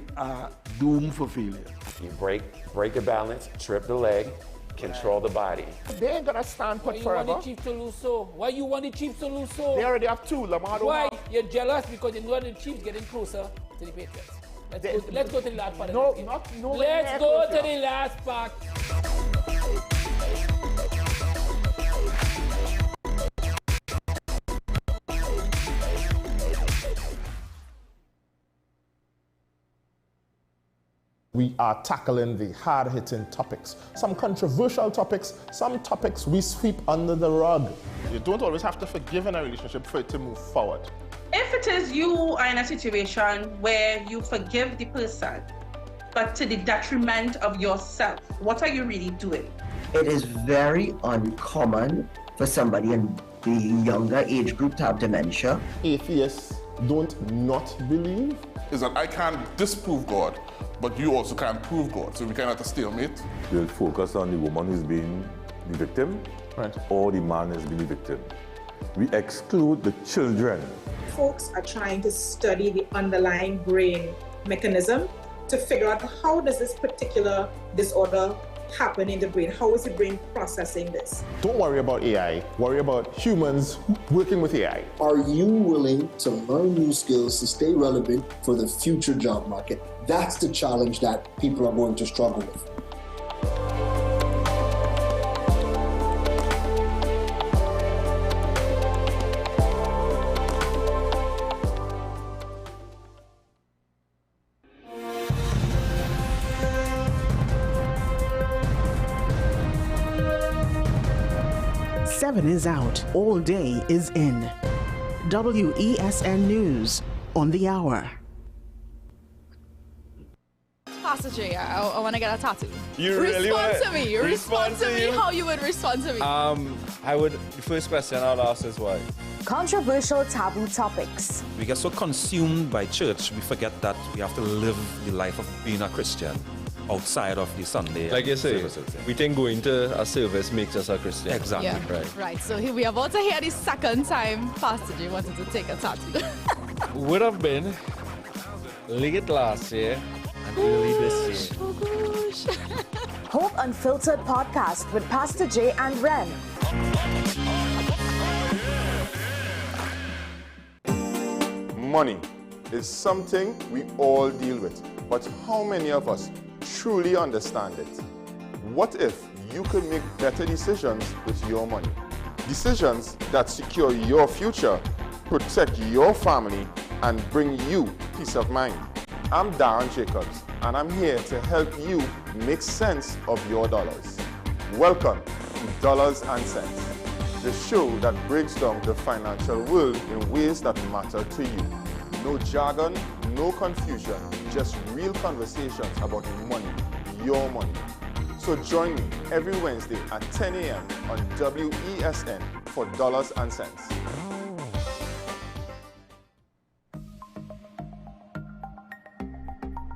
we are doomed for failure. You break the balance, trip the leg, control the body. They ain't gonna stand put forever. Why you want the Chiefs to lose so? Why you want the Chiefs to lose so? They already have two. Lamar don't Why? have. You're jealous because you know the Chiefs getting closer to the Patriots. Let's go to the last part. No, of the not no. Let's go to the last part. We are tackling the hard-hitting topics, some controversial topics, some topics we sweep under the rug. You don't always have to forgive in a relationship for it to move forward. If it is you are in a situation where you forgive the person, but to the detriment of yourself, what are you really doing? It is very uncommon for somebody in the younger age group to have dementia. Atheists don't not believe. Is that I can't disprove God, but you also can't prove God, so we cannot a stalemate. We'll focus on the woman who's being the victim, right, or the man is being the victim. We exclude the children. Folks are trying to study the underlying brain mechanism to figure out how does this particular disorder happen in the brain? How is the brain processing this? Don't worry about AI, worry about humans working with AI. Are you willing to learn new skills to stay relevant for the future job market? That's the challenge that people are going to struggle with. Seven is out, all day is in. WESN News on the hour. Pastor J, I want to get a tattoo. You really want to me. Respond to me how you would respond to me. The first question I'll ask is why? Controversial taboo topics. We get so consumed by church, we forget that we have to live the life of being a Christian outside of the Sunday. Like you say, we think going to a service makes us a Christian. Exactly. Yeah. Right. So here we are about to hear the second time Pastor J wanted to take a tattoo. Would have been late last year and early this year. Oh gosh. Hope Unfiltered podcast with Pastor J and Ren. Money is something we all deal with, but how many of us truly understand it? What if you could make better decisions with your money? Decisions that secure your future, protect your family, and bring you peace of mind. I'm Darren Jacobs, and I'm here to help you make sense of your dollars. Welcome to Dollars and Cents, the show that breaks down the financial world in ways that matter to you. No jargon, no confusion, just real conversations about money, your money. So join me every Wednesday at 10 a.m. on WESN for Dollars and Cents.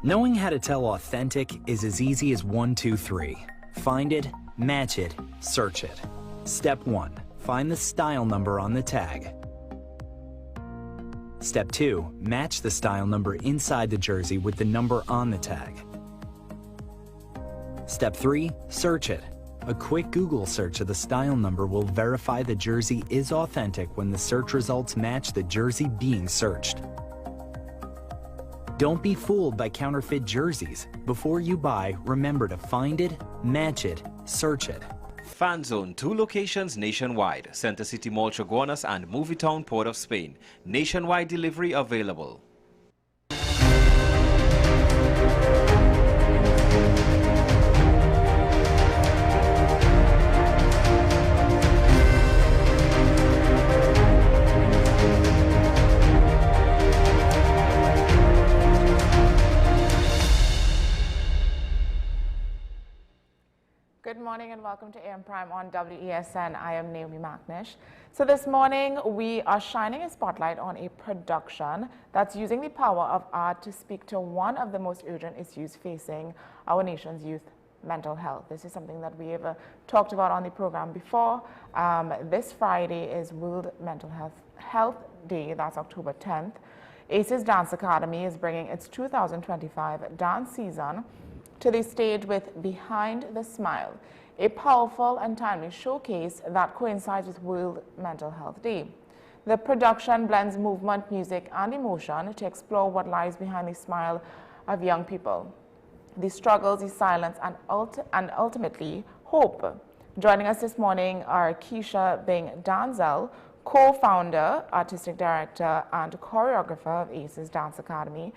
Knowing how to tell authentic is as easy as 1, 2, 3. Find it, match it, search it. Step 1. Find the style number on the tag. Step 2. Match the style number inside the jersey with the number on the tag. Step 3. Search it. A quick Google search of the style number will verify the jersey is authentic when the search results match the jersey being searched. Don't be fooled by counterfeit jerseys. Before you buy, remember to find it, match it, search it. Fan Zone, 2 locations nationwide. Center City Mall, Chaguanas and Movietown, Port of Spain. Nationwide delivery available. Good morning and welcome to AM Prime on WESN. I am Naomi McNish. So this morning we are shining a spotlight on a production that's using the power of art to speak to one of the most urgent issues facing our nation's youth: mental health. This is something that we have talked about on the program before. This Friday is World Mental Health Day. That's October 10th. ACE's Dance Academy is bringing its 2025 dance season to the stage with Behind the Smile, a powerful and timely showcase that coincides with World Mental Health Day. The production blends movement, music, and emotion to explore what lies behind the smile of young people, the struggles, the silence, and ultimately hope. Joining us this morning are Keisha Bing Danzel, co-founder, artistic director, and choreographer of ACE's Dance Academy,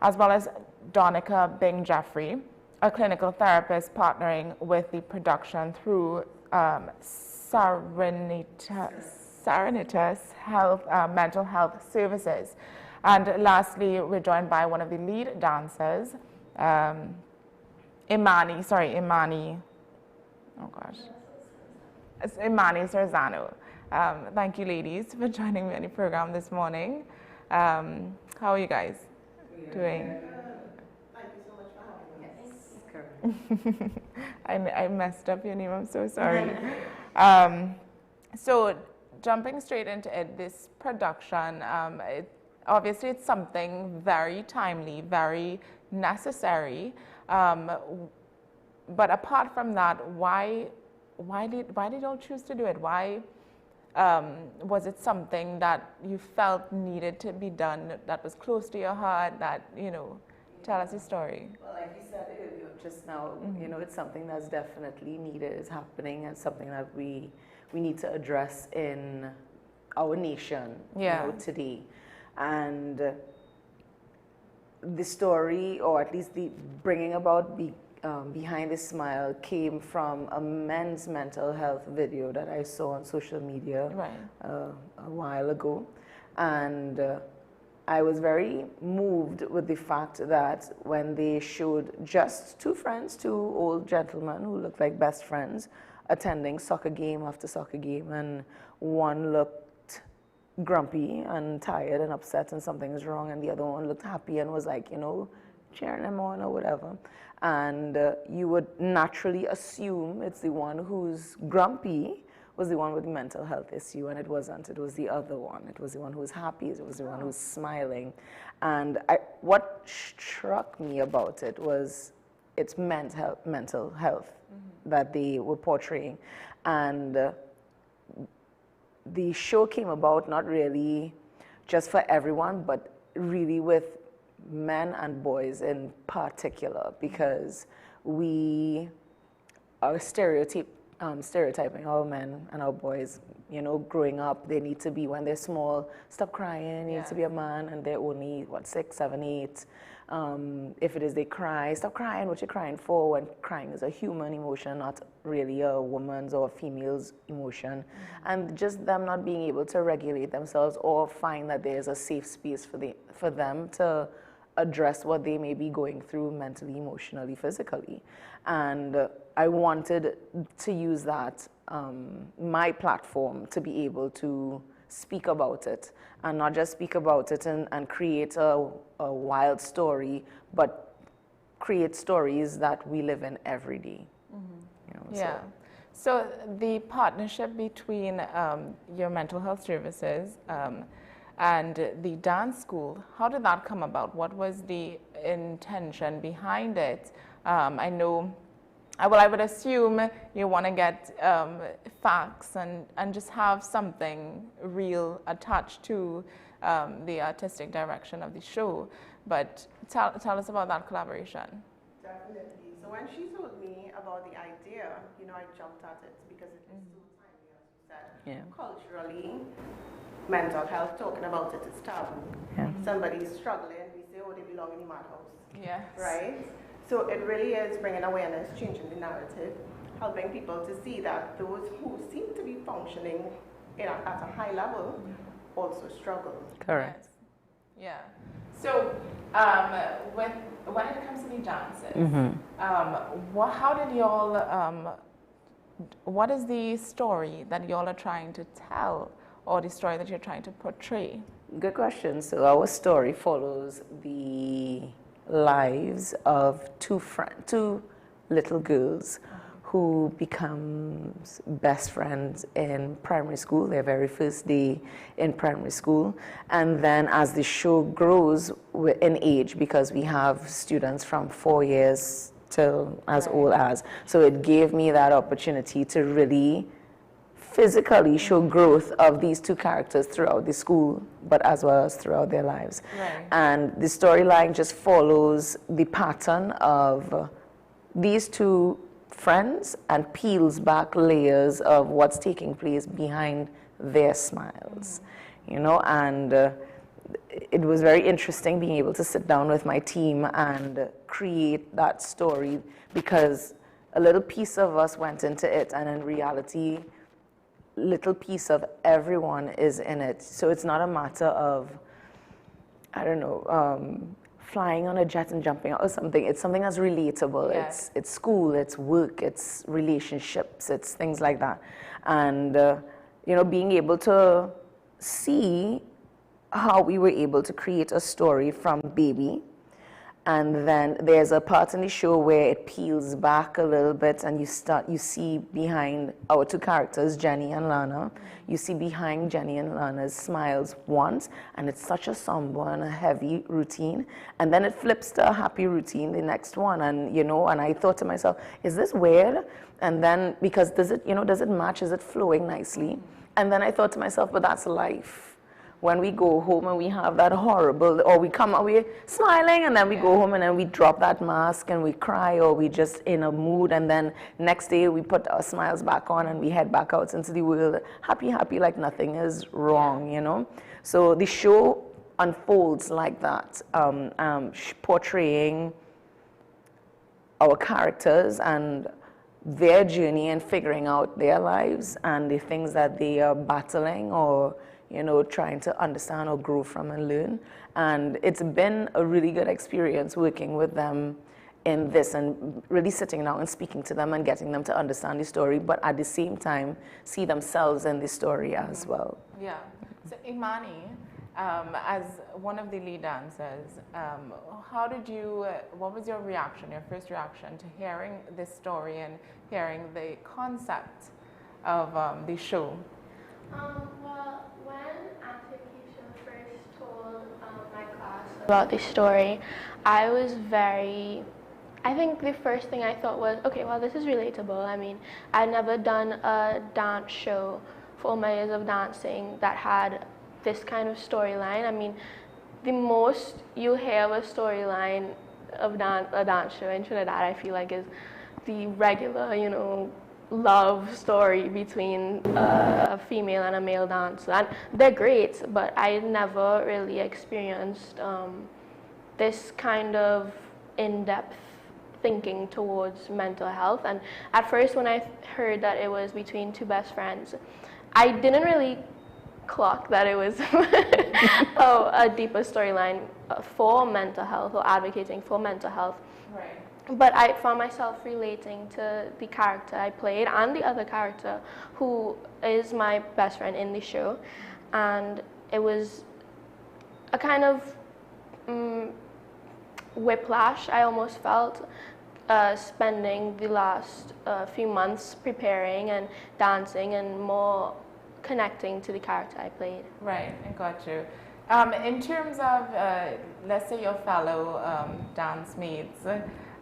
as well as Donica Bing Jeffrey, a clinical therapist partnering with the production through Serenitas Health, Mental Health Services. And lastly, we're joined by one of the lead dancers, Imani, oh gosh, it's Imani Sarzano. Thank you, ladies, for joining me on the program this morning. How are you guys doing? Thank you so much for having us. I messed up your name, I'm so sorry. So jumping straight into it, this production, obviously it's something very timely, very necessary. But apart from that, why did you all choose to do it? Why was it something that you felt needed to be done, that was close to your heart, that, you know, tell us your story. Well, like you said earlier, just now, you know, it's something that's definitely needed, it's happening, and something that we need to address in our nation, you know, today. And the story, or at least the bringing about Behind the Smile, came from a men's mental health video that I saw on social media a while ago. And I was very moved with the fact that when they showed just two old gentlemen who looked like best friends, attending soccer game after soccer game, and one looked grumpy and tired and upset and something is wrong, and the other one looked happy and was like, you know, cheering them on or whatever. And you would naturally assume it's the one who's grumpy was the one with the mental health issue, and it wasn't. It was the other one. It was the one who was happy. It was the one who was smiling. And what struck me about it was its mental health that they were portraying. And the show came about not really just for everyone, but really with men and boys in particular, because we are stereotyping our men and our boys, you know, growing up. They need to be, when they're small, stop crying, you need to be a man, and they're only, what, 6, 7, 8. If it is they cry, stop crying, what you're crying for, when crying is a human emotion, not really a woman's or a female's emotion. And just them not being able to regulate themselves or find that there's a safe space for them to address what they may be going through mentally, emotionally, physically. And I wanted to use that, my platform, to be able to speak about it, and not just speak about it and create a wild story, but create stories that we live in every day. You know, yeah. So the partnership between your mental health services and the dance school, how did that come about? What was the intention behind it? I know, well, I would assume you want to get facts and just have something real attached to the artistic direction of the show. But tell us about that collaboration. Definitely. So when she told me about the idea, you know, I jumped at it because it is so timely, as you said. Yeah. Culturally, mental health, talking about it is taboo. Yeah. Somebody's struggling, we say, oh, they belong in the madhouse. Yes. Right? So it really is bringing awareness, changing the narrative, helping people to see that those who seem to be functioning at a high level also struggle. Correct. Yes. Yeah. So when it comes to the dances, how did y'all, what is the story that y'all are trying to tell, or the story that you're trying to portray? Good question. So our story follows the lives of two little girls who becomes best friends in primary school, their very first day in primary school. And then as the show grows in age, because we have students from 4 years till as old as, so it gave me that opportunity to really physically show growth of these two characters throughout the school, but as well as throughout their lives. Right. And the storyline just follows the pattern of these two friends and peels back layers of what's taking place behind their smiles, you know. And it was very interesting being able to sit down with my team and create that story, because a little piece of us went into it, and in reality, little piece of everyone is in it. So it's not a matter of, I don't know, flying on a jet and jumping out or something. It's something that's relatable. Yeah. It's school, it's work, it's relationships, it's things like that. And, you know, being able to see how we were able to create a story from baby. And then there's a part in the show where it peels back a little bit, and you see behind our two characters, Jenny and Lana, you see behind Jenny and Lana's smiles once, and it's such a somber and a heavy routine. And then it flips to a happy routine, the next one. And, you know, and I thought to myself, is this weird? And then, because does it match? Is it flowing nicely? And then I thought to myself, but that's life. When we go home and we have that horrible, or we come away smiling, and then we go home and then we drop that mask and we cry, or we just in a mood, and then next day we put our smiles back on and we head back out into the world happy, like nothing is wrong, you know. So the show unfolds like that, portraying our characters and their journey and figuring out their lives and the things that they are battling or, you know, trying to understand or grow from and learn. And it's been a really good experience working with them in this, and really sitting down and speaking to them and getting them to understand the story, but at the same time see themselves in the story as well. Yeah. So Imani, as one of the lead dancers, what was your reaction, your first reaction to hearing this story and hearing the concept of the show? Well, when Application first told my class about the story, I think the first thing I thought was, okay, well, this is relatable. I mean, I'd never done a dance show for all my years of dancing that had this kind of storyline. I mean, the most you hear of a storyline of a dance show in Trinidad, I feel like, is the regular, you know, love story between a female and a male dancer, and they're great, but I never really experienced this kind of in-depth thinking towards mental health. And at first, when I heard that it was between two best friends, I didn't really clock that it was a deeper storyline for mental health or advocating for mental health. Right. But I found myself relating to the character I played and the other character who is my best friend in the show. And it was a kind of whiplash I almost felt, spending the last few months preparing and dancing and more connecting to the character I played. Right, I got you. In terms of, let's say, your fellow dance mates,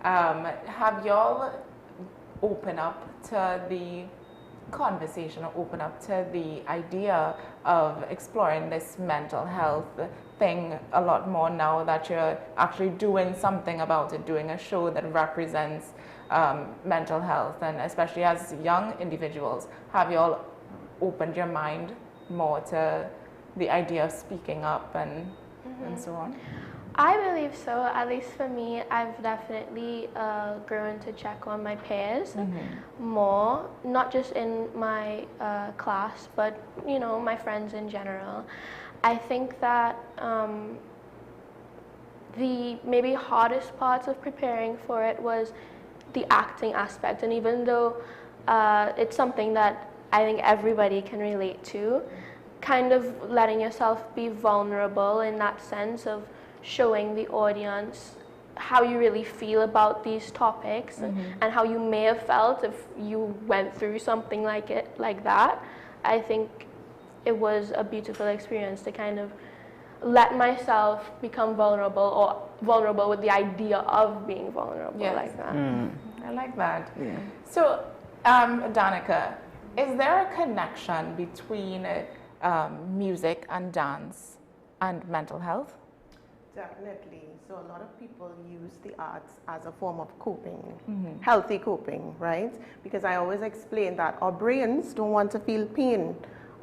have y'all open up to the conversation or open up to the idea of exploring this mental health thing a lot more now that you're actually doing something about it, doing a show that represents mental health, and especially as young individuals, have y'all opened your mind more to the idea of speaking up and so on? I believe so. At least for me, I've definitely grown to check on my peers more, not just in my class, but you know, my friends in general. I think that the maybe hardest parts of preparing for it was the acting aspect, and even though it's something that I think everybody can relate to, kind of letting yourself be vulnerable in that sense of showing the audience how you really feel about these topics and how you may have felt if you went through something like that. I think it was a beautiful experience to kind of let myself become vulnerable, or vulnerable with the idea of being vulnerable like that. I like that. Yeah. So, Danica, is there a connection between music and dance and mental health? Definitely. So a lot of people use the arts as a form of coping, healthy coping, right? Because I always explain that our brains don't want to feel pain.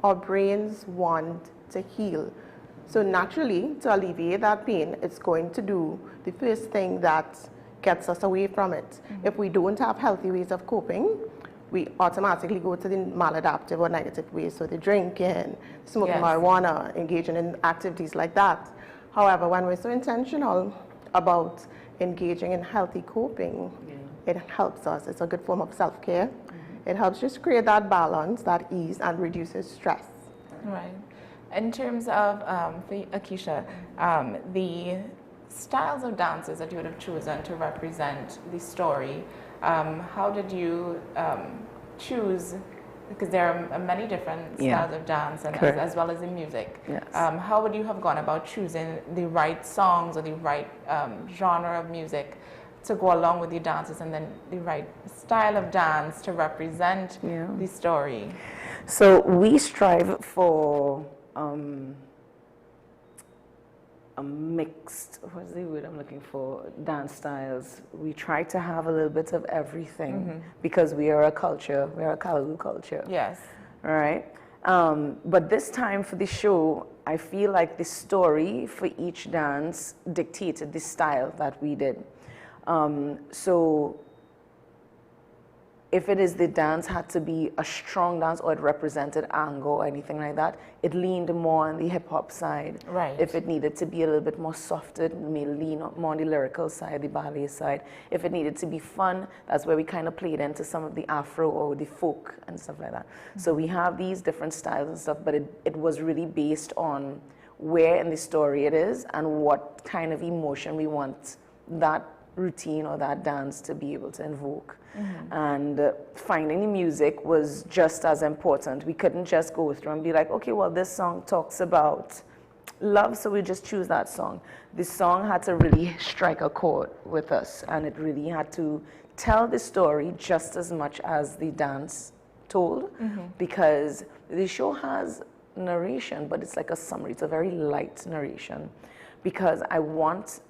Our brains want to heal. So naturally, to alleviate that pain, it's going to do the first thing that gets us away from it. If we don't have healthy ways of coping, we automatically go to the maladaptive or negative ways. So the drinking, smoking marijuana, engaging in activities like that. However, when we're so intentional about engaging in healthy coping, it helps us. It's a good form of self-care. It helps just create that balance, that ease, and reduces stress. Right. In terms of, for Akeisha, the styles of dances that you would have chosen to represent the story, how did you choose? Because there are many different styles of dance, and as well as the music. Yes. How would you have gone about choosing the right songs or the right genre of music to go along with your dances, and then the right style of dance to represent the story? So we strive for a mixed, what's the word I'm looking for, dance styles. We try to have a little bit of everything because we are a culture, we are a Kalu culture. Yes. All right. But this time for the show, I feel like the story for each dance dictated the style that we did. So if it is the dance had to be a strong dance or it represented anger or anything like that, it leaned more on the hip hop side. Right. If it needed to be a little bit more softer, it may lean more on the lyrical side, the ballet side. If it needed to be fun, that's where we kind of played into some of the Afro or the folk and stuff like that. So we have these different styles and stuff, but it was really based on where in the story it is and what kind of emotion we want that routine or that dance to be able to invoke. And finding the music was just as important. We couldn't just go through and be like, okay, well, this song talks about love, so we just choose that song. The song had to really strike a chord with us, and it really had to tell the story just as much as the dance told, because the show has narration, but it's like a summary. It's a very light narration, because I want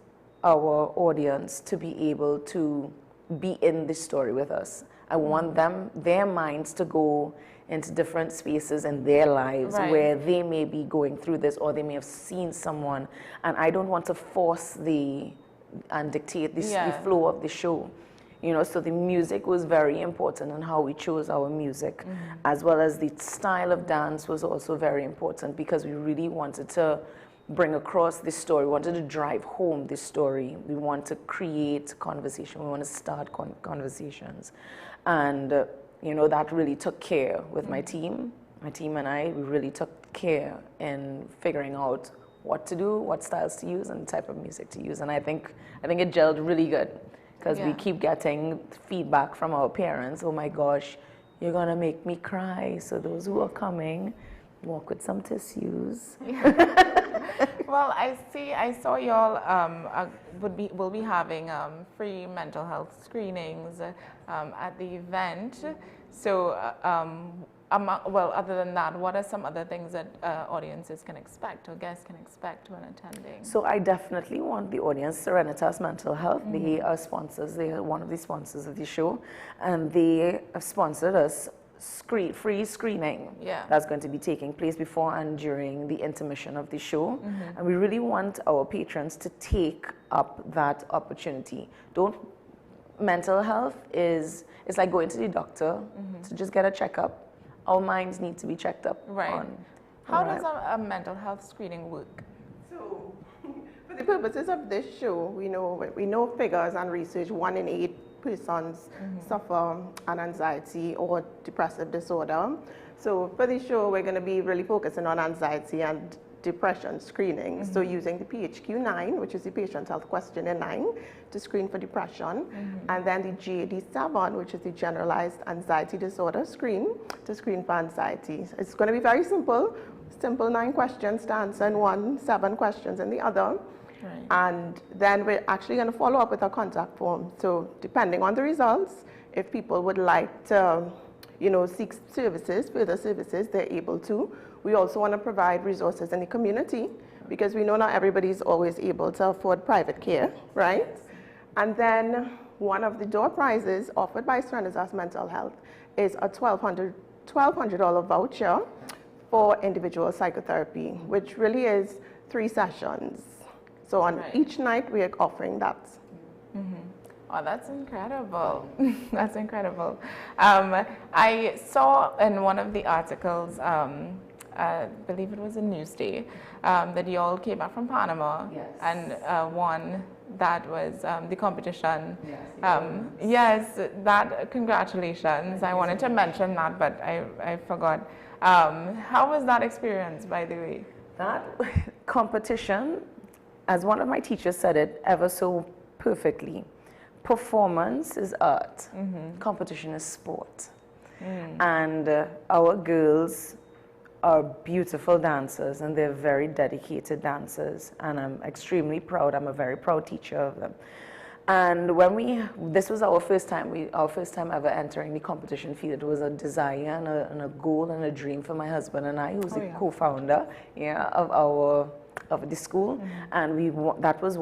our audience to be able to be in this story with us. I want their minds to go into different spaces in their lives where they may be going through this, or they may have seen someone, and I don't want to force and dictate the flow of the show. You know, so the music was very important and how we chose our music, as well as the style of dance was also very important, because we really wanted to bring across this story. We wanted to drive home this story. We want to create conversation. We want to start conversations. And, you know, that really took care with my team. My team and I, we really took care in figuring out what to do, what styles to use, and the type of music to use. And I think it gelled really good, because we keep getting feedback from our parents. Oh my gosh, you're gonna make me cry. So those who are coming, walk with some tissues. Well, I saw y'all will be having free mental health screenings at the event. So, well, other than that, what are some other things that audiences can expect or guests can expect when attending? So I definitely want the audience, Serenitas Mental Health, they are sponsors, they are one of the sponsors of the show, and they have sponsored us free screening that's going to be taking place before and during the intermission of the show. And we really want our patrons to take up that opportunity. Mental health it's like going to the doctor to just get a checkup. Our minds need to be checked up on. How does a mental health screening work? So, for the purposes of this show, we know figures and research, 1 in 8 persons suffer an anxiety or depressive disorder. So for this show, we're going to be really focusing on anxiety and depression screening. So using the PHQ-9, which is the Patient Health Questionnaire 9, to screen for depression, and then the GAD-7, which is the Generalized Anxiety Disorder screen, to screen for anxiety. It's going to be very simple 9 questions to answer in one, 7 questions in the other. Right. And then we're actually going to follow up with a contact form. So depending on the results, if people would like to, seek services, further services, they're able to. We also want to provide resources in the community because we know not everybody is always able to afford private care, right? And then one of the door prizes offered by Serenizas Mental Health is a $1,200 voucher for individual psychotherapy, which really is 3 sessions. So on each night, we are offering that. Oh, that's incredible. That's incredible. I saw in one of the articles, I believe it was in Newsday, that you all came back from Panama and won. That was the competition. Yes, that, congratulations. I wanted to mention that, but I forgot. How was that experience, by the way? That competition, as one of my teachers said it ever so perfectly, performance is art, competition is sport. And our girls are beautiful dancers and they're very dedicated dancers, and I'm extremely proud. I'm a very proud teacher of them. And when this was our first time ever entering the competition field. It was a desire and a goal and a dream for my husband and I, who's the co-founder of the school. And that was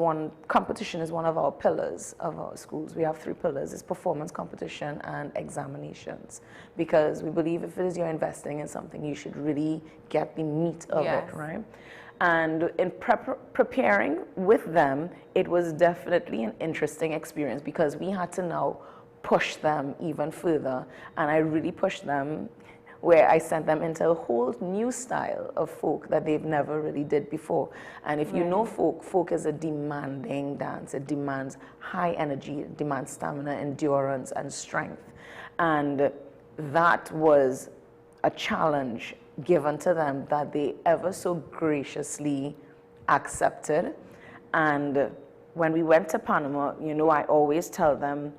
competition is one of our pillars of our schools. We have 3 pillars: it's performance, competition, and examinations. Because we believe if it is you're investing in something, you should really get the meat of it, right? And in preparing with them, it was definitely an interesting experience because we had to now push them even further. And I really pushed them where I sent them into a whole new style of folk that they've never really did before. And if you know folk is a demanding dance. It demands high energy, it demands stamina, endurance, and strength. And that was a challenge given to them that they ever so graciously accepted. And when we went to Panama, I always tell them,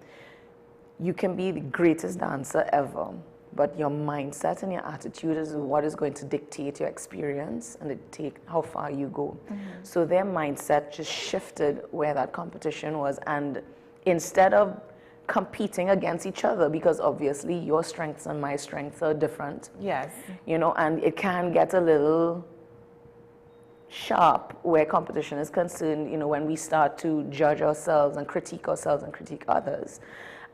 you can be the greatest dancer ever, but your mindset and your attitude is what is going to dictate your experience and dictate how far you go. So their mindset just shifted where that competition was. And instead of competing against each other, because obviously your strengths and my strengths are different. Yes. And it can get a little sharp where competition is concerned, when we start to judge ourselves and critique others.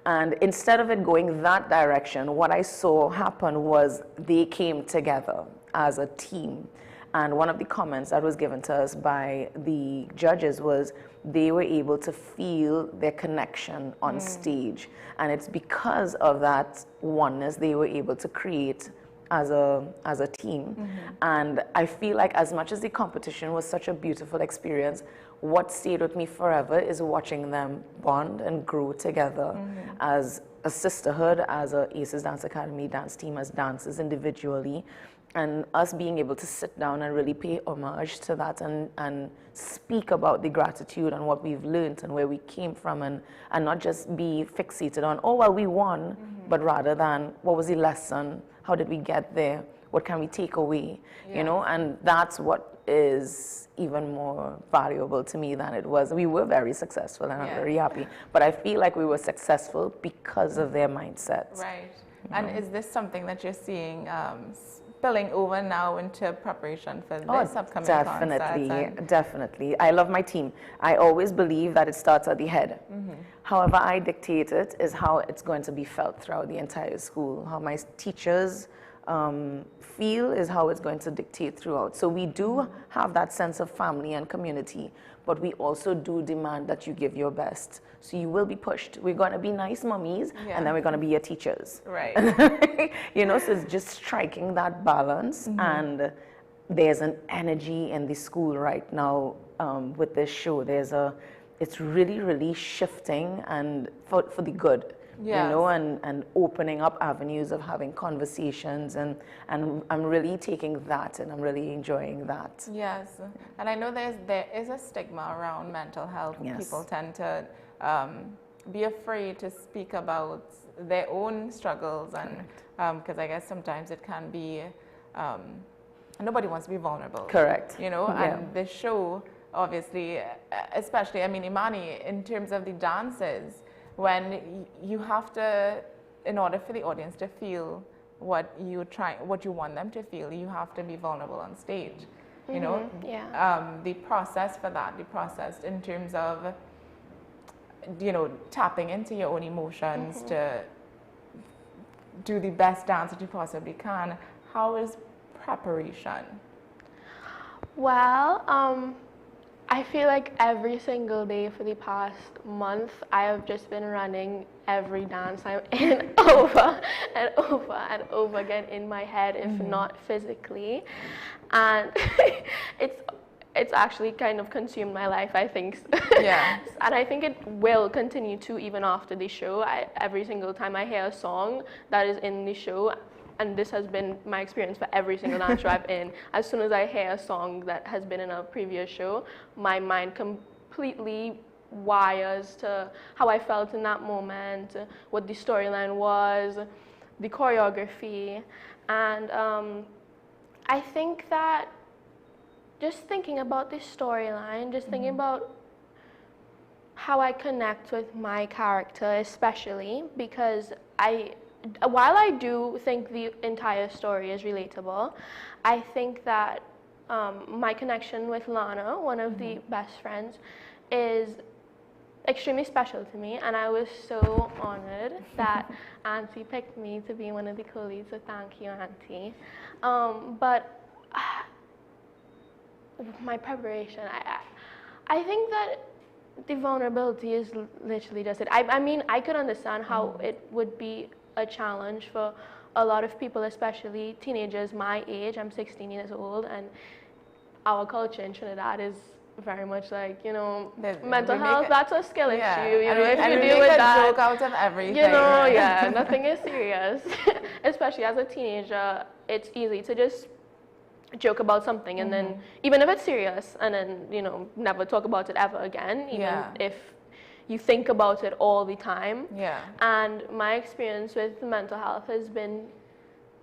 And instead of it going that direction, what I saw happen was they came together as a team. And one of the comments that was given to us by the judges was they were able to feel their connection on stage. And it's because of that oneness they were able to create as a team. And I feel like as much as the competition was such a beautiful experience, what stayed with me forever is watching them bond and grow together as a sisterhood, as a Aces Dance Academy dance team, as dancers individually. And us being able to sit down and really pay homage to that and speak about the gratitude and what we've learned and where we came from, and not just be fixated on, oh, well, we won, but rather than what was the lesson, how did we get there, what can we take away, and that's what is even more valuable to me than it was. We were very successful and I'm very happy, but I feel like we were successful because of their mindsets. Right. And is this something that you're seeing spilling over now into preparation for this upcoming concert? Definitely. I love my team. I always believe that it starts at the head. However I dictate it is how it's going to be felt throughout the entire school. How my teachers feel is how it's going to dictate throughout. So we do have that sense of family and community, but we also do demand that you give your best. So you will be pushed. We're going to be nice mummies, and then we're going to be your teachers. Right. So it's just striking that balance. And there's an energy in the school right now with this show. It's really, really shifting and for the good. you know, and opening up avenues of having conversations, and I'm really taking that and I'm really enjoying that. Yes, and I know there is a stigma around mental health. Yes. People tend to be afraid to speak about their own struggles, and because I guess sometimes it can be, nobody wants to be vulnerable. Correct. You know, Yeah. and the show, obviously, especially, I mean, Imani, in terms of the dances, when you have to, in order for the audience to feel what you want them to feel, you have to be vulnerable on stage. You know, the process for that, the process in terms of, you know, tapping into your own emotions to do the best dance that you possibly can. How is preparation? Well, I feel like every single day for the past month, I have just been running every dance I'm in over and over and over again in my head, if not physically. And it's actually kind of consumed my life, I think. Yeah. And I think it will continue to even after the show. Every single time I hear a song that is in the show, and this has been my experience for every single dance show I've been, as soon as I hear a song that has been in a previous show, my mind completely wires to how I felt in that moment, what the storyline was, the choreography. And I think that just thinking about this storyline, just thinking about how I connect with my character especially, because while I do think the entire story is relatable, I think that my connection with Lana, one of the best friends, is extremely special to me, and I was so honored that Auntie picked me to be one of the co-leads, so thank you, Auntie. But my preparation, I think that the vulnerability is literally just it. I mean, I could understand how it would be a challenge for a lot of people, especially teenagers my age. I'm 16 years old, and our culture in Trinidad is very much like, you know, mental health, that's a skill issue. You know, if you deal with that, joke out of everything. You know, yeah, nothing is serious. Especially as a teenager, it's easy to just joke about something and then, even if it's serious, and then, you know, never talk about it ever again, even if you think about it all the time. Yeah. And my experience with mental health has been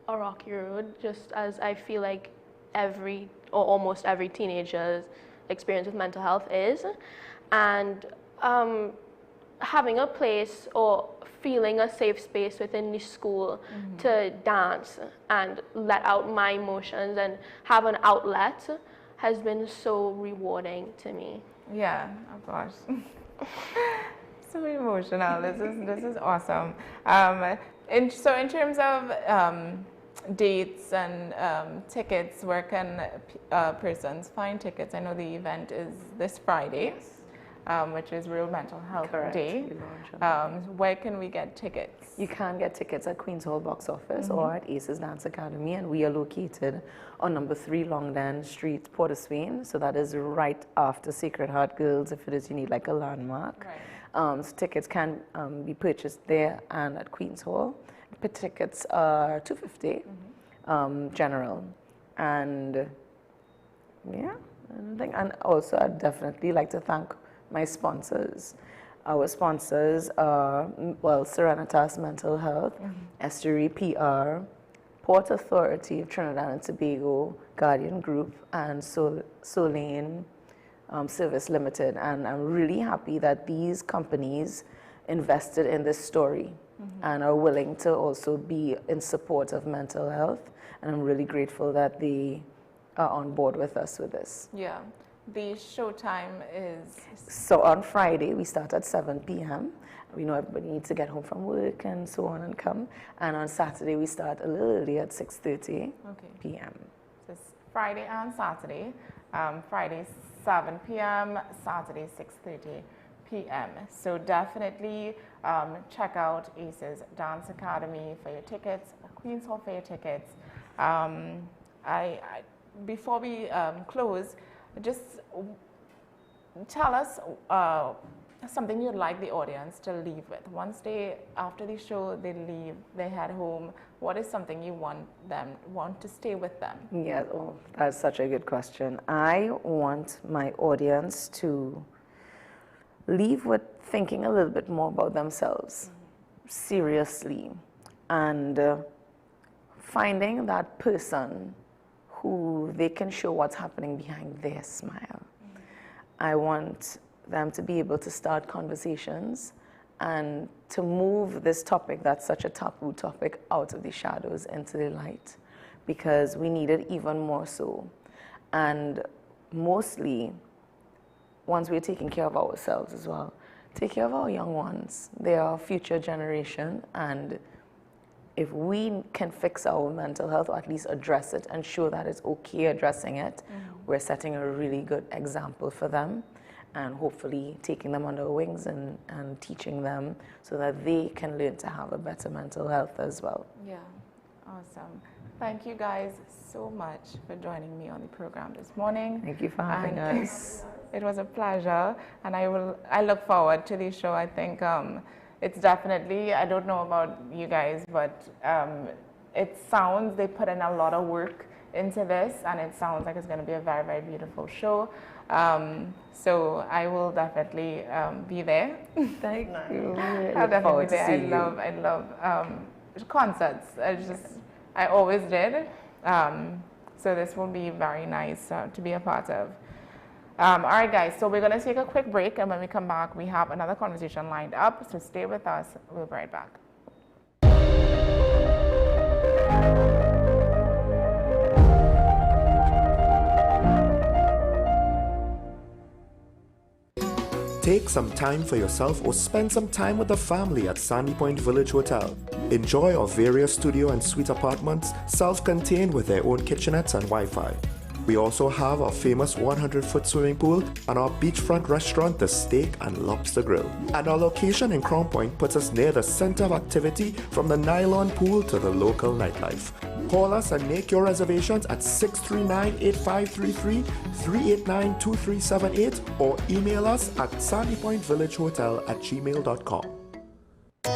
a rocky road, just as I feel like every, or almost every teenager's experience with mental health is. And having a place or feeling a safe space within the school to dance and let out my emotions and have an outlet has been so rewarding to me. Yeah, of course. So emotional. This is awesome. So in terms of dates and tickets, where can persons find tickets? I know the event is this Friday, which is Real Mental Health Day. Where can we get tickets? You can get tickets at Queen's Hall box office or at Aces Dance Academy, and we are located on number 3 Longden Street, Port of Spain. So that is right after Sacred Heart Girls, if it is you need like a landmark. Right. So tickets can be purchased there and at Queen's Hall. The tickets are $250 general, and yeah, and also I'd definitely like to thank my sponsors. Our sponsors are, well, Serenitas Mental Health, Estuary PR, Port Authority of Trinidad and Tobago, Guardian Group, and Solane Service Limited. And I'm really happy that these companies invested in this story and are willing to also be in support of mental health. And I'm really grateful that they are on board with us with this. Yeah. The show time is? So on Friday, we start at 7 p.m. We know everybody needs to get home from work and so on and come. And on Saturday, we start a little early at 6:30 p.m. So it's Friday and Saturday. Friday 7 p.m., Saturday 6:30 p.m. So definitely check out Aces Dance Academy for your tickets, Queen's Hall for your tickets. Before we close, just tell us something you'd like the audience to leave with? Once they, after the show, they leave, they head home, what is something you want to stay with them? Yeah, oh, that's such a good question. I want my audience to leave with thinking a little bit more about themselves, seriously, and finding that person who they can show what's happening behind their smile. I want them to be able to start conversations and to move this topic that's such a taboo topic out of the shadows into the light, because we need it even more so. And mostly, once we're taking care of ourselves as well, take care of our young ones. They are our future generation, and if we can fix our mental health, or at least address it and show that it's okay addressing it, we're setting a really good example for them, and hopefully taking them under our wings and teaching them so that they can learn to have a better mental health as well. Yeah, awesome. Thank you guys so much for joining me on the program this morning. Thank you for having us. It was a pleasure, and I look forward to the show. I think it's definitely, I don't know about you guys, but it sounds, they put in a lot of work into this, and it sounds like it's going to be a very, very beautiful show. So I will definitely be there. Thank you. I'll definitely be there. I love concerts. I always did. So this will be very nice to be a part of. All right, guys, so we're going to take a quick break, and when we come back, we have another conversation lined up, so stay with us. We'll be right back. Take some time for yourself or spend some time with the family at Sandy Point Village Hotel. Enjoy our various studio and suite apartments, self-contained with their own kitchenettes and Wi-Fi. We also have our famous 100-foot swimming pool and our beachfront restaurant, The Steak and Lobster Grill. And our location in Crown Point puts us near the center of activity, from the nylon pool to the local nightlife. Call us and make your reservations at 639-8533, 389-2378, or email us at sandypointvillagehotel@gmail.com.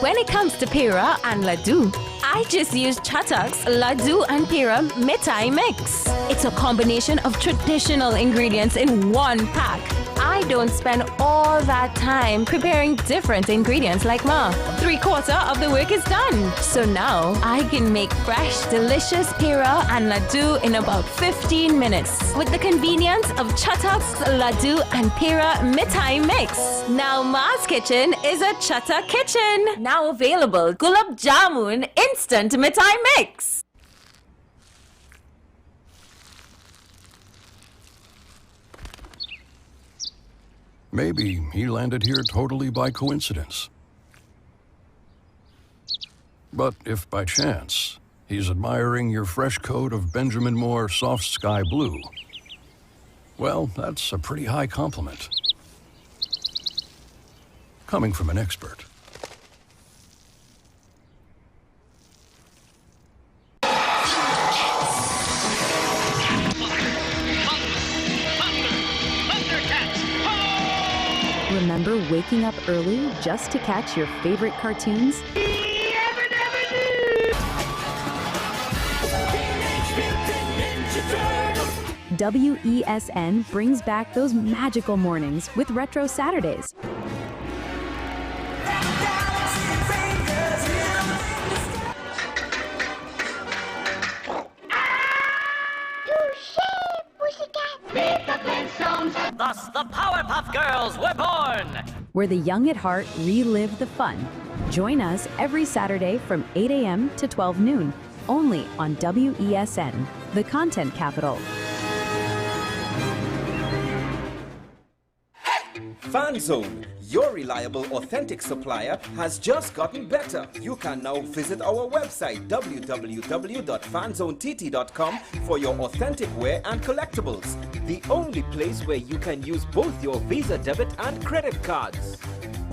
When it comes to Pira and Laddu, I just use Chattak's Laddu and Pira Mithai Mix. It's a combination of traditional ingredients in one pack. I don't spend all that time preparing different ingredients like Ma. 3/4 of the work is done. So now I can make fresh, delicious Pira and Laddu in about 15 minutes with the convenience of Chattak's Laddu and Pira Mithai Mix. Now Ma's Kitchen is a Chattak kitchen. Now available Gulab Jamun Instant Mithai Mix. Maybe he landed here totally by coincidence. But if by chance he's admiring your fresh coat of Benjamin Moore soft sky blue, well, that's a pretty high compliment. Coming from an expert. Remember waking up early just to catch your favorite cartoons? WESN brings back those magical mornings with Retro Saturdays. Thus, the Powerpuff Girls were born! Where the young at heart relive the fun. Join us every Saturday from 8 a.m. to 12 noon, only on WESN, the content capital. FanZone, your reliable, authentic supplier, has just gotten better. You can now visit our website www.fanzonett.com for your authentic wear and collectibles. The only place where you can use both your Visa debit and credit cards.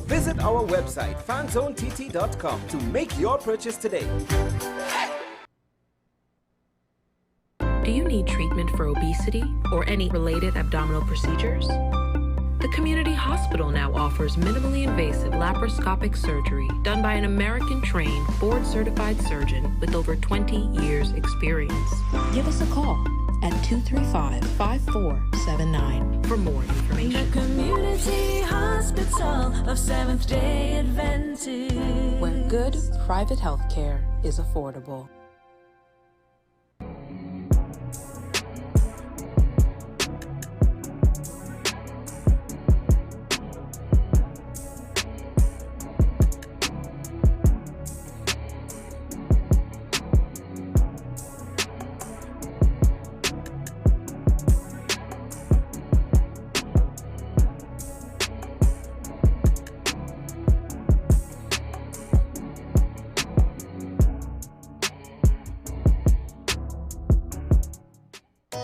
Visit our website fanzonett.com to make your purchase today. Do you need treatment for obesity or any related abdominal procedures? The community hospital now offers minimally invasive laparoscopic surgery done by an American-trained, board-certified surgeon with over 20 years experience. Give us a call at 235-5479 for more information. The Community Hospital of Seventh-day Adventist, where good private health care is affordable.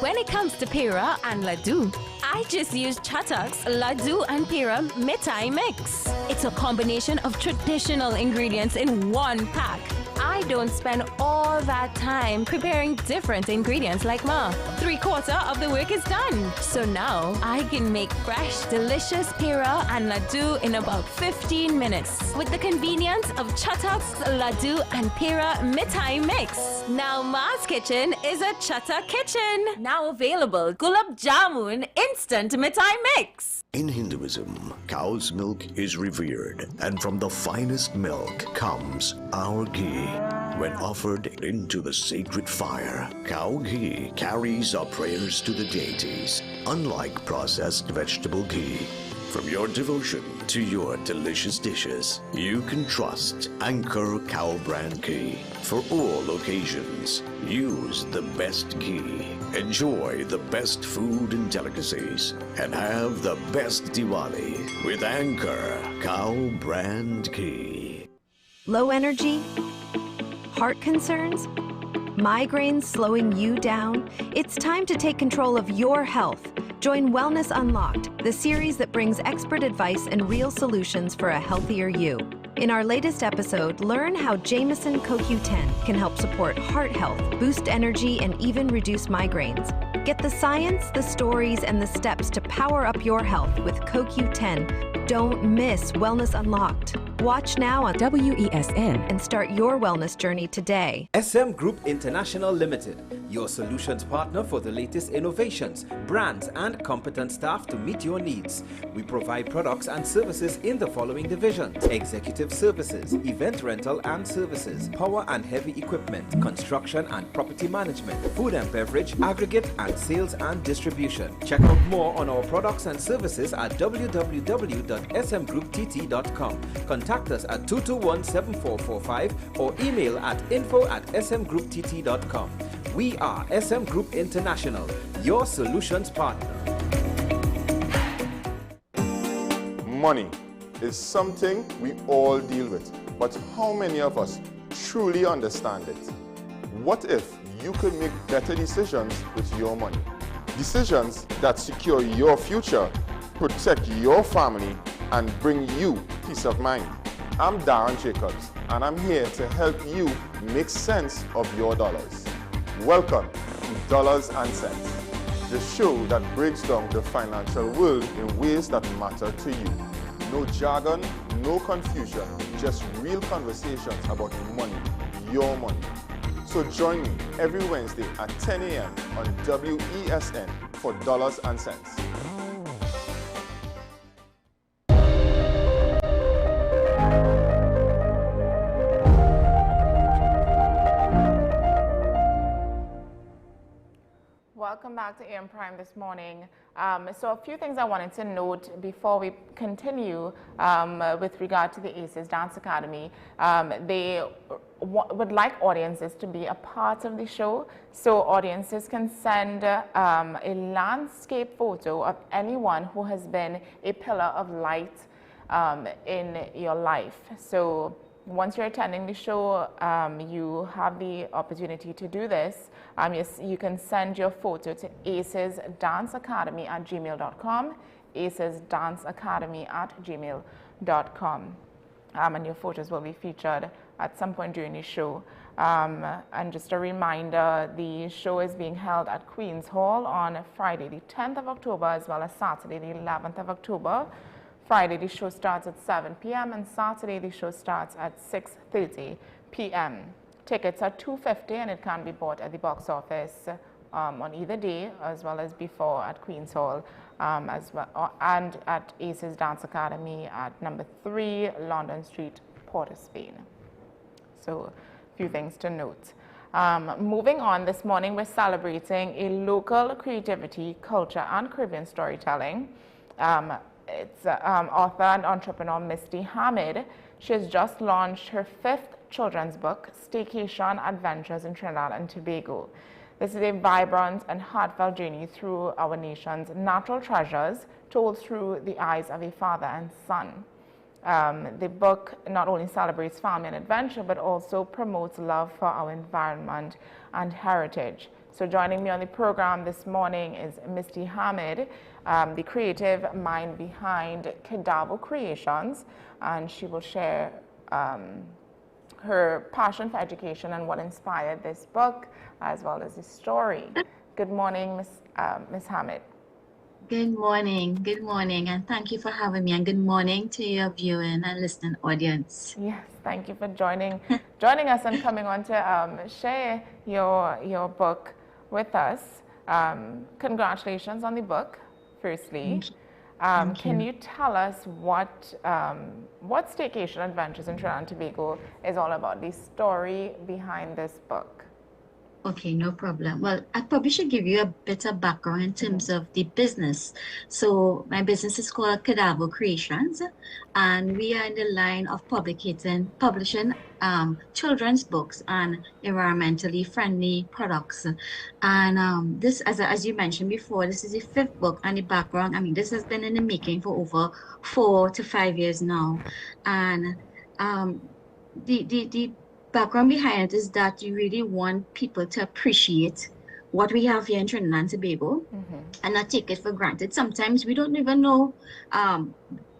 When it comes to Pira and Ladoo, I just use Chattox, Ladoo and Pira Mithai Mix. It's a combination of traditional ingredients in one pack. I don't spend all that time preparing different ingredients like Ma. 3/4 of the work is done. So now I can make fresh, delicious Pira and Ladoo in about 15 minutes with the convenience of Chattox, Ladoo and Pira Mithai Mix. Now Ma's Kitchen is a Chatta kitchen. Now available Gulab Jamun Instant Mithai Mix. In Hinduism, cow's milk is revered, and from the finest milk comes our ghee. When offered into the sacred fire, cow ghee carries our prayers to the deities, unlike processed vegetable ghee. From your devotion to your delicious dishes, you can trust Anchor Cow Brand Ghee. For all occasions, use the best ghee. Enjoy the best food and delicacies, and have the best Diwali with Anchor Cow Brand Ghee. Low energy? Heart concerns? Migraines slowing you down? It's time to take control of your health. Join Wellness Unlocked, the series that brings expert advice and real solutions for a healthier you. In our latest episode, learn how Jameson CoQ10 can help support heart health, boost energy, and even reduce migraines. Get the science, the stories, and the steps to power up your health with CoQ10. Don't miss Wellness Unlocked. Watch now on WESN and start your wellness journey today. SM Group International Limited, your solutions partner for the latest innovations, brands, and competent staff to meet your needs. We provide products and services in the following divisions: executive services, event rental and services, power and heavy equipment, construction and property management, food and beverage, aggregate and sales and distribution. Check out more on our products and services at www.smgrouptt.com. Contact us at 221-7445 or email at info@smgrouptt.com. We are SM Group International, your solutions partner. Money is something we all deal with, but how many of us truly understand it? What if you could make better decisions with your money? Decisions that secure your future, protect your family, and bring you peace of mind. I'm Darren Jacobs, and I'm here to help you make sense of your dollars. Welcome to Dollars and Cents, the show that breaks down the financial world in ways that matter to you. No jargon, no confusion, just real conversations about money, your money. So join me every Wednesday at 10 a.m. on WESN for Dollars and Cents. Welcome back to AM Prime this morning. So a few things I wanted to note before we continue with regard to the ACES Dance Academy. They would like audiences to be a part of the show, so audiences can send a landscape photo of anyone who has been a pillar of light in your life. So once you're attending the show, you have the opportunity to do this. Yes, you can send your photo to acesdanceacademy@gmail.com, acesdanceacademy@gmail.com. And your photos will be featured at some point during the show. And just a reminder, the show is being held at Queen's Hall on Friday the 10th of October as well as Saturday the 11th of October. Friday the show starts at 7 p.m. and Saturday the show starts at 6:30 p.m. Tickets are $250 and it can be bought at the box office on either day as well as before at Queen's Hall as well, and at Aces Dance Academy at number 3 London Street, Port of Spain. So a few things to note. Moving on, this morning we're celebrating a local creativity, culture and Caribbean storytelling. It's author and entrepreneur Misty Hamid. She has just launched her 5th children's book, Staycation Adventures in Trinidad and Tobago. This is a vibrant and heartfelt journey through our nation's natural treasures, told through the eyes of a father and son. The book not only celebrates family and adventure, but also promotes love for our environment and heritage. So joining me on the program this morning is Misty Hamid, the creative mind behind Cadavo Creations, and she will share her passion for education and what inspired this book, as well as the story. Good morning, Ms. Hamid. Good morning, and thank you for having me, and good morning to your viewing and listening audience. Yes, thank you for joining us and coming on to share your book with us. Congratulations on the book, firstly. Can you tell us what Staycation Adventures in Trinidad and Tobago is all about, the story behind this book? Okay, no problem. Well, I probably should give you a bit of background in terms of the business. So my business is called Cadavo Creations, and we are in the line of publishing children's books and environmentally friendly products. And this, as you mentioned before, this is the 5th book, and the background, I mean, this has been in the making for over 4 to 5 years now. And the background behind it is that you really want people to appreciate what we have here in Trinidad and Tobago and not take it for granted. Sometimes we don't even know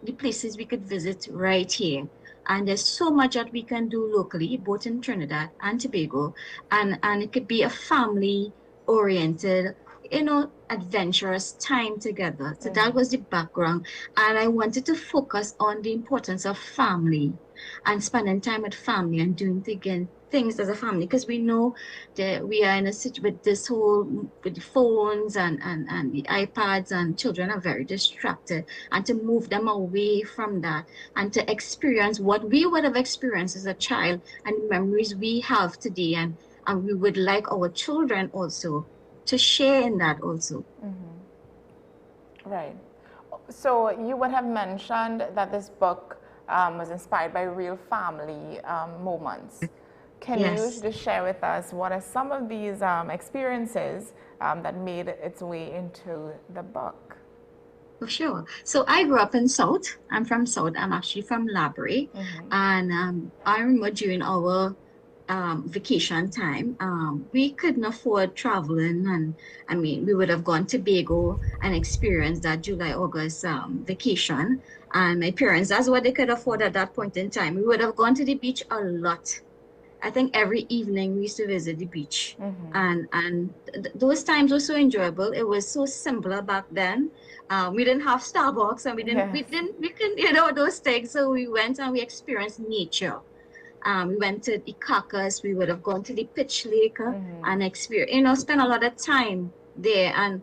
the places we could visit right here. And there's so much that we can do locally, both in Trinidad and Tobago. And it could be a family-oriented, adventurous time together. So that was the background. And I wanted to focus on the importance of family and spending time with family and doing things as a family, because we know that we are in a situation with this whole, with the phones and the iPads, and children are very distracted, and to move them away from that and to experience what we would have experienced as a child and the memories we have today, and we would like our children also to share in that also. Right. So you would have mentioned that this book was inspired by real family moments. Can you just share with us what are some of these experiences that made its way into the book? For sure. So I grew up in South. I'm from South. I'm actually from Labray. And I remember during our vacation time, we couldn't afford traveling, and I mean, we would have gone to Tobago and experienced that July-August vacation, and my parents, that's what they could afford at that point in time. We would have gone to the beach a lot. I think every evening we used to visit the beach, and those times were so enjoyable. It was so simpler back then. We didn't have Starbucks, and we couldn't, those things. So we went and we experienced nature. We went to the Caucus. We would have gone to the Pitch Lake and experience, spend a lot of time there. And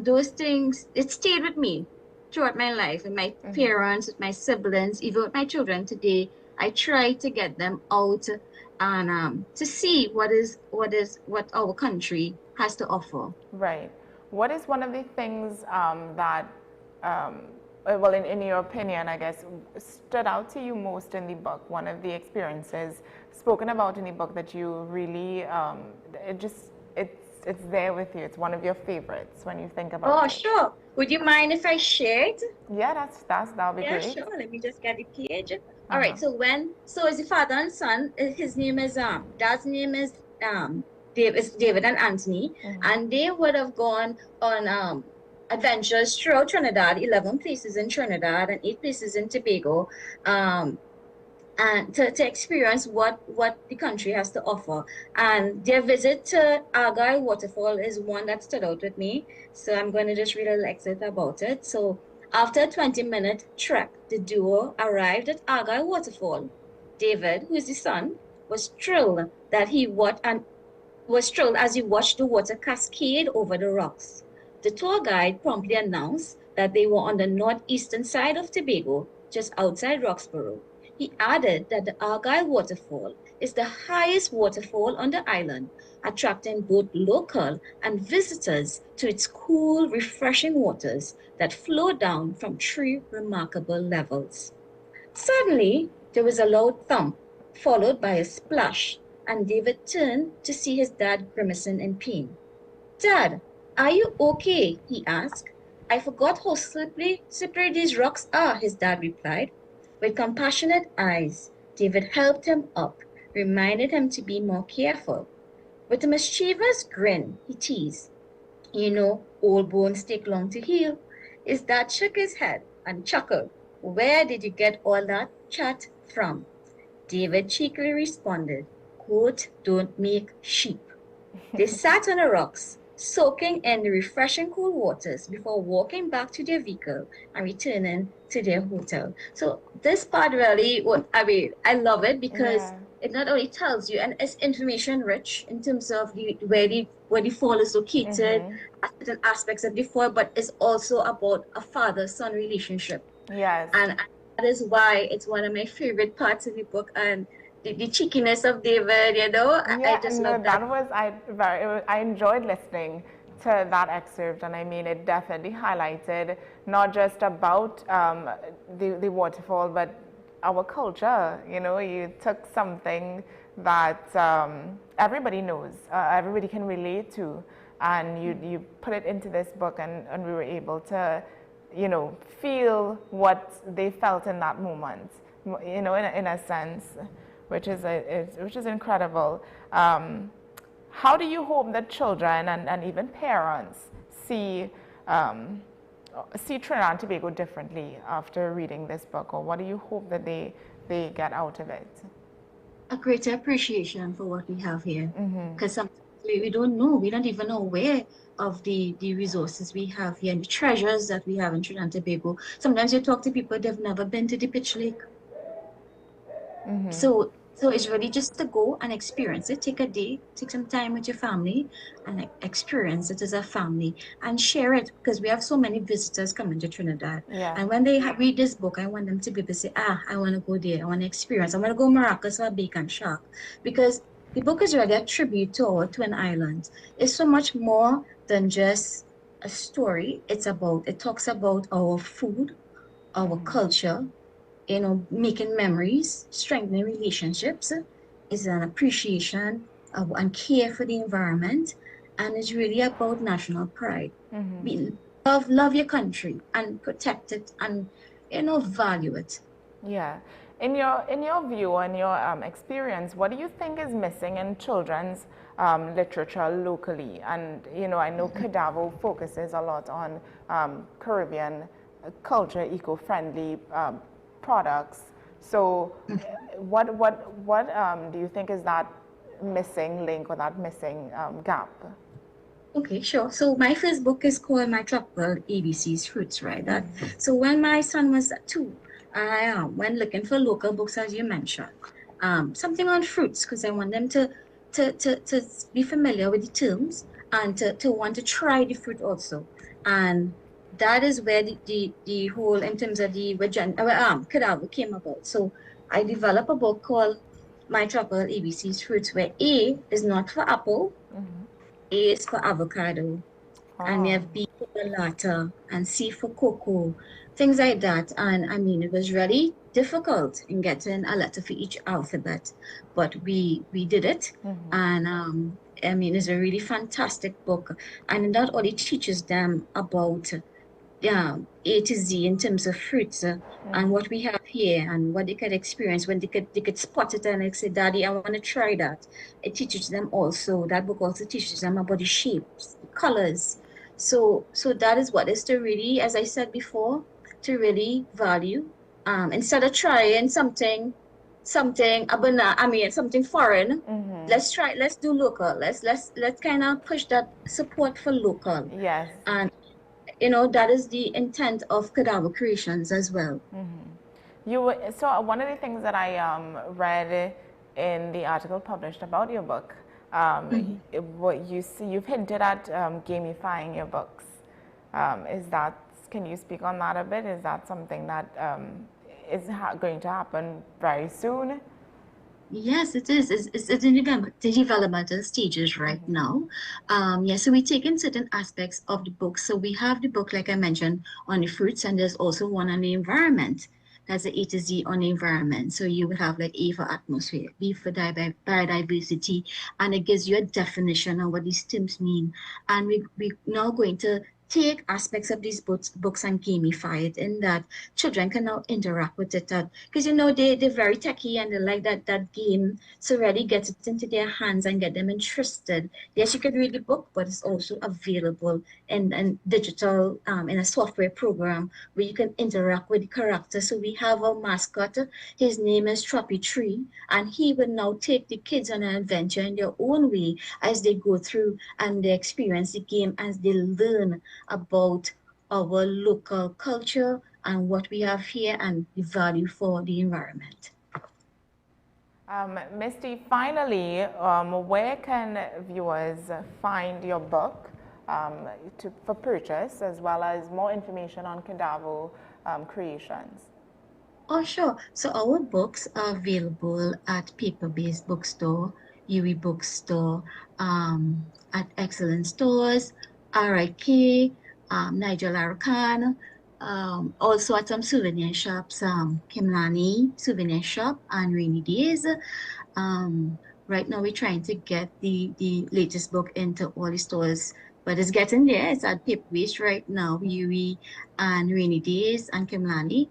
those things, it stayed with me throughout my life, with my parents, with my siblings, even with my children today. I try to get them out and to see what our country has to offer. Right. What is one of the things that well, in your opinion, I guess, stood out to you most in the book? One of the experiences spoken about in the book that you really, it's there with you. It's one of your favorites when you think about it. Oh, sure. Would you mind if I shared? Yeah, that'll be great. Yeah, sure. Let me just get the page. All right. So it's the father and son. His name is Dad's name is David and Anthony, and they would have gone on adventures throughout Trinidad, 11 places in Trinidad and 8 places in Tobago. and to experience what the country has to offer. And their visit to Argyle Waterfall is one that stood out with me. So I'm going to just read a little excerpt about it. So after a 20-minute trek, the duo arrived at Argyle Waterfall. David, who is the son, was thrilled as he watched the water cascade over the rocks. The tour guide promptly announced that they were on the northeastern side of Tobago, just outside Roxborough. He added that the Argyle Waterfall is the highest waterfall on the island, attracting both local and visitors to its cool, refreshing waters that flow down from 3 remarkable levels. Suddenly, there was a loud thump, followed by a splash, and David turned to see his dad grimacing in pain. "Dad, are you okay?" he asked. "I forgot how slippery these rocks are," his dad replied. With compassionate eyes, David helped him up, reminded him to be more careful. With a mischievous grin, he teased, "You know, old bones take long to heal." His dad shook his head and chuckled. "Where did you get all that chat from?" David cheekily responded, quote, "Don't make sheep." They sat on the rocks, soaking in the refreshing cool waters before walking back to their vehicle and returning to their hotel. So this part really, I love it because it not only tells you, and it's information rich in terms of where the fall is located, certain aspects of the fall, but it's also about a father-son relationship. Yes. And that is why it's one of my favorite parts of the book, and the cheekiness of David, I just love that. I enjoyed listening to that excerpt, and I mean, it definitely highlighted not just about the waterfall, but our culture. You took something that everybody knows, everybody can relate to, and you put it into this book, and we were able to, feel what they felt in that moment, in a sense. Which is incredible. How do you hope that children and even parents see Trinidad and Tobago differently after reading this book, or what do you hope that they get out of it? A greater appreciation for what we have here, because sometimes we don't know, we don't even know where of the resources we have here and the treasures that we have in Trinidad and Tobago. Sometimes you talk to people, they've never been to the Pitch Lake. So it's really just to go and experience it. Take a day, take some time with your family and experience it as a family and share it, because we have so many visitors coming to Trinidad. Yeah. And when they read this book, I want them to be able to say, I want to go there, I want to experience, I want to go Maracas or Bacon Shack, because the book is really a tribute to our Twin Islands. It's so much more than just a story. It talks about our food, our culture, making memories, strengthening relationships, is an appreciation and care for the environment, and it's really about national pride. Love your country and protect it, and value it. Yeah. In your view and your experience, what do you think is missing in children's literature locally? And I know Cadavo focuses a lot on Caribbean culture, eco-friendly products. So what do you think is that missing link or that missing gap? Okay, sure. So my first book is called My Tropical ABC's Fruits, right? So when my son was 2, I went looking for local books, as you mentioned, something on fruits, because I want them to be familiar with the terms and to want to try the fruit also. And that is where the whole, in terms of the Cadavo came about. So I developed a book called My Tropical ABC's Fruits, where A is not for apple, A is for avocado, and we have B for balata, and C for cocoa, things like that. And I mean, it was really difficult in getting a letter for each alphabet, but we did it. And I mean, it's a really fantastic book, and that only teaches them about A to Z in terms of fruits and what we have here and what they could experience when they could spot it and they say, "Daddy, I want to try that." It teaches them also, that book also teaches them about the shapes, the colors. So that is what is to really, as I said before, to really value. Instead of trying something something something foreign. Let's do local. Let's kind of push that support for local. Yes. And that is the intent of Cadaver Creations as well. So one of the things that I read in the article published about your book, what you've hinted at gamifying your books. Can you speak on that a bit? Is that something that is going to happen very soon? Yes, it is. It's in the developmental stages right now. So we take in certain aspects of the book. So we have the book, like I mentioned, on the fruits, and there's also one on the environment. That's the A to Z on the environment. So you would have like A for atmosphere, B for biodiversity, and it gives you a definition of what these terms mean. And we're now going to take aspects of these books and gamify it, in that children can now interact with it. Because they're very techy and they like that game, so really get it into their hands and get them interested. Yes, you can read the book, but it's also available in digital, in a software program where you can interact with the character. So we have a mascot. His name is Troppy Tree, and he will now take the kids on an adventure in their own way as they go through and they experience the game, as they learn about our local culture and what we have here and the value for the environment. Misty, finally, where can viewers find your book for purchase, as well as more information on Cadaver Creations? Oh, sure. So our books are available at Paper-Based Bookstore, UE Bookstore, at Excellent Stores, RIK, Nigel Arakan, also at some souvenir shops, Kimlani Souvenir Shop and Rainy Days. Right now we're trying to get the latest book into all the stores, but it's getting there. It's at Paper-Based right now, UE and Rainy Days and Kimlani.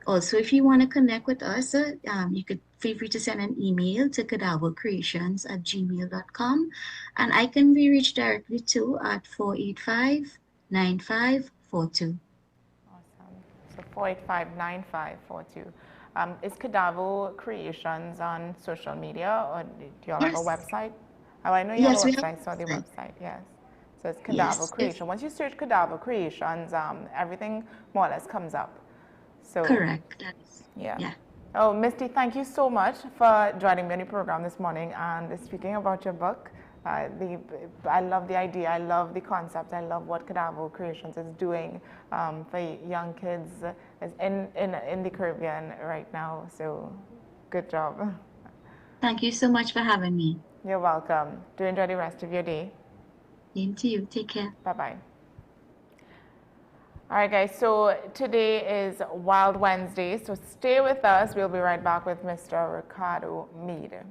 Also, if you want to connect with us, you could feel free to send an email to cadavercreations@gmail.com, and I can be reached directly too at 485-9542. Awesome. So 485-9542. Is Cadaver Creations on social media, or do you have a website? Oh, I know you have a website. I saw the website, yes. So it's Cadaver Creations. Once you search Cadaver Creations, everything more or less comes up. So, correct. Yeah. Oh, Misty, thank you so much for joining me on the program this morning and speaking about your book. I love the idea, I love the concept, I love what Cadaver Creations is doing for young kids in the Caribbean right now. So, good job. Thank you so much for having me. You're welcome. Do enjoy the rest of your day. Same to you. Take care. Bye-bye. All right, guys, so today is Wild Wednesday, so stay with us. We'll be right back with Mr. Ricardo Meade.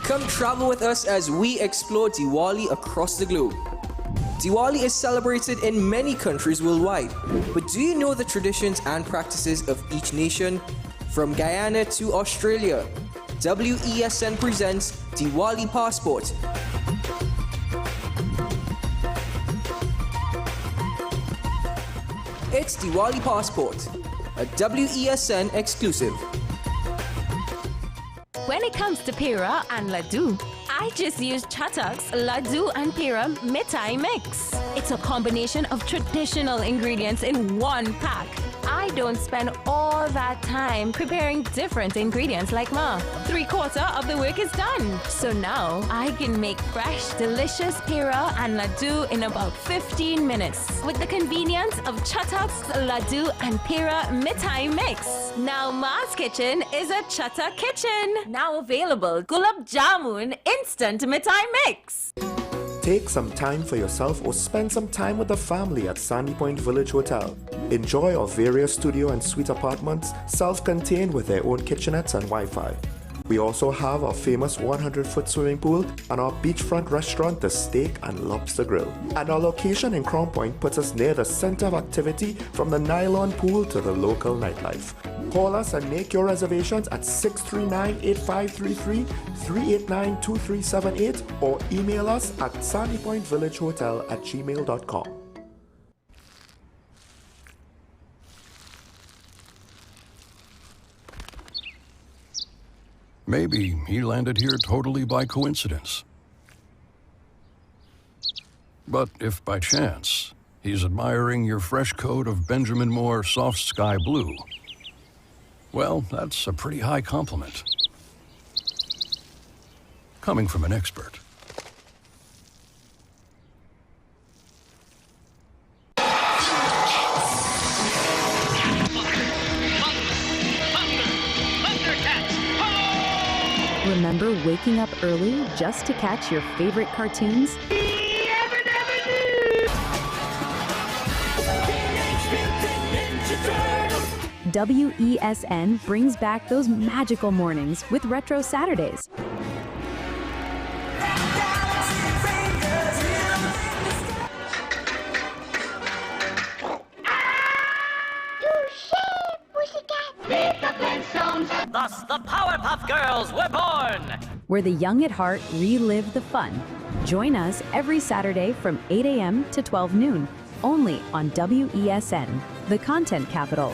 Come travel with us as we explore Diwali across the globe. Diwali is celebrated in many countries worldwide, but do you know the traditions and practices of each nation? From Guyana to Australia, WESN presents Diwali Passport. It's Diwali Passport, a WESN exclusive. When it comes to Pira and Laddu, I just use Chattox Laddu and Pira Mithai Mix. It's a combination of traditional ingredients in one pack. I don't spend all that time preparing different ingredients like Ma. 3/4 of the work is done. So now I can make fresh, delicious Pira and Laddu in about 15 minutes with the convenience of Chattox Laddu and Pira Mithai Mix. Now Ma's Kitchen is a Chatta Kitchen. Now available Gulab Jamun Instant Mithai Mix. Take some time for yourself or spend some time with the family at Sandy Point Village Hotel. Enjoy our various studio and suite apartments, self-contained with their own kitchenettes and Wi-Fi. We also have our famous 100-foot swimming pool and our beachfront restaurant, the Steak and Lobster Grill. And our location in Crown Point puts us near the center of activity, from the nylon pool to the local nightlife. Call us and make your reservations at 639-8533, 389-2378, or email us at sandypointvillagehotel@gmail.com. Maybe he landed here totally by coincidence. But if by chance he's admiring your fresh coat of Benjamin Moore soft sky blue, well, that's a pretty high compliment. Coming from an expert. Remember waking up early just to catch your favorite cartoons? WESN brings back those magical mornings with Retro Saturdays. Thus, the Powerpuff Girls were born! Where the young at heart relive the fun. Join us every Saturday from 8 a.m. to 12 noon, only on WESN, the content capital.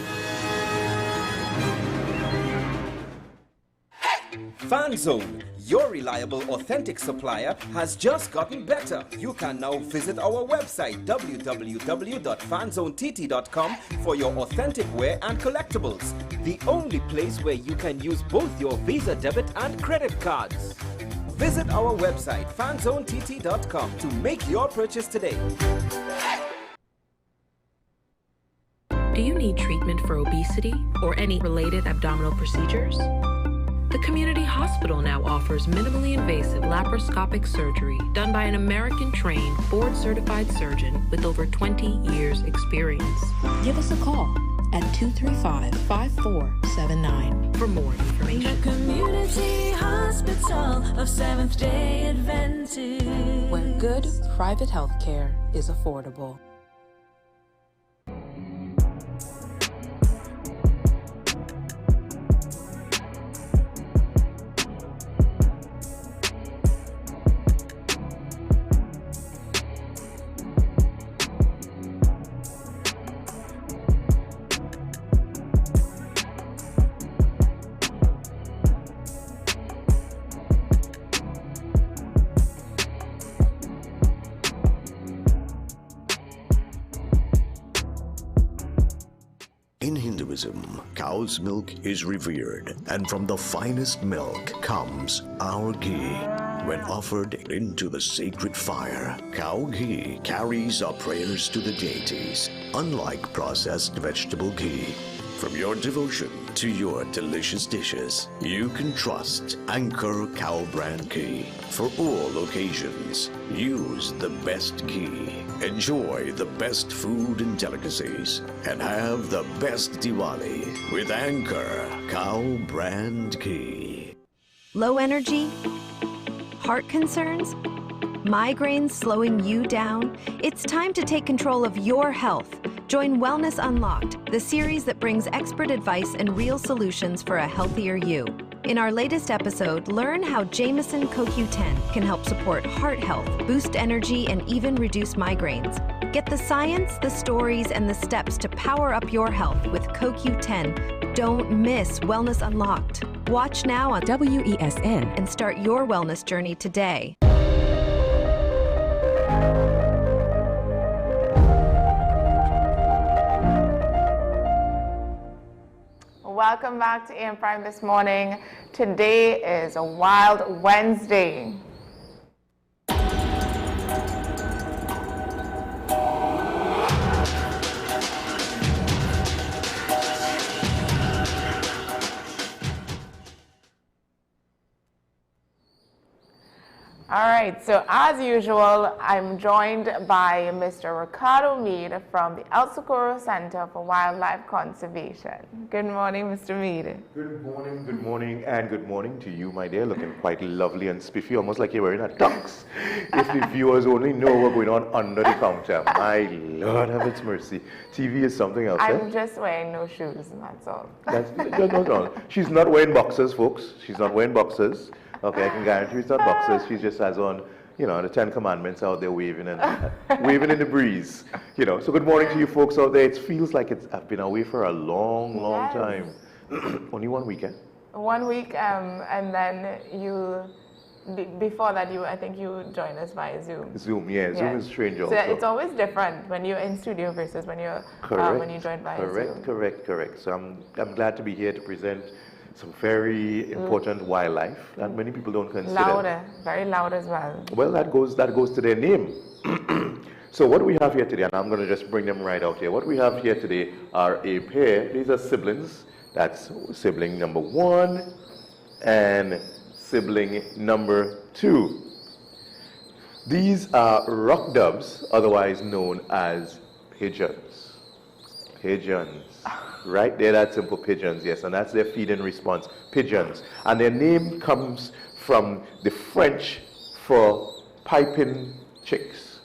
FanZone, your reliable, authentic supplier, has just gotten better. You can now visit our website www.fanzonett.com for your authentic wear and collectibles. The only place where you can use both your Visa debit and credit cards. Visit our website fanzonett.com to make your purchase today. Do you need treatment for obesity or any related abdominal procedures? The community hospital now offers minimally invasive laparoscopic surgery done by an American-trained, board-certified surgeon with over 20 years' experience. Give us a call at 235-5479 for more information. The Community Hospital of Seventh-day Adventist, where good private health care is affordable. In Hinduism, cow's milk is revered, and from the finest milk comes our ghee. When offered into the sacred fire, cow ghee carries our prayers to the deities, unlike processed vegetable ghee. From your devotion to your delicious dishes, you can trust Anchor Cow Brand Ghee. For all occasions, use the best ghee. Enjoy the best food and delicacies, and have the best Diwali with Anchor Cow Brand Ghee. Low energy? Heart concerns? Migraines slowing you down? It's time to take control of your health. Join Wellness Unlocked, the series that brings expert advice and real solutions for a healthier you. In our latest episode, learn how Jameson CoQ10 can help support heart health, boost energy, and even reduce migraines. Get the science, the stories, and the steps to power up your health with CoQ10. Don't miss Wellness Unlocked. Watch now on WESN and start your wellness journey today. Welcome back to AM Prime this morning. Today is a wild Wednesday. All right. right, so as usual, I'm joined by Mr. Ricardo Mead from the El Socorro Center for Wildlife Conservation. Good morning, Mr. Mead. Good morning, and good morning to you, my dear. Looking quite lovely and spiffy, almost like you're wearing a tux. If the viewers only know what's going on under the counter. My Lord have its mercy. TV is something else. I'm just wearing no shoes, and that's all. No. She's not wearing boxers, folks. She's not wearing boxers. Okay, I can guarantee it's not boxers. She just has on, you know, the 10 Commandments out there waving and waving in the breeze. You know, so good morning to you folks out there. It feels like I've been away for a long time. Only 1 week, eh? 1 week, and then before that, I think you joined us via Zoom. Zoom is strange also. So it's always different when you're in studio versus when you're when you join via Zoom. Correct. So I'm glad to be here to present some very important wildlife that many people don't consider. Louder, very loud as well. Well, that goes to their name. So what do we have here today? And I'm going to just bring them right out here. What we have here today are a pair. These are siblings. That's sibling number 1 and sibling number 2. These are rock doves, otherwise known as pigeons. Pigeons. Right there, that's simple, pigeons, yes, and that's their feeding response, pigeons. And their name comes from the French for piping chicks.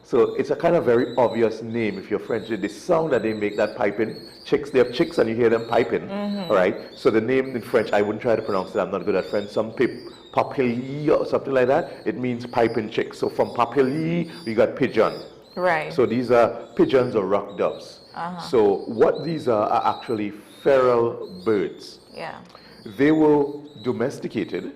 So it's a kind of very obvious name if you're French. The sound that they make, that piping, chicks, they have chicks and you hear them piping, all right? So the name in French, I wouldn't try to pronounce it, I'm not good at French, some papilly or something like that, it means piping chicks. So from papilly, we got pigeon. Right. So these are pigeons or rock doves. So what these are actually feral birds. Yeah. They were domesticated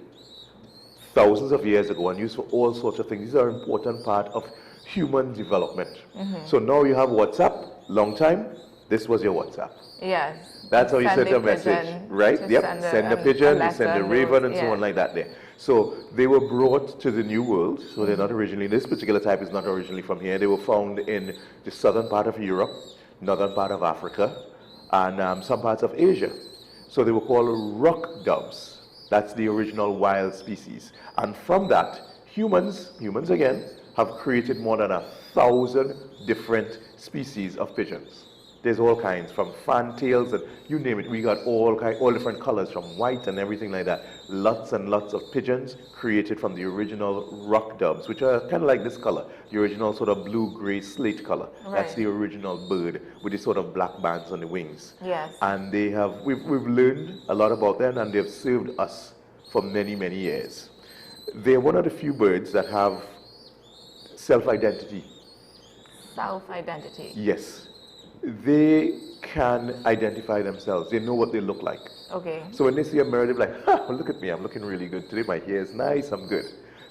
thousands of years ago and used for all sorts of things. These are an important part of human development. So now you have WhatsApp, long time, this was your WhatsApp. Yes. That's how you send a message, right? Yep, send a pigeon, you send a raven and so on like that there. So they were brought to the New World, so they're not originally, this particular type is not originally from here. They were found in the southern part of Europe, northern part of Africa, and some parts of Asia. So they were called rock doves. That's the original wild species. And from that, humans again, have created more than 1,000 different species of pigeons. There's all kinds, from fantails and you name it. We got all different colors, from white and everything like that. Lots and lots of pigeons created from the original rock doves, which are kind of like this color, the original sort of blue-gray slate color. Right. That's the original bird with the sort of black bands on the wings. Yes. And they have, we've learned a lot about them, and they've served us for many, many years. They're one of the few birds that have self-identity. Self-identity. Yes. They can identify themselves. They know what they look like. Okay. So when they see a mirror, they're like, well, look at me, I'm looking really good today. My hair is nice, I'm good.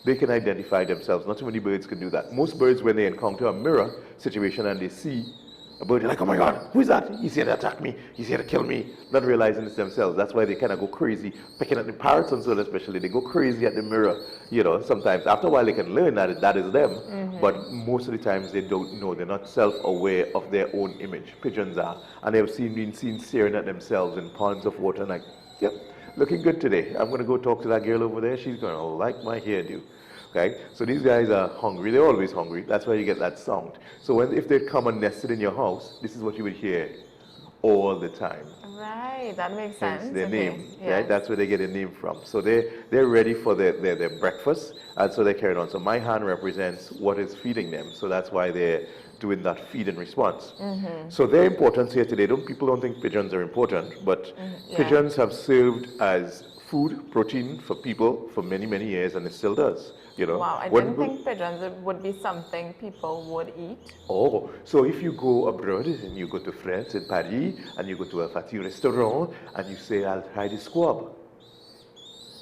They can identify themselves. Not too many birds can do that. Most birds, when they encounter a mirror situation and they see a bird, they're like, oh my God, who is that? He's here to attack me. He's here to kill me. Not realizing it's themselves. That's why they kind of go crazy, picking at the parrots and so on especially. They go crazy at the mirror, you know, sometimes. After a while, they can learn that that is them. But most of the times, they don't know. They're not self-aware of their own image. Pigeons are. And they've been seen staring at themselves in ponds of water and like, yep, looking good today. I'm going to go talk to that girl over there. She's going to like my hairdo. Okay? So these guys are hungry. They're always hungry. That's why you get that sound. So if they come and nested in your house, this is what you would hear all the time. Right, that makes sense. Hence their name, Yes. right? That's where they get their name from. So they're ready for their breakfast, and so they carry on. So my hand represents what is feeding them. So that's why they're doing that feed and response. So their importance here today, people don't think pigeons are important, but pigeons have served as food, protein for people for many, many years, and it still does. You know, wow, I didn't think pigeons would be something people would eat. Oh, so if you go abroad and you go to France in Paris and you go to a fatty restaurant and you say, I'll try the squab.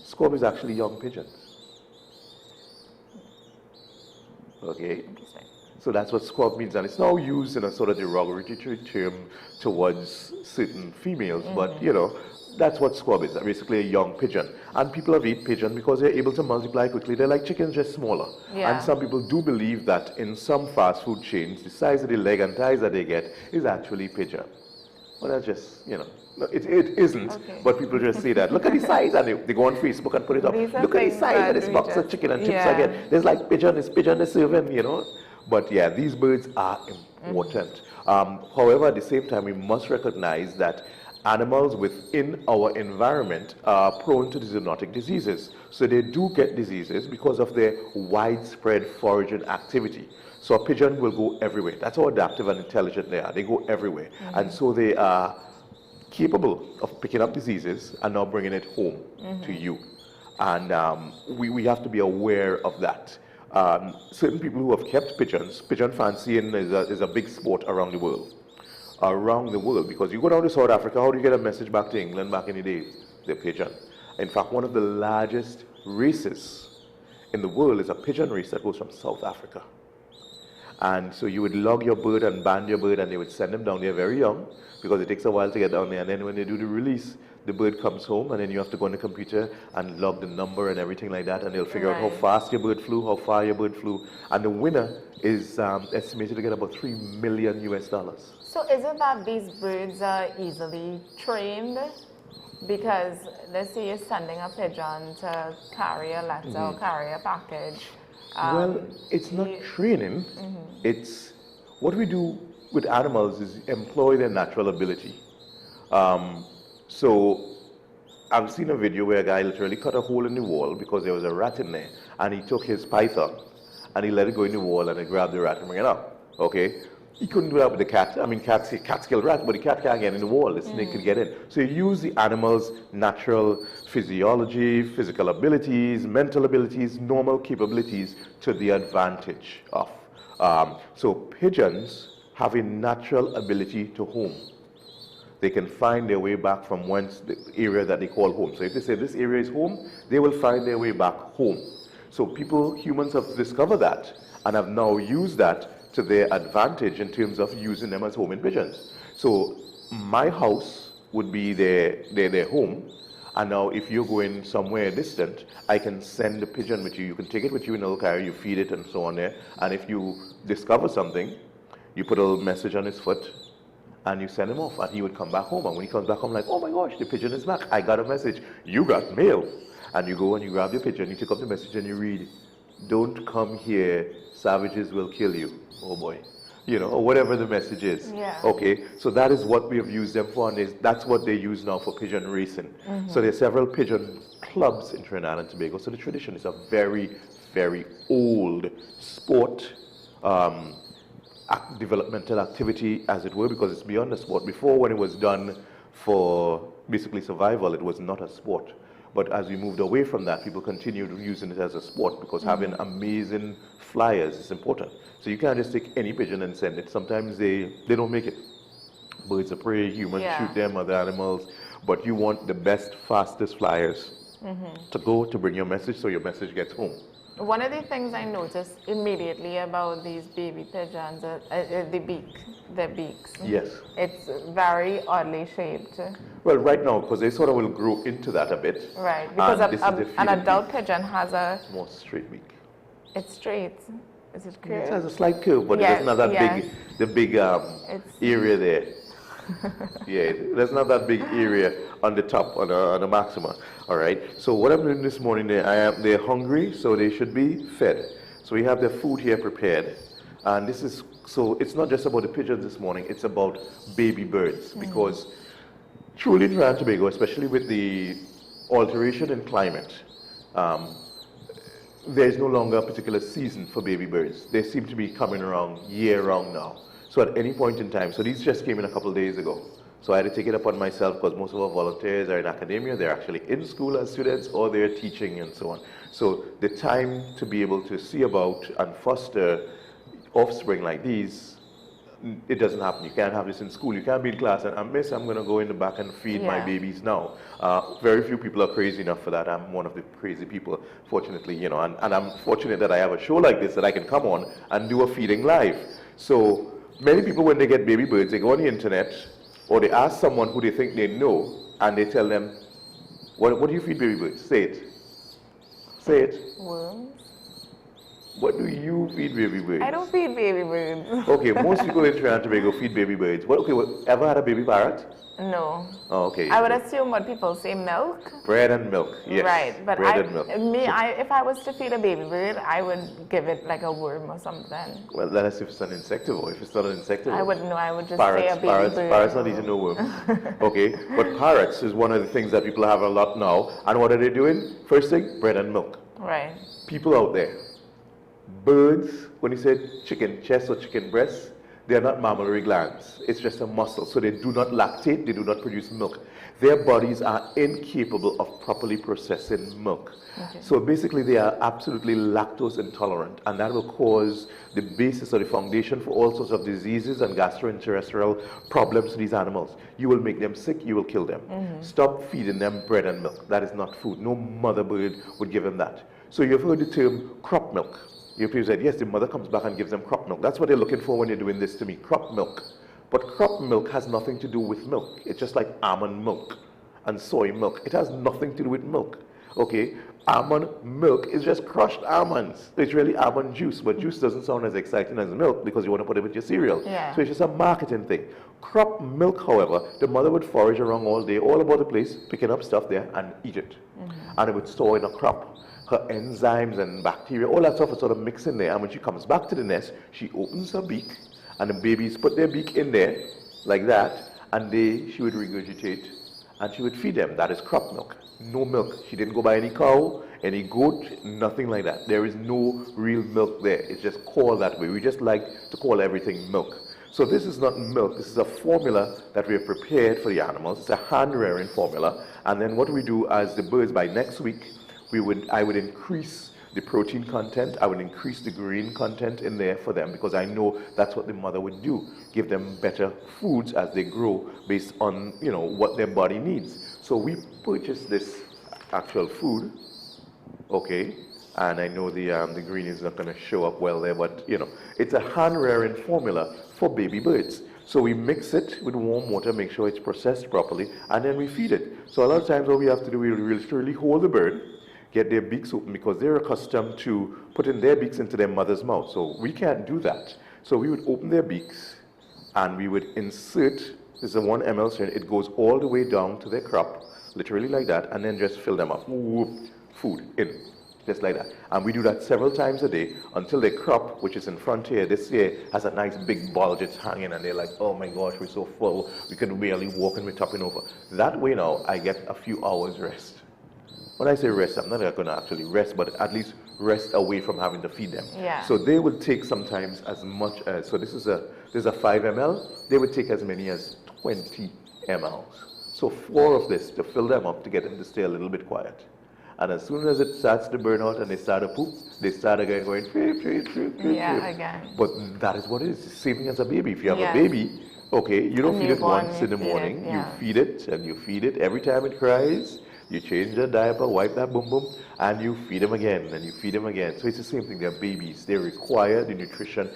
Squab is actually young pigeons. Okay? So that's what squab means, and it's now used in a sort of derogatory term towards certain females, but you know, that's what squab is, basically a young pigeon. And people have eaten pigeon because they're able to multiply quickly. They're like chickens, just smaller. Yeah. And some people do believe that in some fast food chains, the size of the leg and thighs that they get is actually pigeon. Well, that's just, you know, No, it isn't, but people just say that. Look at the size, and they go on Facebook and put it up. Look at the size of this box of chicken and chips again. There's like pigeon, it's pigeon is serving, you know. But yeah, these birds are important. However, at the same time, we must recognize that animals within our environment are prone to zoonotic diseases. So they do get diseases because of their widespread foraging activity. So a pigeon will go everywhere. That's how adaptive and intelligent they are. They go everywhere. And so they are capable of picking up diseases and now bringing it home to you. And we have to be aware of that. Certain people who have kept pigeons, pigeon fancying is a big sport around the world. Because you go down to South Africa, how do you get a message back to England back in the days? The pigeon. In fact, one of the largest races in the world is a pigeon race that goes from South Africa. And so you would log your bird and band your bird, and they would send them down there very young, because it takes a while to get down there. And then when they do the release, the bird comes home, and then you have to go on the computer and log the number and everything like that, and they'll figure out how fast your bird flew, how far your bird flew. And the winner is estimated to get about $3 million US. So is it that these birds are easily trained? Because let's say you're sending a pigeon to carry a letter or carry a package. Well, it's not training. It's what we do with animals is employ their natural ability. So I've seen a video where a guy literally cut a hole in the wall because there was a rat in there, and he took his python and he let it go in the wall and he grabbed the rat and bring it up. Okay? He couldn't do that with the cat. I mean, cats kill rats, but the cat can't get in the wall. The snake could get in. So you use the animal's natural physiology, physical abilities, mental abilities, normal capabilities to the advantage of. So pigeons have a natural ability to home. They can find their way back from whence the area that they call home. So if they say this area is home, they will find their way back home. So humans have discovered that and have now used that to their advantage in terms of using them as homing pigeons. So my house would be their home, and now if you're going somewhere distant, I can send the pigeon with you. You can take it with you in a little carrier, you feed it and so on there, and if you discover something, you put a little message on his foot, and you send him off, and he would come back home. And when he comes back home, like, oh my gosh, the pigeon is back. I got a message. You got mail. And you go and you grab your pigeon, you take up the message and you read, don't come here, savages will kill you. Oh boy. You know, or whatever the message is. Yeah. Okay, so that is what we have used them for, and that's what they use now for pigeon racing. So there are several pigeon clubs in Trinidad and Tobago. So the tradition is a very, very old sport, developmental activity, as it were, because it's beyond a sport. Before, when it was done for basically survival, it was not a sport. But as we moved away from that, people continued using it as a sport, because having amazing flyers is important. So you can't just take any pigeon and send it. Sometimes they don't make it. Birds of prey, humans shoot them, other animals. But you want the best, fastest flyers to go to bring your message, so your message gets home. One of the things I noticed immediately about these baby pigeons is the beaks. Yes. It's very oddly shaped. Well, right now, because they sort of will grow into that a bit. Right, because an adult pigeon has a more straight beak. It's straight. Is it curved? It has a slight curve, but it doesn't have that big area there. Yeah, there's not that big area on the top, on the maxima. All right. So what I'm doing this morning, they're hungry, so they should be fed. So we have their food here prepared, and so it's not just about the pigeons this morning. It's about baby birds, because truly in Trinidad and Tobago, especially with the alteration in climate, there is no longer a particular season for baby birds. They seem to be coming around year-round now. So at any point in time, so these just came in a couple of days ago. So I had to take it upon myself, because most of our volunteers are in academia. They're actually in school as students, or they're teaching and so on. So the time to be able to see about and foster offspring like these, it doesn't happen. You can't have this in school. You can't be in class and, miss, I'm going to go in the back and feed my babies now. Very few people are crazy enough for that. I'm one of the crazy people, fortunately, you know, and I'm fortunate that I have a show like this that I can come on and do a feeding live. So many people, when they get baby birds, they go on the internet, or they ask someone who they think they know, and they tell them, what do you feed baby birds? Say it. Say it. Worms. What do you feed baby birds? I don't feed baby birds. Okay, most people in Trinidad and Tobago feed baby birds. Ever had a baby parrot? No. Oh, okay. I would assume what people say, milk. Bread and milk, yes. Right, but bread and milk. If I was to feed a baby bird, I would give it like a worm or something. Well, that's if it's an insectivore. If it's not an insectivore. I wouldn't know. I would just say a baby bird. Parrots not eating no worm. Okay, but parrots is one of the things that people have a lot now. And what are they doing? First thing, bread and milk. Right. People out there, birds, when you say chicken chest or chicken breast, they are not mammillary glands. It's just a muscle. So they do not lactate, they do not produce milk. Their bodies are incapable of properly processing milk. Okay. So basically they are absolutely lactose intolerant, and that will cause the basis or the foundation for all sorts of diseases and gastrointestinal problems to these animals. You will make them sick, you will kill them. Stop feeding them bread and milk. That is not food. No mother bird would give them that. So you've heard the term crop milk. Your people said, yes, the mother comes back and gives them crop milk. That's what they're looking for when they're doing this to me, crop milk. But crop milk has nothing to do with milk. It's just like almond milk and soy milk. It has nothing to do with milk, okay? Almond milk is just crushed almonds. It's really almond juice, but juice doesn't sound as exciting as milk because you want to put it with your cereal. Yeah. So it's just a marketing thing. Crop milk, however, the mother would forage around all day, all about the place, picking up stuff there and eat it. And it would store in a crop. Her enzymes and bacteria, all that stuff is sort of mixed in there. And when she comes back to the nest, she opens her beak, and the babies put their beak in there, like that, and she would regurgitate, and she would feed them. That is crop milk. No milk. She didn't go buy any cow, any goat, nothing like that. There is no real milk there. It's just called that way. We just like to call everything milk. So this is not milk. This is a formula that we have prepared for the animals. It's a hand-rearing formula. And then what we do as the birds, by next week, I would increase the protein content, I would increase the grain content in there for them, because I know that's what the mother would do, give them better foods as they grow based on, you know, what their body needs. So we purchased this actual food, okay, and I know the green is not going to show up well there, but you know, it's a hand-rearing formula for baby birds. So we mix it with warm water, make sure it's processed properly, and then we feed it. So a lot of times what we have to do, we really hold the bird, get their beaks open, because they're accustomed to putting their beaks into their mother's mouth. So we can't do that. So we would open their beaks and we would insert, this is a 1 ml syringe, it goes all the way down to their crop, literally like that, and then just fill them up. Whoop, food in, just like that. And we do that several times a day until their crop, which is in front here, this year has a nice big bulge, it's hanging, and they're like, oh my gosh, we're so full, we can barely walk and we're topping over. That way now, I get a few hours rest. When I say rest, I'm not going to actually rest, but at least rest away from having to feed them. Yeah. So they would take sometimes as much as, so this is a 5 ml, they would take as many as 20 mLs. So 4 of this to fill them up to get them to stay a little bit quiet. And as soon as it starts to burn out and they start to poop, they start again going, yeah, again. But that is what it is, same thing as a baby. If you have a baby, okay, you don't feed it once in the morning, you feed it and you feed it every time it cries. You change the diaper, wipe that boom boom, and you feed them again, and you feed them again. So it's the same thing. They're babies. They require the nutrition,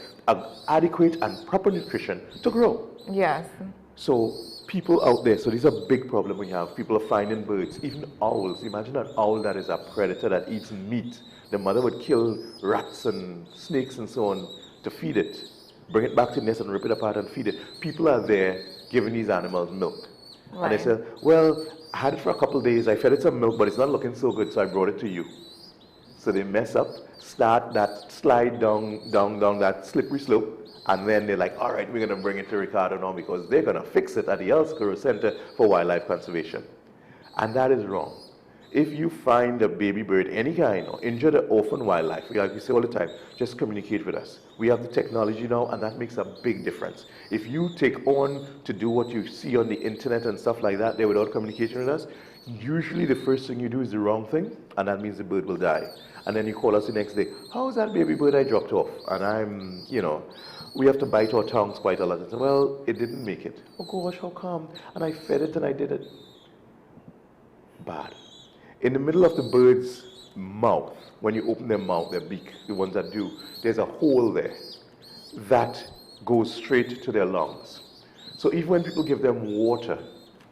adequate and proper nutrition to grow. Yes. So people out there, so this is a big problem we have. People are finding birds, even owls. Imagine an owl that is a predator that eats meat. The mother would kill rats and snakes and so on to feed it. Bring it back to the nest and rip it apart and feed it. People are there giving these animals milk. Right. And they say, well, I had it for a couple of days, I fed it some milk, but it's not looking so good, so I brought it to you. So they mess up, start that slide down that slippery slope, and then they're like, all right, we're going to bring it to Ricardo now because they're going to fix it at the Ellsborough Center for Wildlife Conservation. And that is wrong. If you find a baby bird, any kind, or injured or orphan wildlife, like we say all the time, just communicate with us. We have the technology now, and that makes a big difference. If you take on to do what you see on the internet and stuff like that there without communication with us, usually the first thing you do is the wrong thing, and that means the bird will die. And then you call us the next day, how's that baby bird I dropped off? And we have to bite our tongues quite a lot and say, well, it didn't make it. Oh gosh, how come? And I fed it and I did it. Bad. In the middle of the bird's mouth, when you open their mouth, their beak, the ones that do, there's a hole there that goes straight to their lungs. So even when people give them water,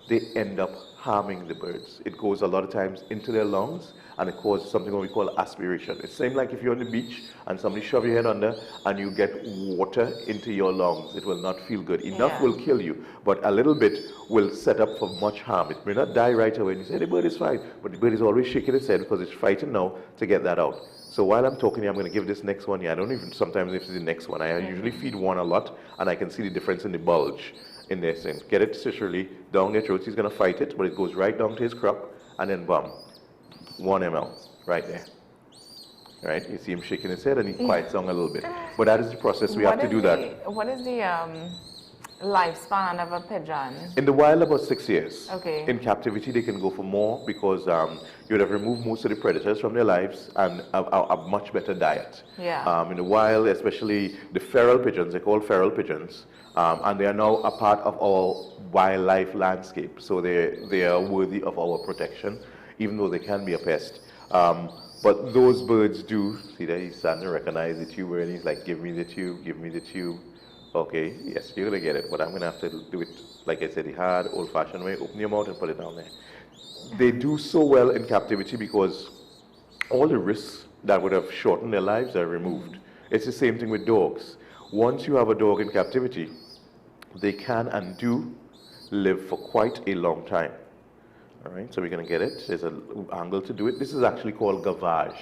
they end up harming the birds. It goes a lot of times into their lungs, and it causes something what we call aspiration. It's the same like if you're on the beach and somebody shove your head under and you get water into your lungs. It will not feel good. Enough will kill you, but a little bit will set up for much harm. It may not die right away and you say the bird is fine, but the bird is always shaking its head because it's frightened now to get that out. So while I'm talking here, I'm going to give this next one here. I don't even sometimes if it's the next one. I usually feed one a lot, and I can see the difference in the bulge in their sense. Get it sisterly down their throats. He's going to fight it, but it goes right down to his crop, and then bam, 1 ml right there. Right? You see him shaking his head, and he quiets down a little bit. But that is the process. We have to do that. What is the lifespan of a pigeon? In the wild, about 6 years. Okay. In captivity, they can go for more because you would have removed most of the predators from their lives and a much better diet. Yeah. In the wild, especially the feral pigeons, they're called feral pigeons, and they are now a part of our wildlife landscape. So they are worthy of our protection, even though they can be a pest. But those birds do, see that he's starting to recognize the tube, and he's like, give me the tube, give me the tube. Okay, yes, you're going to get it, but I'm going to have to do it, like I said, the hard, old-fashioned way. Open your mouth and put it down there. They do so well in captivity because all the risks that would have shortened their lives are removed. It's the same thing with dogs. Once you have a dog in captivity, they can and do live for quite a long time. All right, so we're going to get it. There's an angle to do it. This is actually called gavage,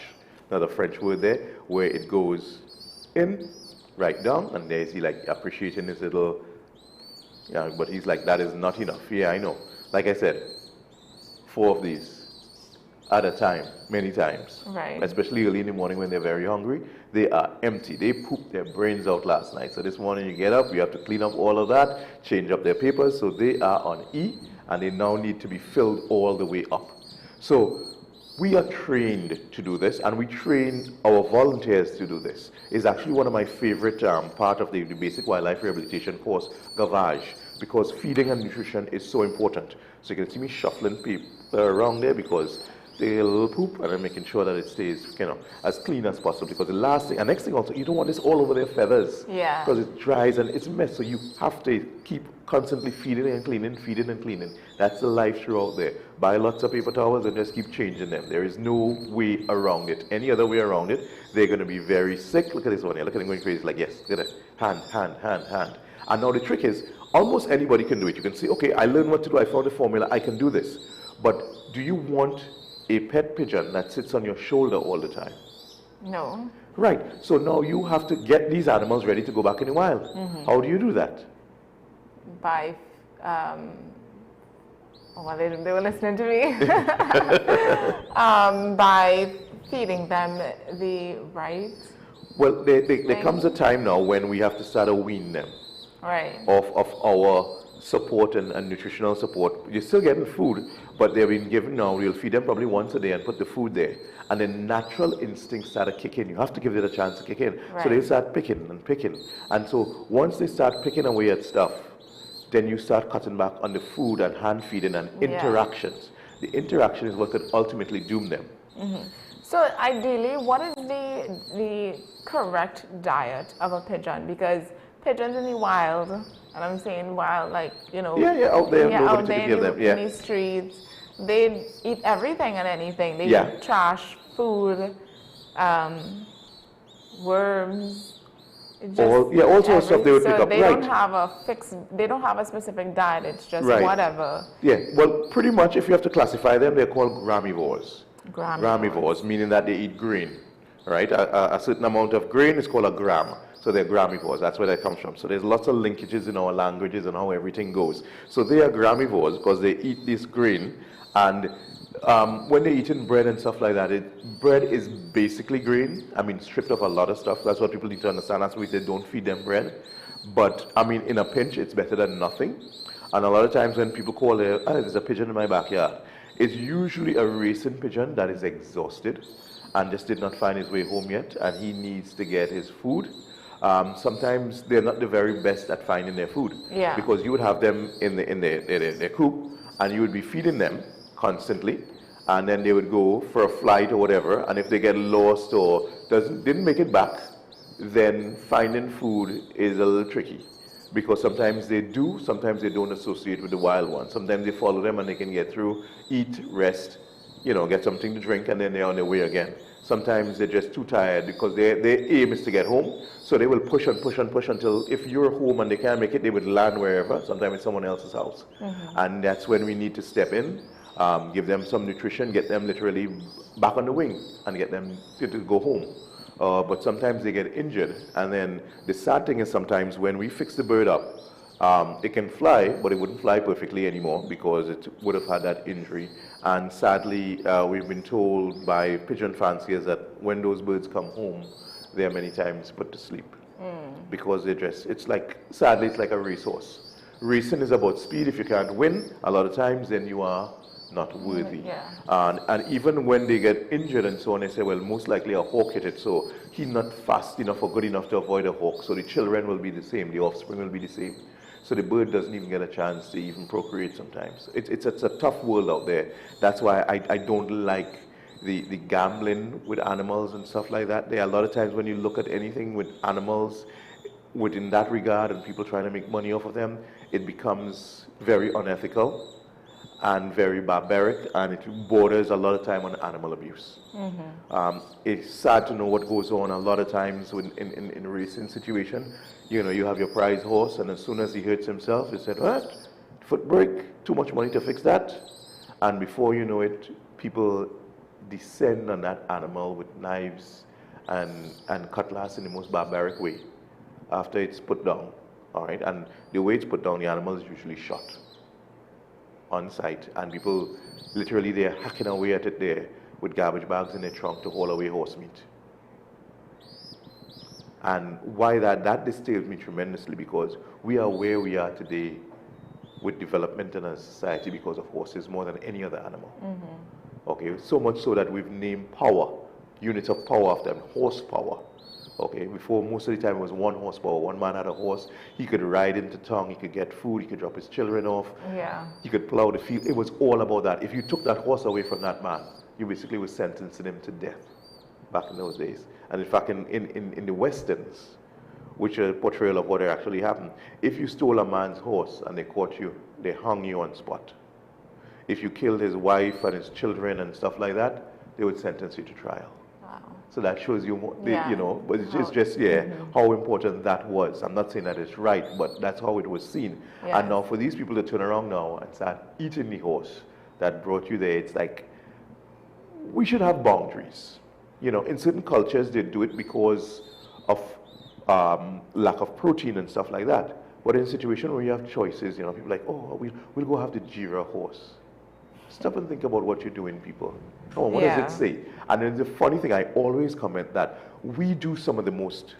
another French word there, where it goes in, right down, and there's he like appreciating his little, yeah, but he's like, that is not enough. Yeah, I know. Like I said, 4 of these at a time, many times. Right. Especially early in the morning when they're very hungry. They are empty. They pooped their brains out last night. So this morning you get up, you have to clean up all of that, change up their papers. So they are on E, and they now need to be filled all the way up. So we are trained to do this, and we train our volunteers to do this. It's actually one of my favorite part of the basic wildlife rehabilitation course, gavage, because feeding and nutrition is so important. So you can see me shuffling people around there because they'll poop, and I'm making sure that it stays, you know, as clean as possible. Because the last thing, and next thing also, you don't want this all over their feathers. Yeah. Because it dries and it's a mess. So you have to keep constantly feeding and cleaning, feeding and cleaning. That's the life throughout there. Buy lots of paper towels and just keep changing them. There is no way around it. Any other way around it, they're going to be very sick. Look at this one here. Look at them going crazy. Like, yes, look at it. Hand, hand, hand, hand. And now the trick is, almost anybody can do it. You can say, okay, I learned what to do. I found the formula. I can do this. But do you want a pet pigeon that sits on your shoulder all the time? No. Right. So now you have to get these animals ready to go back in the wild. Mm-hmm. How do you do that? By, well, they were listening to me. By feeding them the right. Well, there comes a time now when we have to start to wean them. Right. Of our support and nutritional support. You're still getting food, but they've been given now, we'll feed them probably once a day and put the food there. And then natural instincts start to kick in. You have to give it a chance to kick in. Right. So they start picking and picking. And so once they start picking away at stuff, then you start cutting back on the food and hand feeding and interactions. The interaction is what could ultimately doom them. Mm-hmm. So ideally, what is the correct diet of a pigeon? Because pigeons in the wild, and I'm saying wild, like, you know, out there, out there in the streets, they eat everything and anything. They eat trash, food, worms. All sorts of stuff they would pick up. They don't have a fixed, they don't have a specific diet. It's just whatever. Yeah, well, pretty much if you have to classify them, they're called gramivores. Gramivores, meaning that they eat grain, right? A certain amount of grain is called a gram. So they're gramivores, that's where that comes from. So there's lots of linkages in our languages and how everything goes. So they are gramivores because they eat this grain, and when they're eating bread and stuff like that, bread is basically grain. I mean, stripped of a lot of stuff. That's what people need to understand. That's why they don't feed them bread. But, I mean, in a pinch, it's better than nothing. And a lot of times when people call it, there's a pigeon in my backyard, it's usually a racing pigeon that is exhausted and just did not find his way home yet, and he needs to get his food. Sometimes they're not the very best at finding their food. Yeah. Because you would have them in their coop, and you would be feeding them constantly, and then they would go for a flight or whatever, and if they get lost or didn't make it back, then finding food is a little tricky. because sometimes they do, sometimes they don't associate with the wild ones. Sometimes they follow them and they can get through, eat, rest, you know, get something to drink, and then they're on their way again. Sometimes they're just too tired because their aim is to get home, so they will push and push and push until if you're home and they can't make it, they would land wherever, sometimes it's someone else's house. And that's when we need to step in, give them some nutrition, get them literally back on the wing and get them to go home. But sometimes they get injured, and then the sad thing is sometimes when we fix the bird up, it can fly, but it wouldn't fly perfectly anymore because it would have had that injury. And sadly, we've been told by pigeon fanciers that when those birds come home, they are many times put to sleep because they just, it's like, sadly, it's like a racehorse. Racing is about speed. If you can't win, a lot of times, then you are not worthy. And even when they get injured and so on, they say, well, most likely a hawk hit it, so he's not fast enough or good enough to avoid a hawk. So the children will be the same, the offspring will be the same. So the bird doesn't even get a chance to even procreate sometimes. It's a tough world out there. That's why I don't like the gambling with animals and stuff like that. There are a lot of times when you look at anything with animals within that regard and people trying to make money off of them, it becomes very unethical and very barbaric, and it borders a lot of time on animal abuse. It's sad to know what goes on a lot of times in a racing situation. You know, you have your prize horse, and as soon as he hurts himself, they said, what? Foot break, too much money to fix that. And before you know it, people descend on that animal with knives and cutlass in the most barbaric way after it's put down, all right? And the way it's put down, the animal is usually shot on site, and people literally, they're hacking away at it there with garbage bags in their trunk to haul away horse meat. And why that disturbs me tremendously, because we are where we are today with development in a society because of horses more than any other animal. Okay, so much so that we've named power, units of power after them, horsepower. Okay, before most of the time it was 1 horsepower. One man had a horse. He could ride into town. He could get food. He could drop his children off. He could plow the field. It was all about that. If you took that horse away from that man, you basically were sentencing him to death back in those days. And in fact, in the Westerns, which are a portrayal of what actually happened, if you stole a man's horse and they caught you, they hung you on spot. If you killed his wife and his children and stuff like that, they would sentence you to trial. So that shows you, you know, but it's just, how important that was. I'm not saying that it's right, but that's how it was seen. And now for these people to turn around now and start eating the horse that brought you there, it's like, we should have boundaries. You know, in certain cultures, they do it because of lack of protein and stuff like that. But in a situation where you have choices, you know, people are like, oh, we'll go have the Jira horse. Stop and think about what you're doing, people. Come on, what does it say? And then the funny thing, I always comment that we do some of the most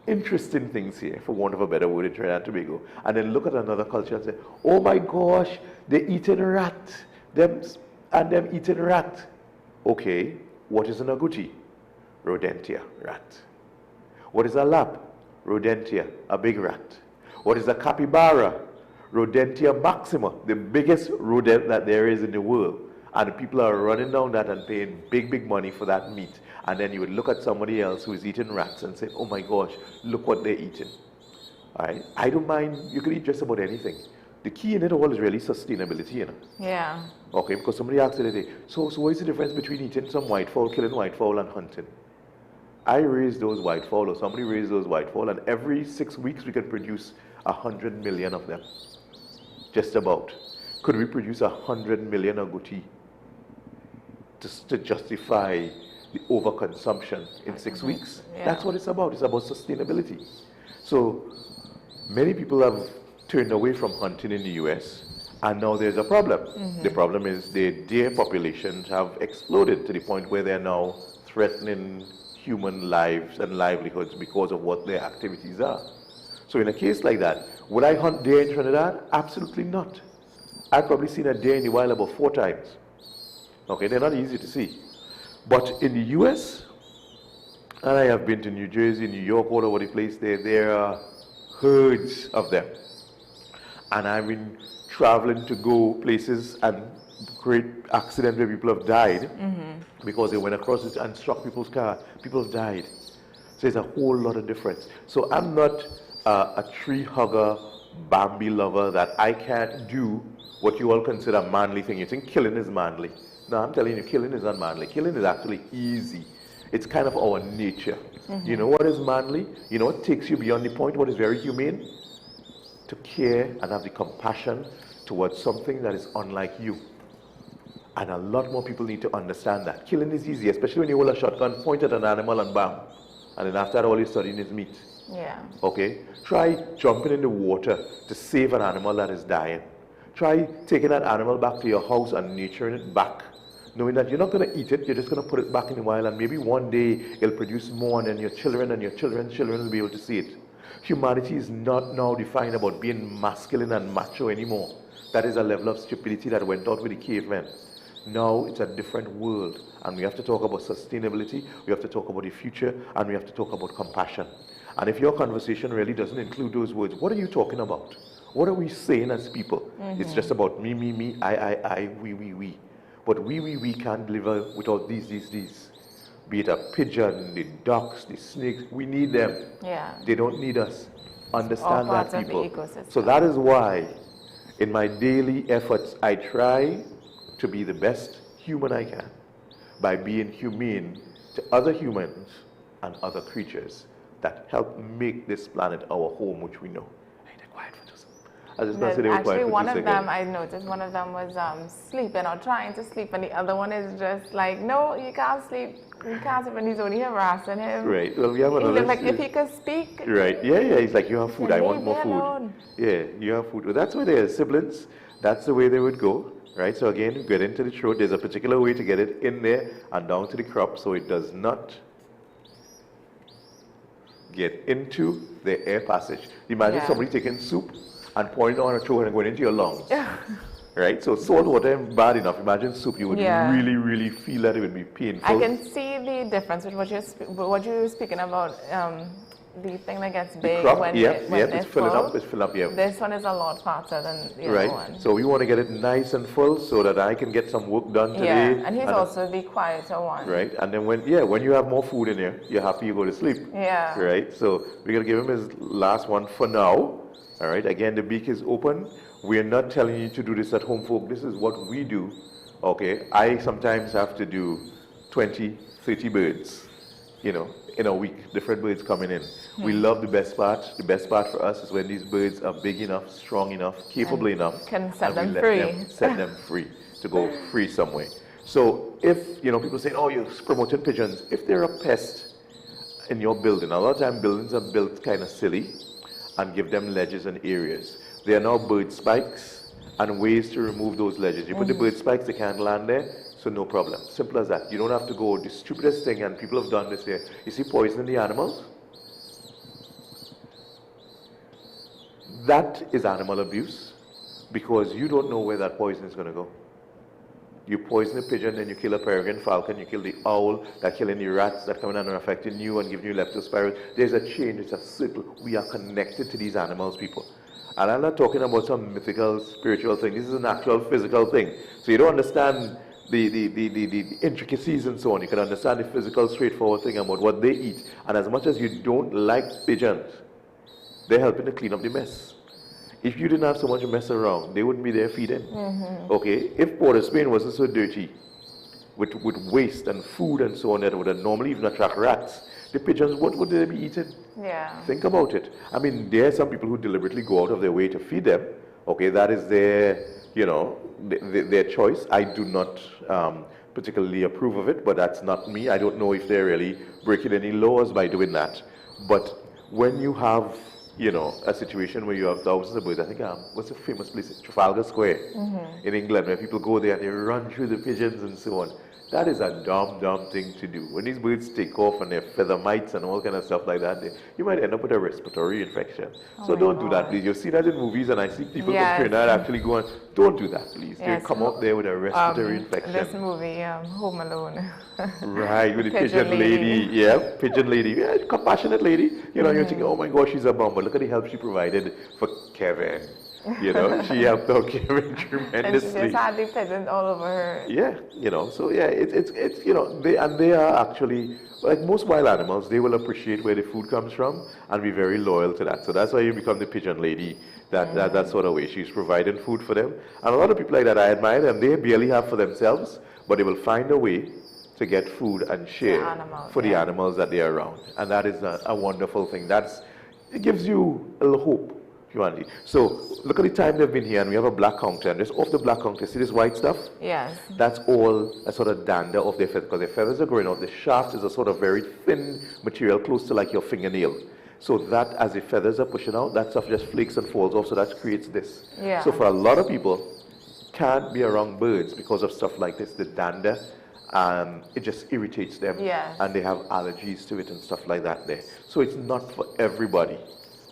interesting things here, for want of a better word, in Trinidad and Tobago. And then look at another culture and say, oh my gosh, they're eating rat. Them eating rat. Okay, what is an agouti? Rodentia, rat. What is a lap? Rodentia, a big rat. What is a capybara? Rodentia maxima, the biggest rodent that there is in the world. And people are running down that and paying big money for that meat. And then you would look at somebody else who is eating rats and say, oh my gosh, look what they're eating. All right? I don't mind, you can eat just about anything. The key in it all is really sustainability, you know? Okay, because somebody asked the other day, so what is the difference between eating some whitefowl, killing whitefowl, and hunting? I raise those whitefowl, or somebody raised those whitefowl, and every 6 weeks we can produce 100 million of them. Just about. Could we produce 100 million agouti to justify the overconsumption in 6 weeks? That's what it's about. It's about sustainability. So many people have turned away from hunting in the US, and now there's a problem. The problem is the deer populations have exploded to the point where they're now threatening human lives and livelihoods because of what their activities are. So in a case like that, would I hunt deer in Trinidad? Absolutely not. I've probably seen a deer in the wild about 4 times. Okay, they're not easy to see. But in the US, and I have been to New Jersey, New York, all over the place, there are herds of them. And I've been traveling to go places and great accidents where people have died because they went across it and struck people's car. People have died. So there's a whole lot of difference. So I'm not a tree hugger, Bambi lover, that I can't do what you all consider a manly thing. You think killing is manly. No, I'm telling you, killing is not manly. Killing is actually easy. It's kind of our nature. You know what is manly? You know what takes you beyond the point? What is very humane? To care and have the compassion towards something that is unlike you. And a lot more people need to understand that. Killing is easy, especially when you hold a shotgun, point at an animal and bam. And then after that, all you're studying is meat. Yeah. Okay? Try jumping in the water to save an animal that is dying. Try taking that animal back to your house and nurturing it back, knowing that you're not going to eat it, you're just going to put it back in the wild, and maybe one day it'll produce more, and then your children and your children's children will be able to see it. Humanity is not now defined about being masculine and macho anymore. That is a level of stupidity that went out with the cavemen. Now it's a different world, and we have to talk about sustainability, we have to talk about the future, and we have to talk about compassion. And if your conversation really doesn't include those words, what are you talking about? What are we saying as people? It's just about me, I, we. But we can't live without these. Be it a pigeon, the ducks, the snakes, we need them. Yeah. They don't need us. Understand that, people. Of the ecosystem. So that is why, in my daily efforts, I try to be the best human I can by being humane to other humans and other creatures that help make this planet our home, which we know. Actually, one of them, I noticed one of them was sleeping or trying to sleep, and the other one is just like, no, you can't sleep. You can't sleep, and he's only harassing him. Right. Well, we have another. He looked like if he could speak. Right. Yeah. He's like, you have food. I want more food. Alone. Yeah, you have food. Well, that's where they are siblings. That's the way they would go. Right. So again, get into the throat. There's a particular way to get it in there and down to the crop, so it does not get into the air passage. Imagine somebody taking soup and pouring it on a throat and going into your lungs. Right? So salt water is bad enough. Imagine soup, you would really feel that it would be painful. I can see the difference with what you're speaking about, the thing that gets big when it's filling up. It's filling up, This one is a lot faster than the other one. So we want to get it nice and full so that I can get some work done today. Yeah, and he's also the quieter one. Right, and then when you have more food in here, you're happy you go to sleep. Yeah. Right, so we're going to give him his last one for now. All right, again, the beak is open. We're not telling you to do this at home, folk. This is what we do. Okay, I sometimes have to do 20, 30 birds, in a week, different birds coming in. We love the best part. The best part for us is when these birds are big enough, strong enough, capable enough. Can set them free. Set them free to go free somewhere. So if, people say, oh, you're promoting pigeons. If they're a pest in your building, a lot of times buildings are built kind of silly and give them ledges and areas. There are now bird spikes and ways to remove those ledges. You put the bird spikes, they can't land there, so no problem. Simple as that. You don't have to go the stupidest thing, and people have done this here. You see poisoning the animals? That is animal abuse because you don't know where that poison is going to go. You poison a pigeon, then you kill a peregrine falcon, you kill the owl, that killing the rats that come in and are affecting you and giving you leptospirosis. There's a chain, it's a circle. We are connected to these animals, people. And I'm not talking about some mythical, spiritual thing. This is an actual physical thing. So you don't understand the intricacies and so on. You can understand the physical, straightforward thing about what they eat. And as much as you don't like pigeons, they're helping to clean up the mess. If you didn't have so much mess around, they wouldn't be there feeding. Okay? If Port of Spain wasn't so dirty, with waste and food and so on that would normally even attract rats, the pigeons, what would they be eating? Yeah. Think about it. I mean, there are some people who deliberately go out of their way to feed them. Okay, that is their, their choice. I do not particularly approve of it, but that's not me. I don't know if they're really breaking any laws by doing that. But when you have, a situation where you have thousands of birds, I think, what's the famous place? Trafalgar Square in England, where people go there and they run through the pigeons and so on. That is a dumb thing to do. When these birds take off and they're feather mites and all kind of stuff like that, you might end up with a respiratory infection. So don't do that, please. You see that in movies, and I see people from Trinidad actually go on. Don't do that, please. They come up there with a respiratory infection. This movie, Home Alone. Right, with the pigeon lady. Yeah, pigeon lady. Yeah, compassionate lady. You're thinking, oh my gosh, she's a bomb, but look at the help she provided for Kevin. You know, she helped out Kevin tremendously. And she just had the pigeons all over her. Yeah, you know, so yeah, it's you know, they are actually, like most wild animals, they will appreciate where the food comes from and be very loyal to that. So that's why you become the pigeon lady, that sort of way. She's providing food for them. And a lot of people like that, I admire them. They barely have for themselves, but they will find a way to get food and share for the animals that they're around. And that is a wonderful thing. It gives you a little hope. Humanity. So look at the time they've been here, and we have a black counter, and just off the black counter, see this white stuff? Yes. That's all a sort of dander of their feathers, because their feathers are growing out. The shaft is a sort of very thin material, close to like your fingernail. So that, as the feathers are pushing out, that stuff just flakes and falls off, so that creates this. Yeah. So for a lot of people, can't be around birds because of stuff like this, the dander, it just irritates them, and they have allergies to it and stuff like that there. So it's not for everybody.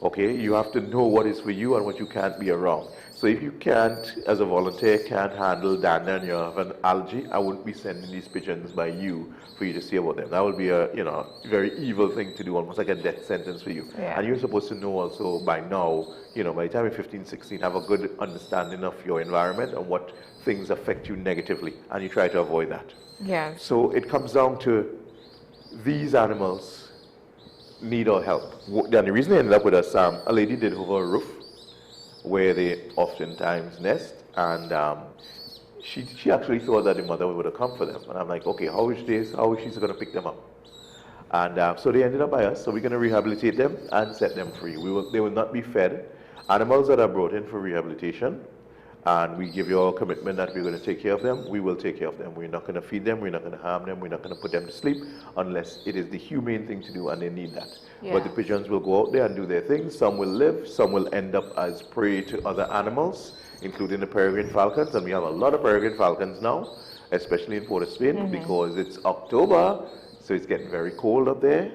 Okay, you have to know what is for you and what you can't be around. So if you can't, as a volunteer, can't handle dander and you have an allergy, I wouldn't be sending these pigeons by you for you to see about them. That would be a, you know, very evil thing to do, almost like a death sentence for you. Yeah. And you're supposed to know also by now, you know, by the time you're 15, 16, have a good understanding of your environment and what things affect you negatively, and you try to avoid that. Yeah. So it comes down to these animals need our help. And the reason they ended up with us, a lady did over a roof where they oftentimes nest, and she actually thought that the mother would have come for them. And I'm like, okay, how is she going to pick them up? And so they ended up by us, so we're going to rehabilitate them and set them free. They will not be fed. Animals that are brought in for rehabilitation, and we give you our commitment that we're going to take care of them, we will take care of them. We're not going to feed them, we're not going to harm them, we're not going to put them to sleep unless it is the humane thing to do and they need that. Yeah. But the pigeons will go out there and do their thing. Some will live, some will end up as prey to other animals, including the peregrine falcons, and we have a lot of peregrine falcons now, especially in Port of Spain, because it's October, so it's getting very cold up there.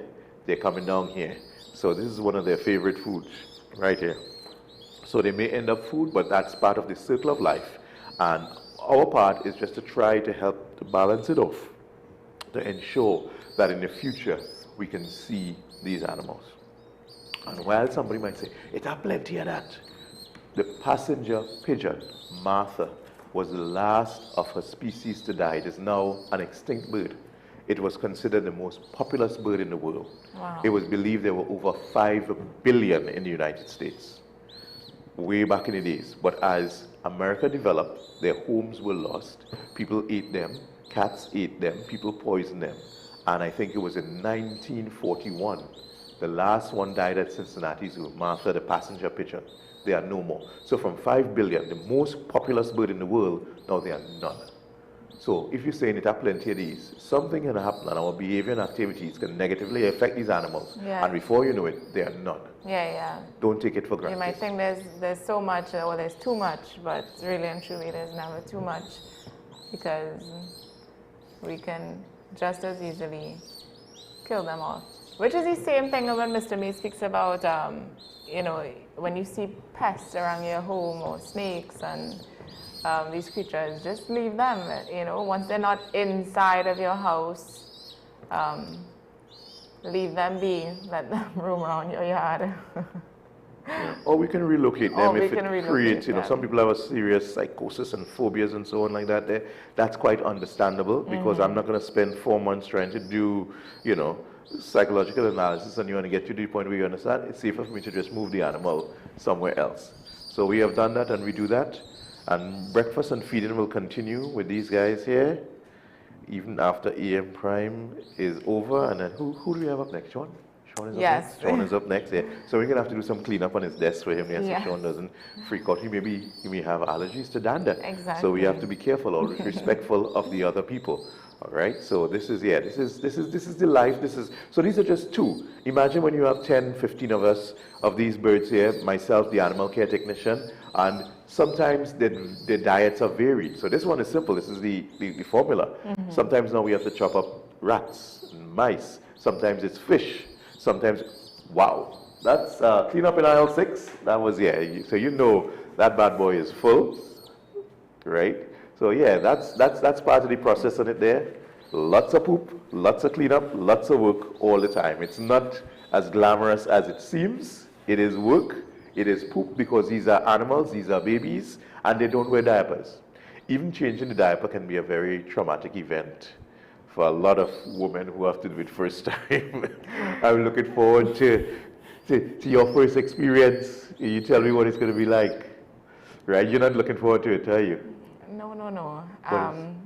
They're coming down here. So this is one of their favorite foods, right here. So they may end up food, but that's part of the circle of life. And our part is just to try to help to balance it off, to ensure that in the future we can see these animals. And while somebody might say, it have plenty of that, the passenger pigeon, Martha, was the last of her species to die. It is now an extinct bird. It was considered the most populous bird in the world. Wow. It was believed there were over 5 billion in the United States, way back in the days. But as America developed, their homes were lost. People ate them, cats ate them, people poisoned them. And I think it was in 1941, the last one died at Cincinnati Zoo, Martha the passenger pigeon. There are no more. So from 5 billion, the most populous bird in the world, now there are none. So if you're saying it have plenty of these, something can happen and our behavior and activities can negatively affect these animals. Yeah. And before you know it, there are none. Yeah. Don't take it for granted. You might think there's so much or there's too much, but really and truly there's never too much, because we can just as easily kill them all. Which is the same thing when Mr. May speaks about, you know, when you see pests around your home or snakes and these creatures, just leave them, you know, once they're not inside of your house, leave them be, let them roam around your yard. Or we can relocate them if it creates, you know, them. some people have a serious psychosis and phobias and so on like that there. That's quite understandable, because I'm not going to spend 4 months trying to do, you know, psychological analysis and you want to get to the point where you understand it's safer for me to just move the animal somewhere else. So we have done that and we do that. And breakfast and feeding will continue with these guys here, even after AM Prime is over. And then who do we have up next? Sean? Sean is up next? Sean is up next, yeah. So we're going to have to do some cleanup on his desk for him, so Sean doesn't freak out. He may have allergies to dander. Exactly. So we have to be careful or respectful of the other people. All right, so this is the life. So these are just 2. Imagine when you have 10, 15 of us, of these birds here, myself, the animal care technician, and sometimes their diets are varied. So this one is simple. This is the formula. Sometimes now we have to chop up rats and mice. Sometimes it's fish. Sometimes, wow, that's clean up in aisle 6. That was, so you know that bad boy is full, right? So yeah, that's part of the process on it there. Lots of poop, lots of cleanup, lots of work all the time. It's not as glamorous as it seems. It is work. It is poop because these are animals, these are babies, and they don't wear diapers. Even changing the diaper can be a very traumatic event for a lot of women who have to do it first time. I'm looking forward to your first experience. You tell me what it's going to be like, right? You're not looking forward to it, are you? No.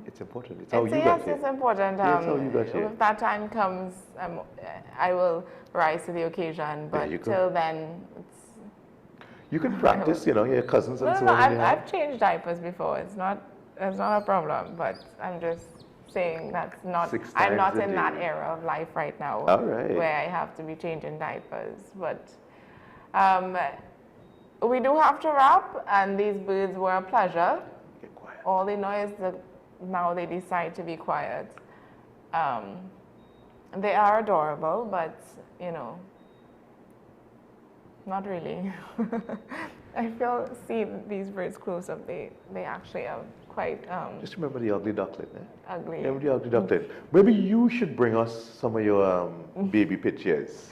It's important. It's how you got here. Yes, it's important. Yes, how you got here. If that time comes, I will rise to the occasion. But till then, you can practice, your cousins and so on. I've changed diapers before. It's not a problem. But I'm just saying that's not. I'm not in that era of life right now. All right. Where I have to be changing diapers. But we do have to wrap, and these birds were a pleasure. Get quiet. All they know is that now they decide to be quiet. They are adorable, but not really. I feel, see these birds close up, they actually are quite... Just remember the ugly duckling, eh? Ugly. Remember the ugly duckling. Maybe you should bring us some of your baby pictures.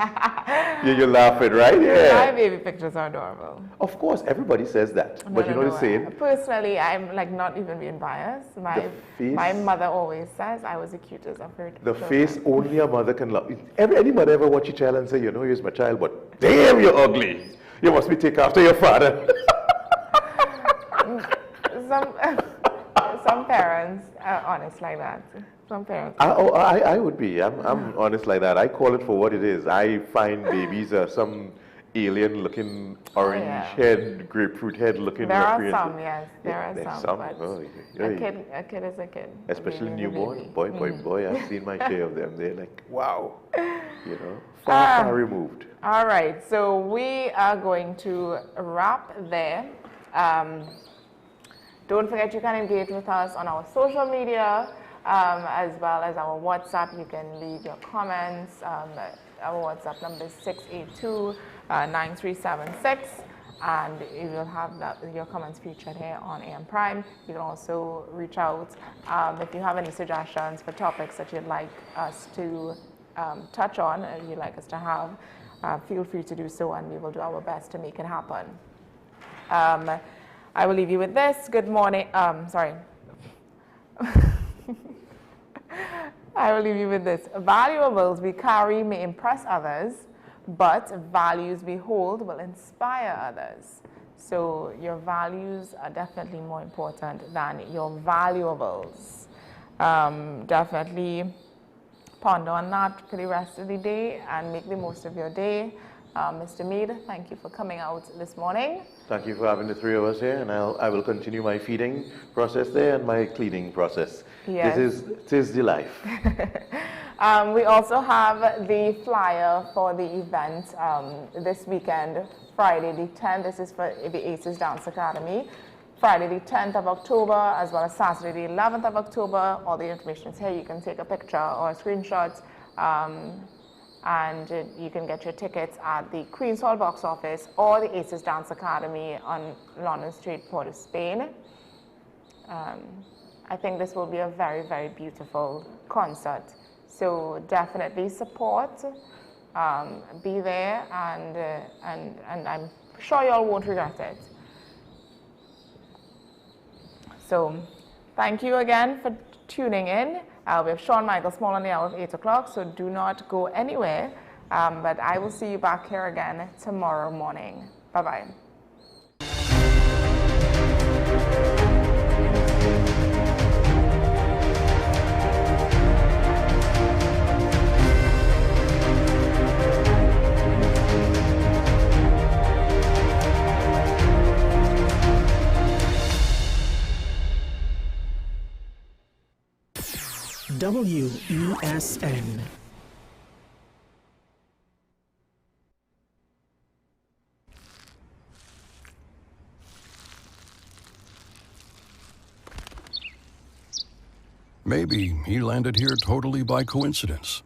You're laughing, right? Yeah. My baby pictures are adorable. Of course, everybody says that. But you know the saying? Personally, I'm like not even being biased. My mother always says I was the cutest of her The children. face only a mother can love. Any mother ever watch your child and say, here's my child, but damn, you're ugly. You must be taken after your father. Some parents are honest like that. Some parents. I would be. I'm honest like that. I call it for what it is. I find babies are some alien-looking, orange head, grapefruit head-looking. There are some, yes. There are some. But a kid is a kid. Especially newborn. Boy. I've seen my share of them. They're like, wow. Far removed. All right. So we are going to wrap there. Don't forget you can engage with us on our social media as well as our WhatsApp. You can leave your comments. Our WhatsApp number is 682-9376, and you will have your comments featured here on AM Prime. You can also reach out if you have any suggestions for topics that you'd like us to touch on, or you'd like us to have. Feel free to do so, and we will do our best to make it happen. I will leave you with this. Good morning. Sorry. I will leave you with this. Valuables we carry may impress others, but values we hold will inspire others. So your values are definitely more important than your valuables. Definitely ponder on that for the rest of the day and make the most of your day. Mr. Mead, thank you for coming out this morning. Thank you for having the three of us here, and I will continue my feeding process there and my cleaning process. Yes. This is the life. We also have the flyer for the event this weekend, Friday the 10th. This is for the Aces Dance Academy. Friday the 10th of October, as well as Saturday the 11th of October. All the information is here. You can take a picture or a screenshot. And you can get your tickets at the Queen's Hall box office or the Aces Dance Academy on London Street, Port of Spain. I think this will be a very, very beautiful concert. So definitely support, be there, and I'm sure you all won't regret it. So thank you again for tuning in. We have Sean Michael Small on the hour of 8 o'clock, so do not go anywhere. But I will see you back here again tomorrow morning. Bye-bye. WESN. Maybe he landed here totally by coincidence.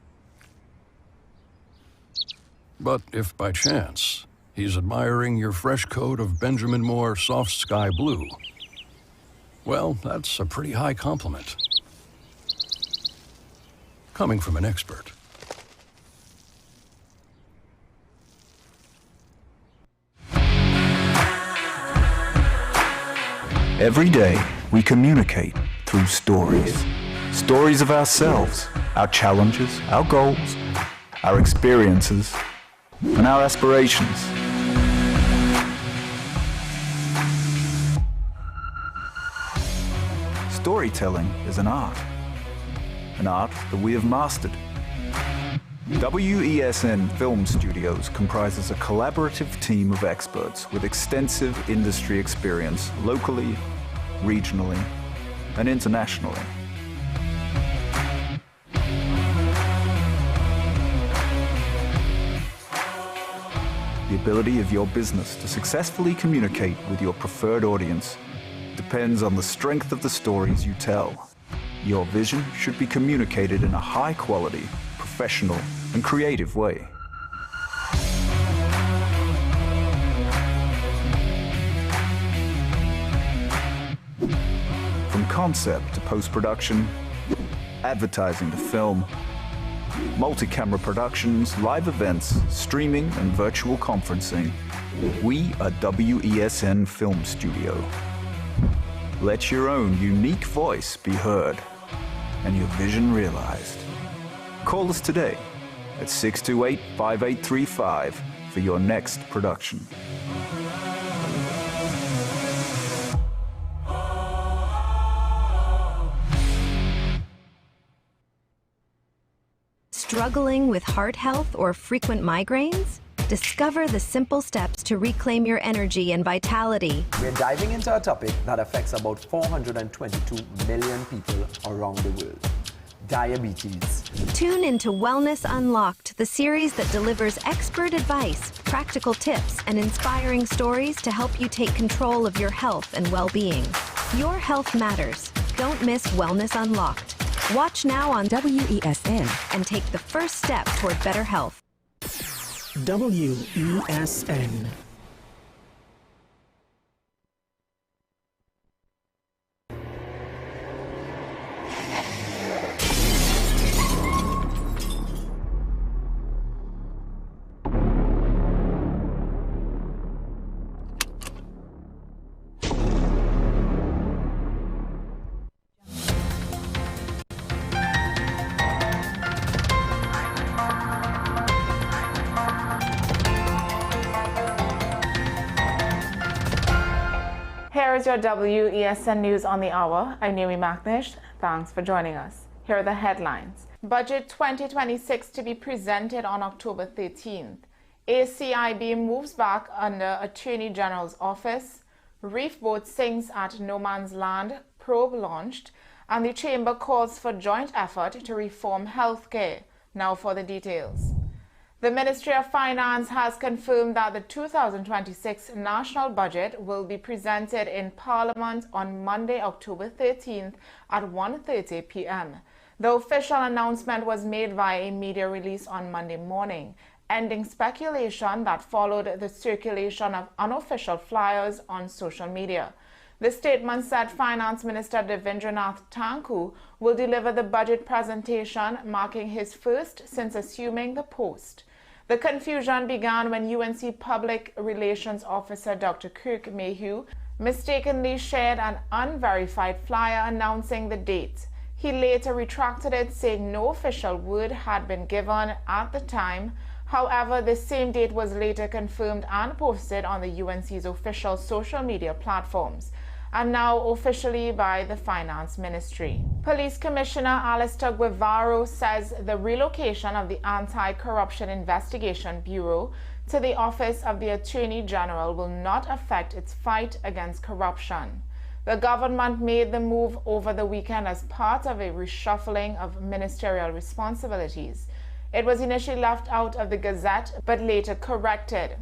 But if by chance he's admiring your fresh coat of Benjamin Moore soft sky blue, well, that's a pretty high compliment. Coming from an expert. Every day, we communicate through stories. Stories of ourselves, our challenges, our goals, our experiences, and our aspirations. Storytelling is an art that we have mastered. WESN Film Studios comprises a collaborative team of experts with extensive industry experience locally, regionally, and internationally. The ability of your business to successfully communicate with your preferred audience depends on the strength of the stories you tell. Your vision should be communicated in a high-quality, professional, and creative way. From concept to post-production, advertising to film, multi-camera productions, live events, streaming, and virtual conferencing, we are WESN Film Studio. Let your own unique voice be heard and your vision realized. Call us today at 628-5835 for your next production. Struggling with heart health or frequent migraines? Discover the simple steps to reclaim your energy and vitality. We're diving into a topic that affects about 422 million people around the world: diabetes. Tune into Wellness Unlocked, the series that delivers expert advice, practical tips, and inspiring stories to help you take control of your health and well-being. Your health matters. Don't miss Wellness Unlocked. Watch now on WESN and take the first step toward better health. WESN. Here is your WESN News on the Hour. I'm Naomi McNish. Thanks for joining us. Here are the headlines. Budget 2026 to be presented on October 13th. ACIB moves back under Attorney General's office. Reef boat sinks at no man's land. Probe launched. And the Chamber calls for joint effort to reform healthcare. Now for the details. The Ministry of Finance has confirmed that the 2026 national budget will be presented in Parliament on Monday, October 13th at 1:30 p.m. The official announcement was made via a media release on Monday morning, ending speculation that followed the circulation of unofficial flyers on social media. The statement said Finance Minister Devendranath Thakur will deliver the budget presentation, marking his first since assuming the post. The confusion began when UNC Public Relations Officer Dr. Kirk Mayhew mistakenly shared an unverified flyer announcing the date. He later retracted it, saying no official word had been given at the time. However, the same date was later confirmed and posted on the UNC's official social media platforms, and now officially by the Finance Ministry. Police Commissioner Alistair Guevara says the relocation of the Anti-Corruption Investigation Bureau to the Office of the Attorney General will not affect its fight against corruption. The government made the move over the weekend as part of a reshuffling of ministerial responsibilities. It was initially left out of the Gazette, but later corrected.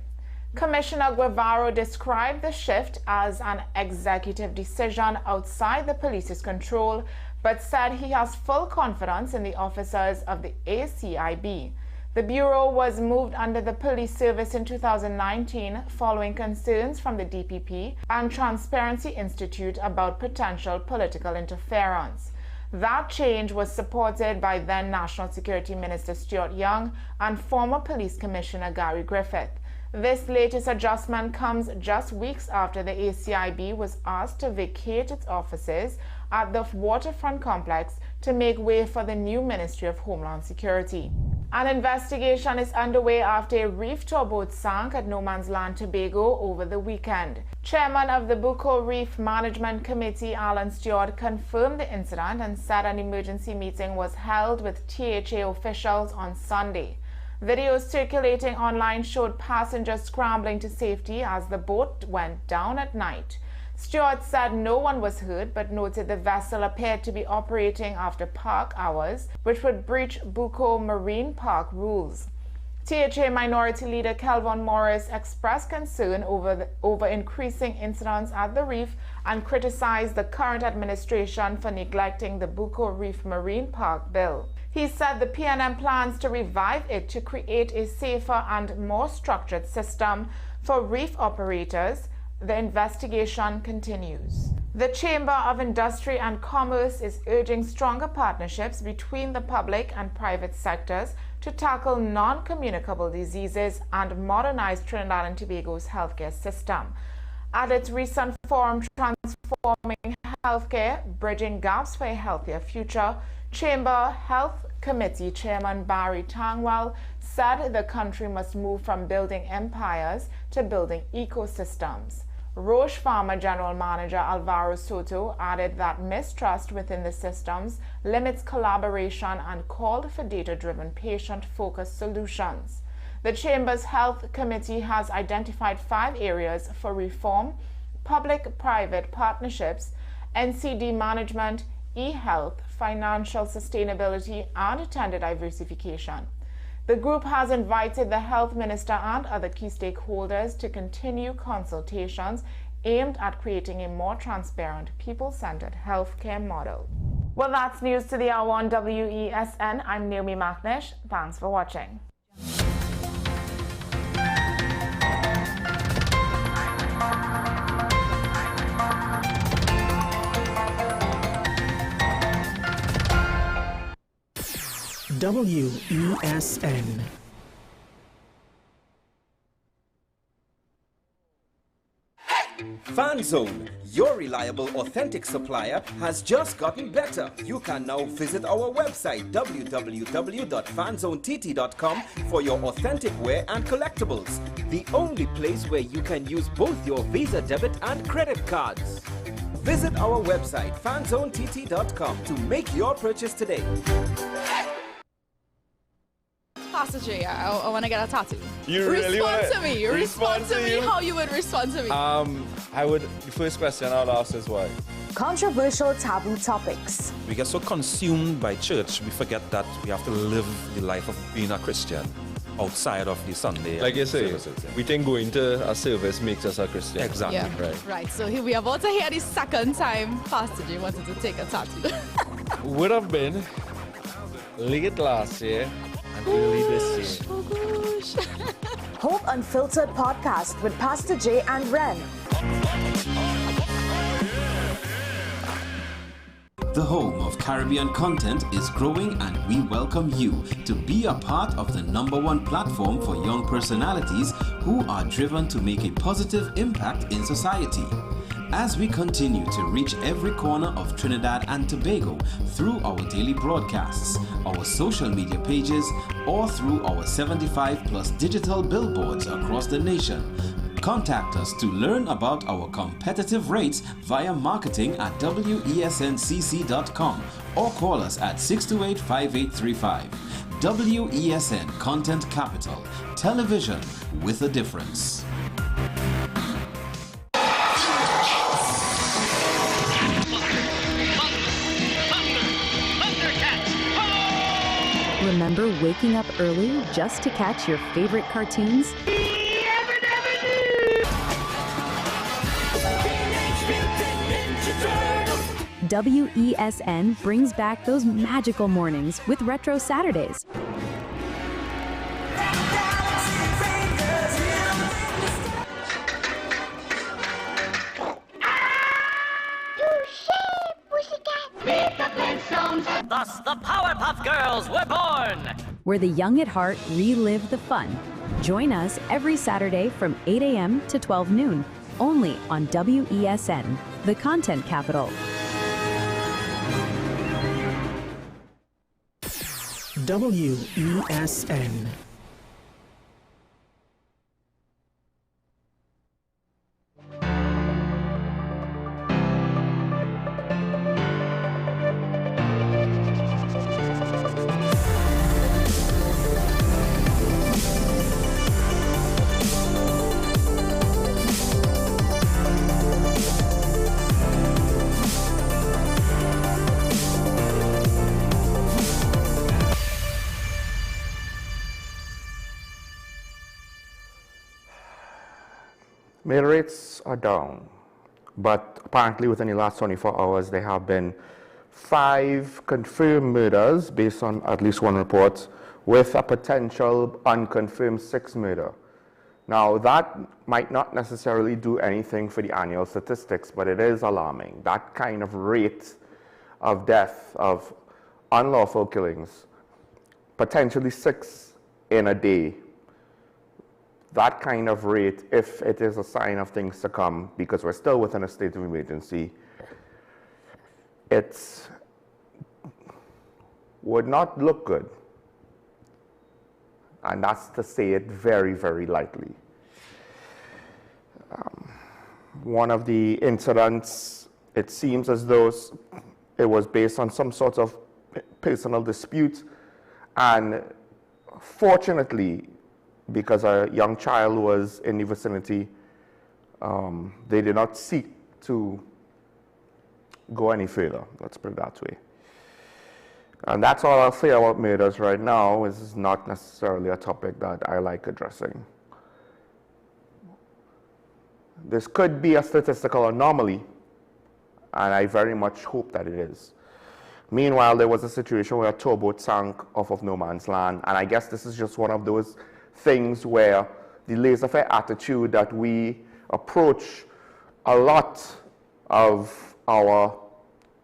Commissioner Guevara described the shift as an executive decision outside the police's control, but said he has full confidence in the officers of the ACIB. The Bureau was moved under the Police Service in 2019 following concerns from the DPP and Transparency Institute about potential political interference. That change was supported by then National Security Minister Stuart Young and former Police Commissioner Gary Griffith. This latest adjustment comes just weeks after the ACIB was asked to vacate its offices at the waterfront complex to make way for the new Ministry of Homeland Security. An investigation is underway after a reef tour boat sank at No Man's Land, Tobago over the weekend. Chairman of the Bucco Reef Management Committee, Alan Stewart, confirmed the incident and said an emergency meeting was held with THA officials on Sunday. Videos circulating online showed passengers scrambling to safety as the boat went down at night. Stewart said no one was hurt, but noted the vessel appeared to be operating after park hours, which would breach Bucco Marine Park rules. THA Minority Leader Kelvin Morris expressed concern over increasing incidents at the reef and criticized the current administration for neglecting the Bucco Reef Marine Park bill. He said the PNM plans to revive it to create a safer and more structured system for reef operators. The investigation continues. The Chamber of Industry and Commerce is urging stronger partnerships between the public and private sectors to tackle non-communicable diseases and modernize Trinidad and Tobago's healthcare system. At its recent forum, Transforming Healthcare, Bridging Gaps for a Healthier Future, Chamber Health Committee Chairman Barry Tangwell said the country must move from building empires to building ecosystems. Roche Pharma General Manager Alvaro Soto added that mistrust within the systems limits collaboration and called for data-driven, patient-focused solutions. The Chamber's Health Committee has identified 5 areas for reform: public-private partnerships, NCD management, e-health, financial sustainability, and tender diversification. The group has invited the health minister and other key stakeholders to continue consultations aimed at creating a more transparent, people-centered healthcare model. Well, that's news to the hour on WESN. I'm Naomi Macnish. Thanks for watching. WESN. FanZone, your reliable, authentic supplier, has just gotten better. You can now visit our website www.fanzonett.com for your authentic wear and collectibles. The only place where you can use both your Visa debit and credit cards. Visit our website fanzonett.com to make your purchase today. Pastor J, I want to get a tattoo. You really respond want to me. Respond to me how you would respond to me. The first question I would ask is why? Controversial taboo topics. We get so consumed by church, we forget that we have to live the life of being a Christian outside of the Sunday. Like you say, services. we think going to a service makes us a Christian. Exactly. Yeah. Right. So we are about to hear the second time Pastor J wanted to take a tattoo. Would have been late last year and early this year. Oh gosh. Hope Unfiltered podcast with Pastor J and Ren. The home of Caribbean content is growing, and we welcome you to be a part of the #1 platform for young personalities who are driven to make a positive impact in society. As we continue to reach every corner of Trinidad and Tobago through our daily broadcasts, our social media pages, or through our 75+ digital billboards across the nation, contact us to learn about our competitive rates via marketing at wesncc.com or call us at 628-5835. WESN Content Capital, television with a difference. Remember waking up early just to catch your favorite cartoons? WESN brings back those magical mornings with Retro Saturdays. Thus, the Powerpuff Girls were born! Where the young at heart relive the fun. Join us every Saturday from 8 a.m. to 12 noon, only on WESN, the content capital. WESN. Mail rates are down, but apparently within the last 24 hours there have been 5 confirmed murders based on at least one report, with a potential unconfirmed 6th murder. Now that might not necessarily do anything for the annual statistics, but it is alarming. That kind of rate of death, of unlawful killings, potentially 6 in a day. That kind of rate, if it is a sign of things to come, because we're still within a state of emergency, it would not look good. And that's to say it very, very lightly. One of the incidents, it seems as though it was based on some sort of personal dispute, and fortunately, because a young child was in the vicinity, they did not seek to go any further, let's put it that way. And that's all I'll say about murders right now. This is not necessarily a topic that I like addressing. This could be a statistical anomaly, and I very much hope that it is. Meanwhile, there was a situation where a towboat sank off of no man's land, and I guess this is just one of those things where the laissez-faire attitude that we approach a lot of our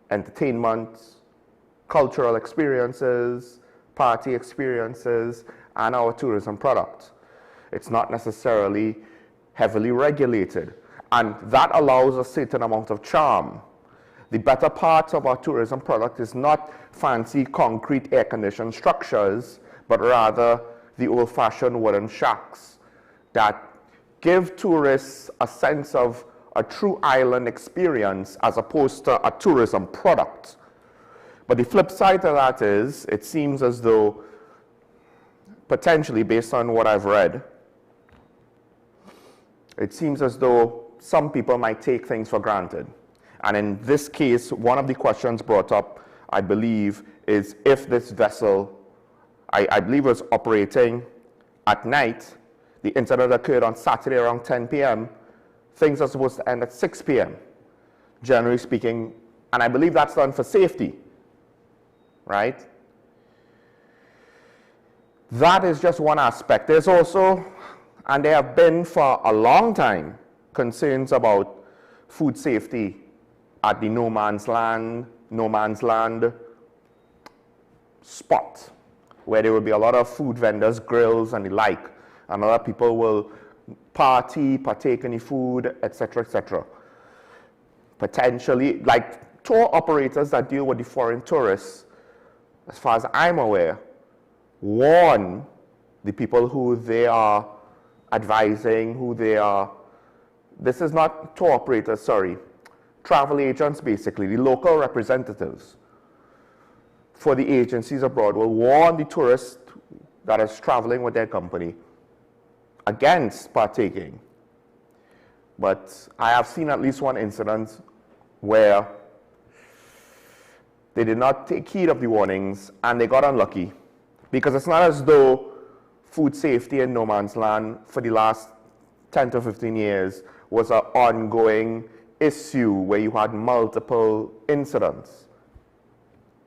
entertainment, cultural experiences, party experiences, and our tourism product. It's not necessarily heavily regulated, and that allows a certain amount of charm. The better part of our tourism product is not fancy concrete air-conditioned structures, but rather the old-fashioned wooden shacks that give tourists a sense of a true island experience as opposed to a tourism product. But the flip side to that is, it seems as though, potentially based on what I've read, it seems as though some people might take things for granted. And in this case, one of the questions brought up, I believe, is if this vessel, I believe it was operating at night, the incident occurred on Saturday around 10 p.m., things are supposed to end at 6 p.m., generally speaking, and I believe that's done for safety, right? That is just one aspect. There's also, and there have been for a long time, concerns about food safety at the no man's land spot, where there will be a lot of food vendors, grills, and the like, and a lot of people will partake in the food, etc., etc. Potentially, like tour operators that deal with the foreign tourists, as far as I'm aware, warn the people who they are advising, this is not tour operators, sorry, travel agents basically, the local representatives for the agencies abroad will warn the tourist that is traveling with their company against partaking. But I have seen at least one incident where they did not take heed of the warnings and they got unlucky, because it's not as though food safety in no man's land for the last 10 to 15 years was an ongoing issue where you had multiple incidents.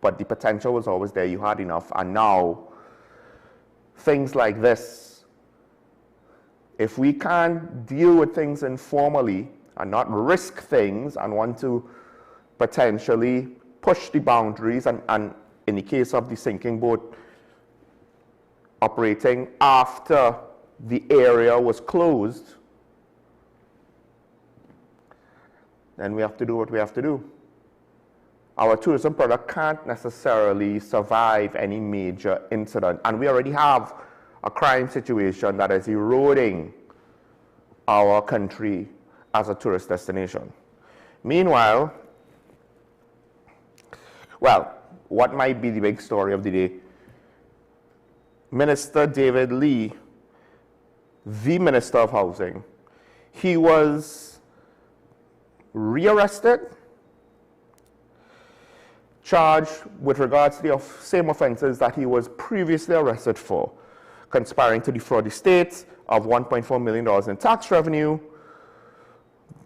But the potential was always there, you had enough, and now things like this, if we can't deal with things informally and not risk things and want to potentially push the boundaries, and in the case of the sinking boat operating after the area was closed, then we have to do what we have to do. Our tourism product can't necessarily survive any major incident, and we already have a crime situation that is eroding our country as a tourist destination. Meanwhile, well, what might be the big story of the day? Minister David Lee, the Minister of Housing, he was rearrested, charged with regards to the same offenses that he was previously arrested for, conspiring to defraud the state of $1.4 million in tax revenue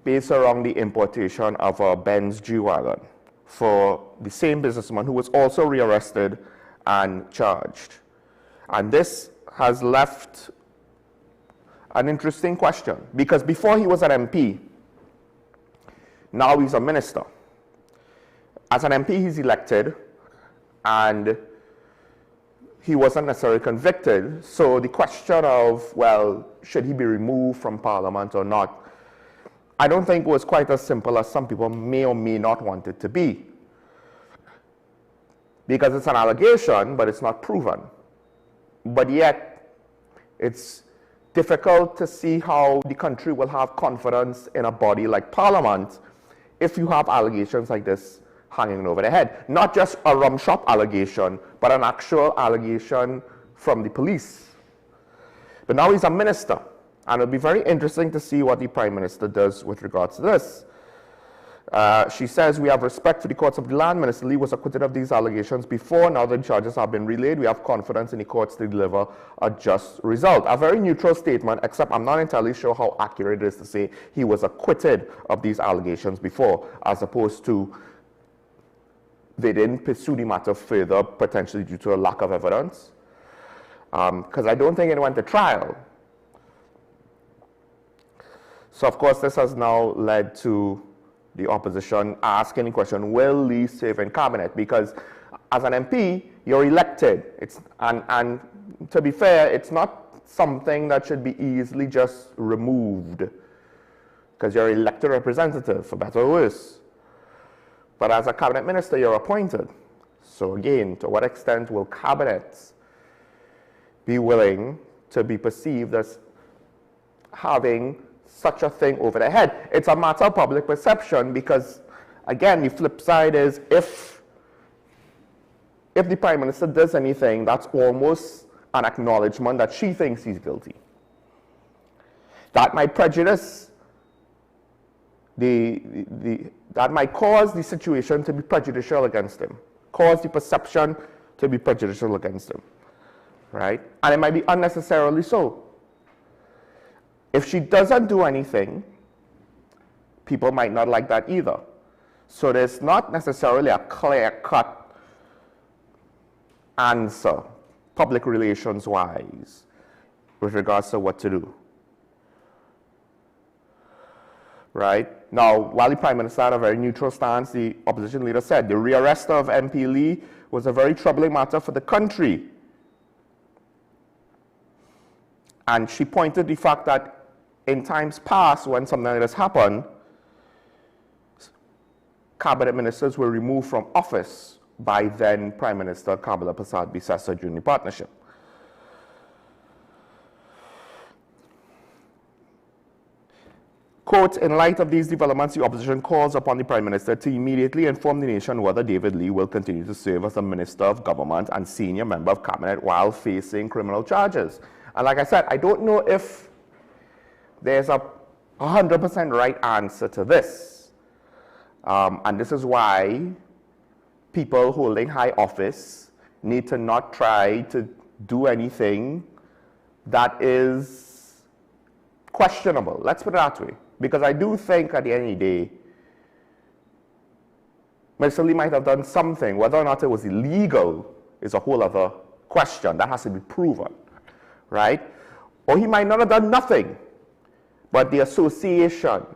based around the importation of a Benz G-Wagon for the same businessman who was also rearrested and charged. And this has left an interesting question, because before he was an MP, now he's a minister. As an MP, he's elected, and he wasn't necessarily convicted. So the question of, well, should he be removed from Parliament or not, I don't think it was quite as simple as some people may or may not want it to be. Because it's an allegation, but it's not proven. But yet, it's difficult to see how the country will have confidence in a body like Parliament if you have allegations like this hanging over their head. Not just a rum shop allegation, but an actual allegation from the police. But now he's a minister, and it'll be very interesting to see what the Prime Minister does with regards to this. She says, we have respect for the courts of the land. Minister Lee was acquitted of these allegations before. Now the charges have been relayed. We have confidence in the courts to deliver a just result. A very neutral statement, except I'm not entirely sure how accurate it is to say he was acquitted of these allegations before, as opposed to they didn't pursue the matter further, potentially due to a lack of evidence. Because I don't think it went to trial. So, of course, this has now led to the opposition asking the question, will Lee serve in cabinet? Because as an MP, you're elected. And to be fair, it's not something that should be easily just removed, because you're an elected representative, for better or worse. But as a cabinet minister, you're appointed. So again, to what extent will cabinets be willing to be perceived as having such a thing over their head? It's a matter of public perception, because, again, the flip side is if the Prime Minister does anything, that's almost an acknowledgement that she thinks he's guilty. That might prejudice that might cause the situation to be prejudicial against him, cause the perception to be prejudicial against him, right? And it might be unnecessarily so. If she doesn't do anything, people might not like that either. So there's not necessarily a clear-cut answer, public relations-wise, with regards to what to do. Right? Now, while the Prime Minister had a very neutral stance, the opposition leader said the rearrest of MP Lee was a very troubling matter for the country. And she pointed the fact that in times past, when something like this happened, cabinet ministers were removed from office by then Prime Minister Kamala Persad-Bissessar during the partnership. Quote, in light of these developments, the opposition calls upon the Prime Minister to immediately inform the nation whether David Lee will continue to serve as a Minister of Government and senior member of Cabinet while facing criminal charges. And like I said, I don't know if there's a 100% right answer to this. And this is why people holding high office need to not try to do anything that is questionable. Let's put it that way. Because I do think at the end of the day, Mr. Lee might have done something. Whether or not it was illegal is a whole other question. That has to be proven, right? Or he might not have done nothing. But the association,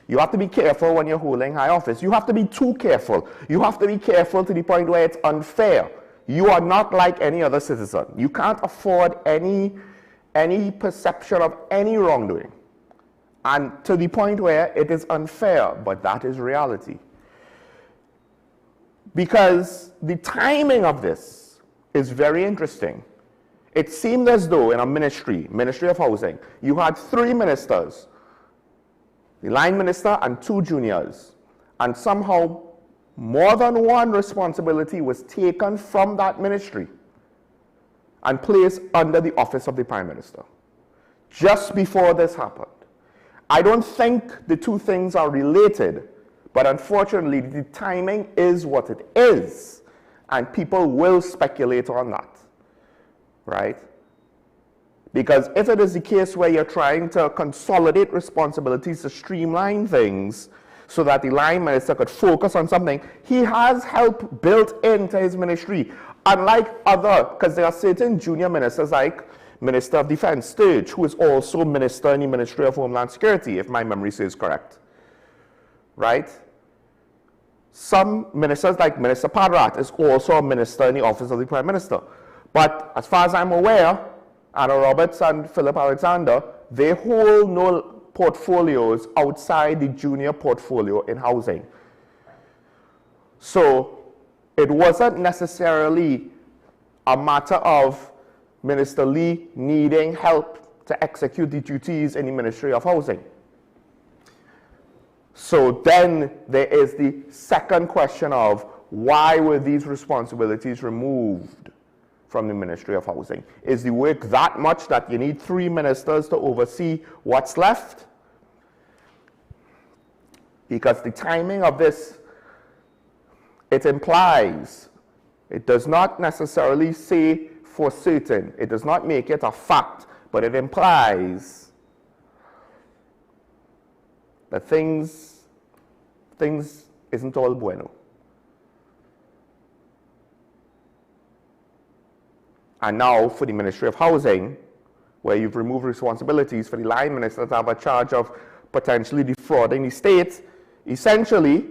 you have to be careful when you're holding high office. You have to be too careful. You have to be careful to the point where it's unfair. you are not like any other citizen. You can't afford any perception of any wrongdoing. And to the point where it is unfair, but that is reality. Because the timing of this is very interesting. It seemed as though in a Ministry of Housing, you had 3 ministers, the line minister and 2 juniors, and somehow more than one responsibility was taken from that ministry and placed under the office of the Prime Minister just before this happened. I don't think the 2 things are related, but unfortunately the timing is what it is, and people will speculate on that, right? Because if it is the case where you're trying to consolidate responsibilities to streamline things so that the line minister could focus on something, he has help built into his ministry. Unlike other, because there are certain junior ministers like Minister of Defense Sturge, who is also minister in the Ministry of Homeland Security, if my memory serves correct, right? Some ministers like Minister Padrat is also a minister in the office of the Prime Minister. But as far as I'm aware, Anna Roberts and Philip Alexander, they hold no portfolios outside the junior portfolio in housing. So it wasn't necessarily a matter of Minister Lee needing help to execute the duties in the Ministry of Housing. So then there is the second question of why were these responsibilities removed from the Ministry of Housing? Is the work that much that you need 3 ministers to oversee what's left? Because the timing of this, it implies, it does not necessarily say for certain, it does not make it a fact, but it implies that things isn't all bueno. And now for the Ministry of Housing, where you've removed responsibilities for the line minister to have a charge of potentially defrauding the state, essentially,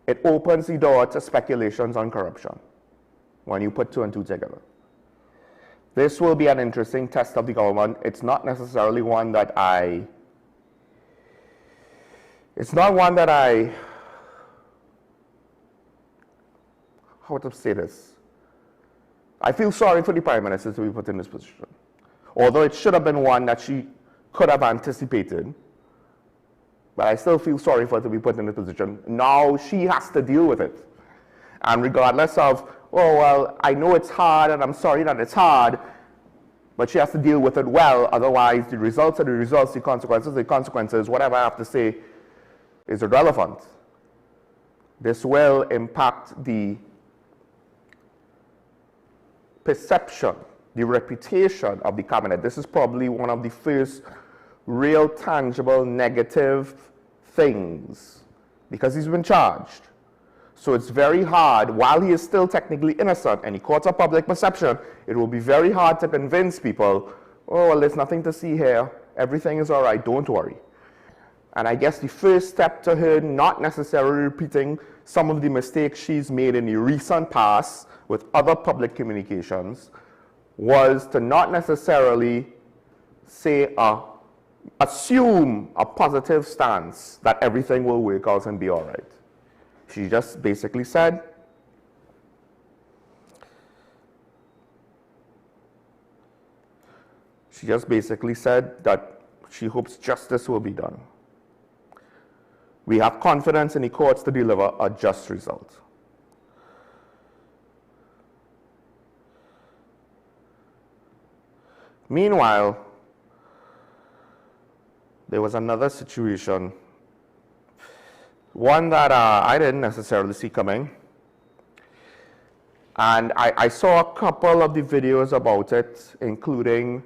it opens the door to speculations on corruption when you put 2 and 2 together. This will be an interesting test of the government. It's not necessarily one that how to say this? I feel sorry for the Prime Minister to be put in this position. Although it should have been one that she could have anticipated, but I still feel sorry for her to be put in this position. Now she has to deal with it. And regardless of, oh, well, I know it's hard and I'm sorry that it's hard, but she has to deal with it well. Otherwise, the results are the results, the consequences are the consequences. Whatever I have to say is irrelevant. This will impact the perception, the reputation of the cabinet. This is probably one of the first real tangible negative things because he's been charged. So it's very hard, while he is still technically innocent and he courts of public perception, it will be very hard to convince people, oh, well, there's nothing to see here, everything is all right, don't worry. And I guess the first step to her not necessarily repeating some of the mistakes she's made in the recent past with other public communications was to not necessarily say assume a positive stance that everything will work out and be all right. She just basically said, that she hopes justice will be done. We have confidence in the courts to deliver a just result. Meanwhile, there was another situation, one that I didn't necessarily see coming. And I saw a couple of the videos about it, including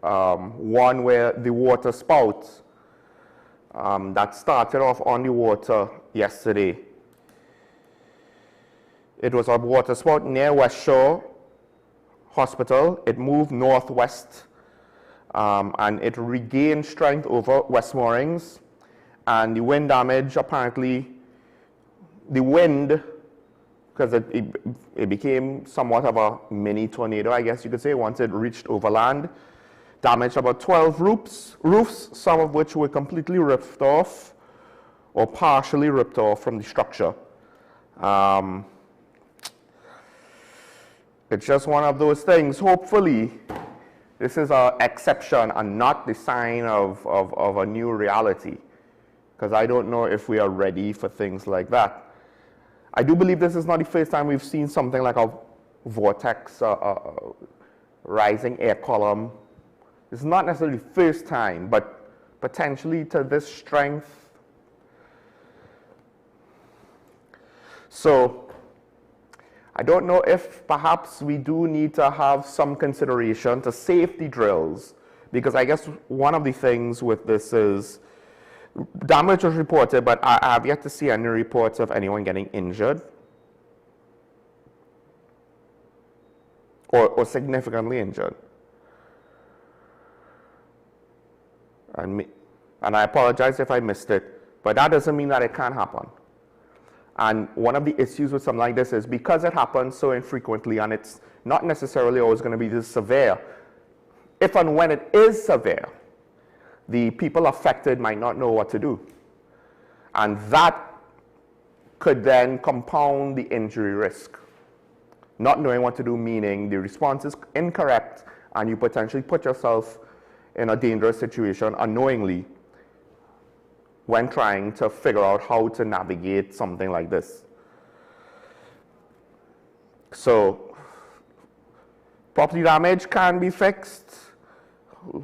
one where the water spout that started off on the water yesterday. It was a water spout near West Shore Hospital. It moved northwest and it regained strength over West Moorings. And the wind damage, apparently, the wind because it became somewhat of a mini tornado, I guess you could say, once it reached overland. Damaged about 12 roofs, some of which were completely ripped off or partially ripped off from the structure. It's just one of those things. Hopefully, this is an exception and not the sign of a new reality, because I don't know if we are ready for things like that. I do believe this is not the first time we've seen something like a vortex, rising air column. It's not necessarily the first time, but potentially to this strength. So I don't know if perhaps we do need to have some consideration to safety drills, because I guess one of the things with this is damage was reported, but I have yet to see any reports of anyone getting injured or significantly injured. And I apologize if I missed it, but that doesn't mean that it can't happen. And one of the issues with something like this is because it happens so infrequently and it's not necessarily always going to be this severe, if and when it is severe, the people affected might not know what to do. And that could then compound the injury risk. Not knowing what to do, meaning the response is incorrect and you potentially put yourself in a dangerous situation unknowingly when trying to figure out how to navigate something like this. So, property damage can be fixed.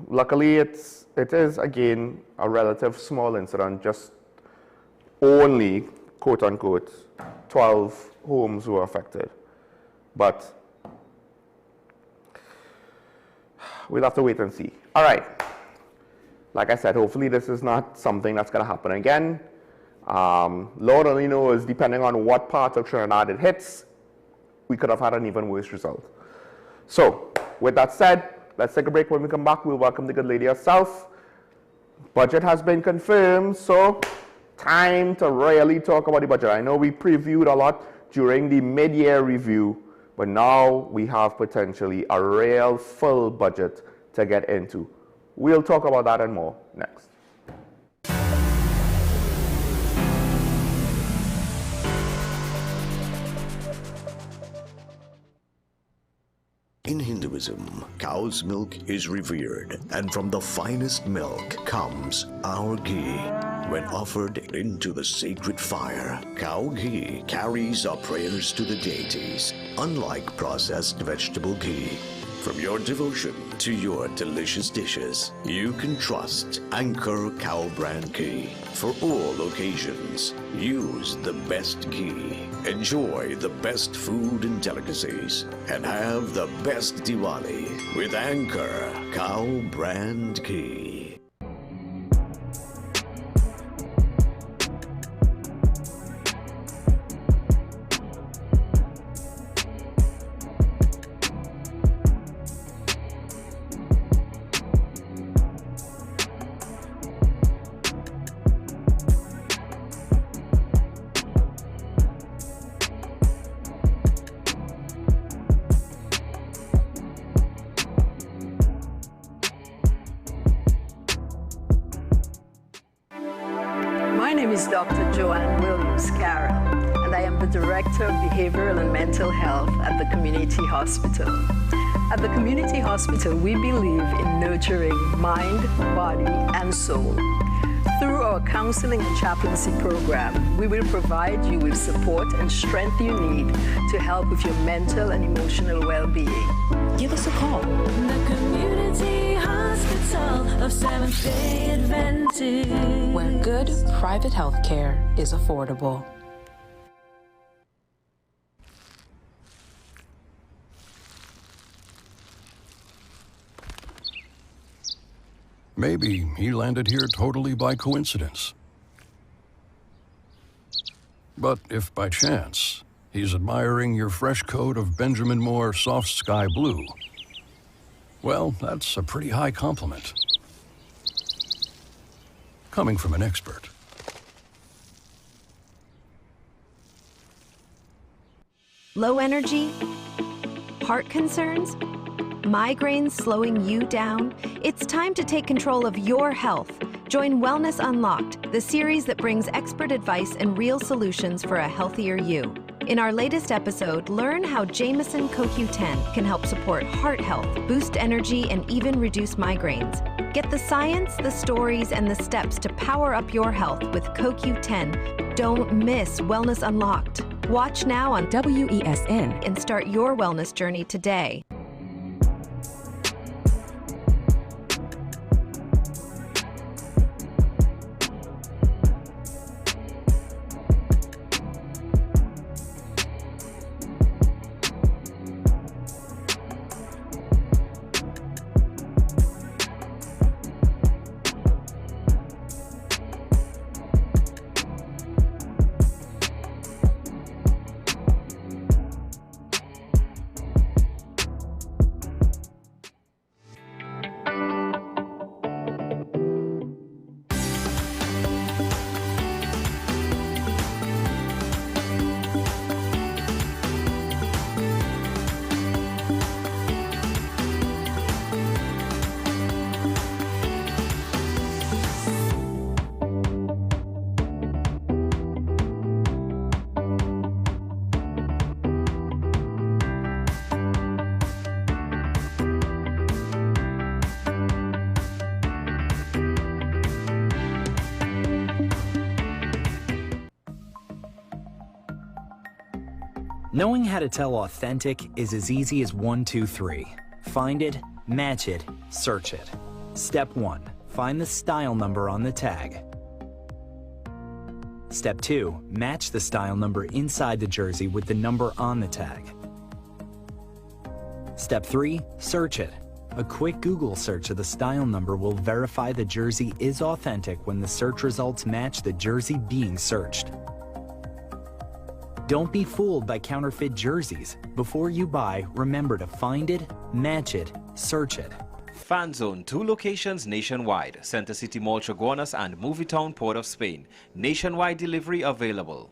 Luckily, it is, again, a relative small incident, just only, quote unquote, 12 homes were affected. But we'll have to wait and see. All right. Like I said, hopefully this is not something that's going to happen again. Lord only knows, depending on what part of Trinidad it hits, we could have had an even worse result. So, with that said, let's take a break. When we come back, we'll welcome the good lady herself. Budget has been confirmed, so time to really talk about the budget. I know we previewed a lot during the mid-year review, but now we have potentially a real full budget to get into. We'll talk about that and more next. In Hinduism, cow's milk is revered, and from the finest milk comes our ghee. When offered into the sacred fire, cow ghee carries our prayers to the deities, unlike processed vegetable ghee. From your devotion to your delicious dishes, you can trust Anchor Cow Brand Ghee. For all occasions, use the best ghee. Enjoy the best food and delicacies, and have the best Diwali with Anchor Cow Brand Ghee. My name is Dr. Joanne Williams-Carroll, and I am the Director of Behavioral and Mental Health at the Community Hospital. At the Community Hospital, we believe in nurturing mind, body, and soul. Through our counseling and chaplaincy program, we will provide you with support and strength you need to help with your mental and emotional well-being. Give us a call. The Community Hospital of Seventh-day Adventist, where good private health care is affordable. Maybe he landed here totally by coincidence. But if by chance he's admiring your fresh coat of Benjamin Moore soft sky blue, well, that's a pretty high compliment. Coming from an expert. Low energy? Heart concerns? Migraines slowing you down? It's time to take control of your health. Join Wellness Unlocked, the series that brings expert advice and real solutions for a healthier you. In our latest episode, learn how Jameson CoQ10 can help support heart health, boost energy, and even reduce migraines. Get the science, the stories, and the steps to power up your health with CoQ10. Don't miss Wellness Unlocked. Watch now on WESN and start your wellness journey today. Knowing how to tell authentic is as easy as 1, 2, 3. Find it, match it, search it. Step 1. Find the style number on the tag. Step 2. Match the style number inside the jersey with the number on the tag. Step 3. Search it. A quick Google search of the style number will verify the jersey is authentic when the search results match the jersey being searched. Don't be fooled by counterfeit jerseys. Before you buy, remember to find it, match it, search it. Fan Zone, 2 locations nationwide. Center City Mall, Chaguanas and Movietown, Port of Spain. Nationwide delivery available.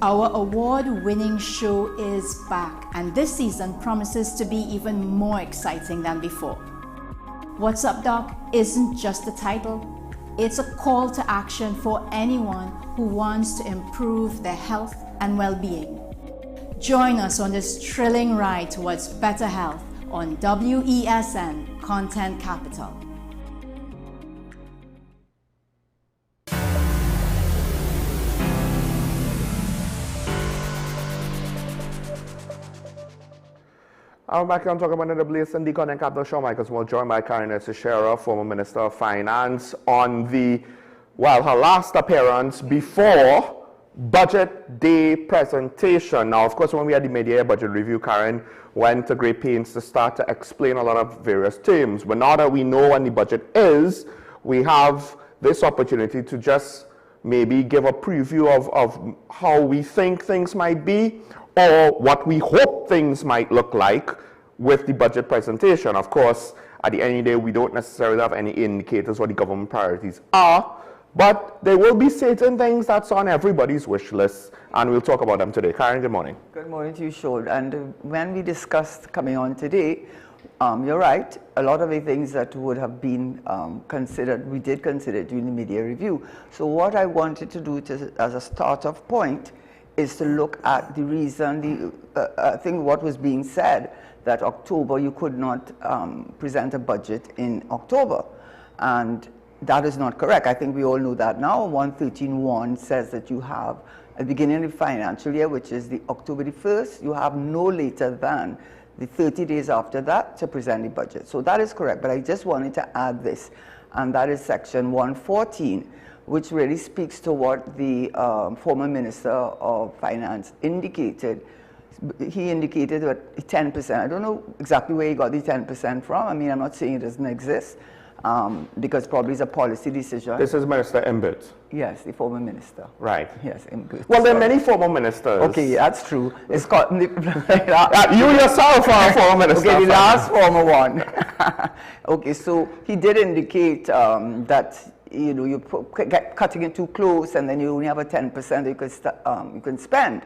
Our award-winning show is back, and this season promises to be even more exciting than before. What's Up, Doc isn't just a title. It's a call to action for anyone who wants to improve their health and well-being. Join us on this thrilling ride towards better health on WESN Content Capital. I'm back on talking about the WESN Content Capital show. Michael Small, joined by Karen Teixeira, former Minister of Finance, on her last appearance before Budget Day presentation. Now, of course, when we had the mid-year budget review, Karen went to great pains to start to explain a lot of various terms. But now that we know when the budget is, we have this opportunity to just maybe give a preview of how we think things might be, or what we hope things might look like with the budget presentation. Of course, at the end of the day, we don't necessarily have any indicators what the government priorities are, but there will be certain things that's on everybody's wish list, and we'll talk about them today. Karen, good morning. Good morning to you, Sean. And when we discussed coming on today, you're right, a lot of the things that would have been considered, we did consider during the media review. So what I wanted to do as a start-off point is to look at the reason, I think what was being said, that October you could not present a budget in October. And that is not correct. I think we all know that now. 113.1 says that you have, at the beginning of the financial year, which is the October the 1st, you have no later than the 30 days after that to present the budget. So that is correct, but I just wanted to add this, and that is section 114, which really speaks to what the former Minister of Finance indicated. He indicated that 10%, I don't know exactly where he got the 10% from. I mean, I'm not saying it doesn't exist, because probably it's a policy decision. This is Minister Imbert. Yes, the former minister. Right. Yes, Imbert. Well, there are many former ministers. Okay, that's true. It's called you yourself are a former minister. Okay, the last former one. Okay, so he did indicate that you cutting it too close, and then you only have a 10% you can spend.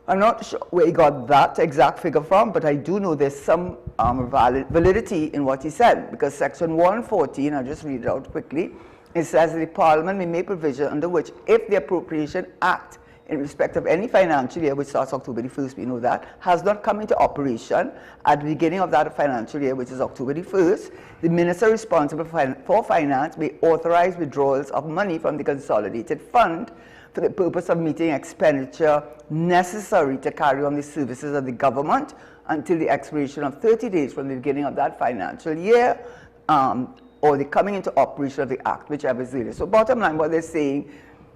I'm not sure where he got that exact figure from, but I do know there's some validity in what he said, because Section 114, I'll just read it out quickly, it says the Parliament may make provision under which, if the Appropriation Act in respect of any financial year, which starts October the 1st, we know that, has not come into operation at the beginning of that financial year, which is October the 1st, the Minister responsible for finance may authorize withdrawals of money from the consolidated fund for the purpose of meeting expenditure necessary to carry on the services of the government until the expiration of 30 days from the beginning of that financial year, or the coming into operation of the Act, whichever is earlier. So bottom line, what they're saying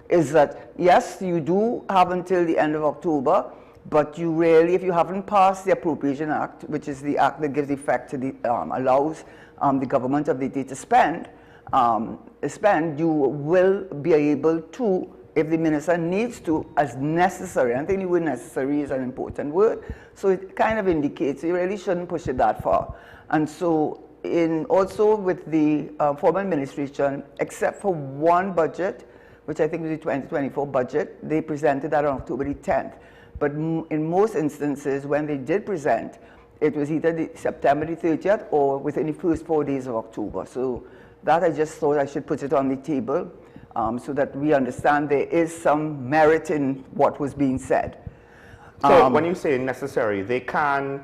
is that, yes, you do have until the end of October, but you really, if you haven't passed the Appropriation Act, which is the act that gives effect to the, allows the government of the day to spend, you will be able to, if the minister needs to, as necessary. I think the word necessary is an important word, so it kind of indicates you really shouldn't push it that far. And so also with the former administration, except for one budget, which I think was the 2024 budget, they presented that on October the 10th. But in most instances, when they did present, it was either September the 30th or within the first 4 days of October. So that I just thought I should put it on the table so that we understand there is some merit in what was being said. So when you say necessary, they can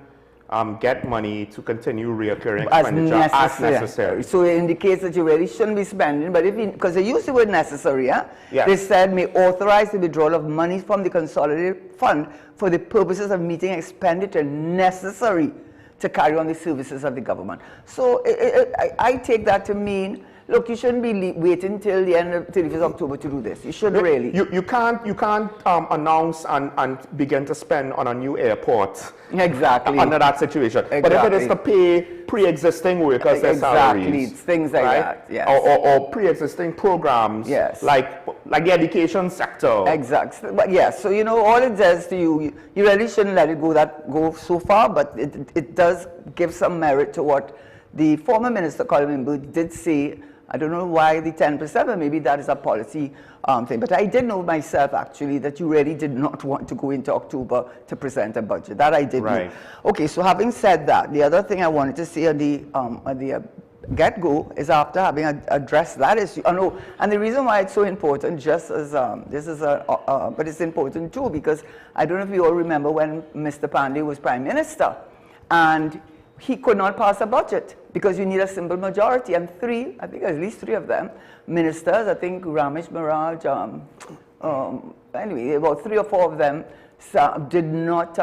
get money to continue reoccurring expenditure as necessary. So it indicates that you really shouldn't be spending, but if because they used the word necessary, yes. They said may authorize the withdrawal of money from the consolidated fund for the purposes of meeting expenditure necessary to carry on the services of the government. So I take that to mean, look, you shouldn't be waiting till the end of 31st October to do this. You shouldn't really. You can't announce and begin to spend on a new airport. Exactly. Under that situation. Exactly. But if it is to pay pre-existing workers their salaries, things like right? that. Yes. Or pre-existing programs, yes, like the education sector. Exactly. But yes, so you know, all it does to you really shouldn't let it go so far, but it does give some merit to what the former Minister Colin Wimber did say. I don't know why the 10%, but maybe that is a policy thing. But I did know myself, actually, that you really did not want to go into October to present a budget. That I did know. Okay, so having said that, the other thing I wanted to say on the get-go is after having addressed that issue. And the reason why it's so important, just as but it's important too, because I don't know if you all remember when Mr. Pandey was Prime Minister, and he could not pass a budget because you need a simple majority, and I think at least three of them, ministers, I think Ramesh Maharaj, anyway, about 3 or 4 of them did not,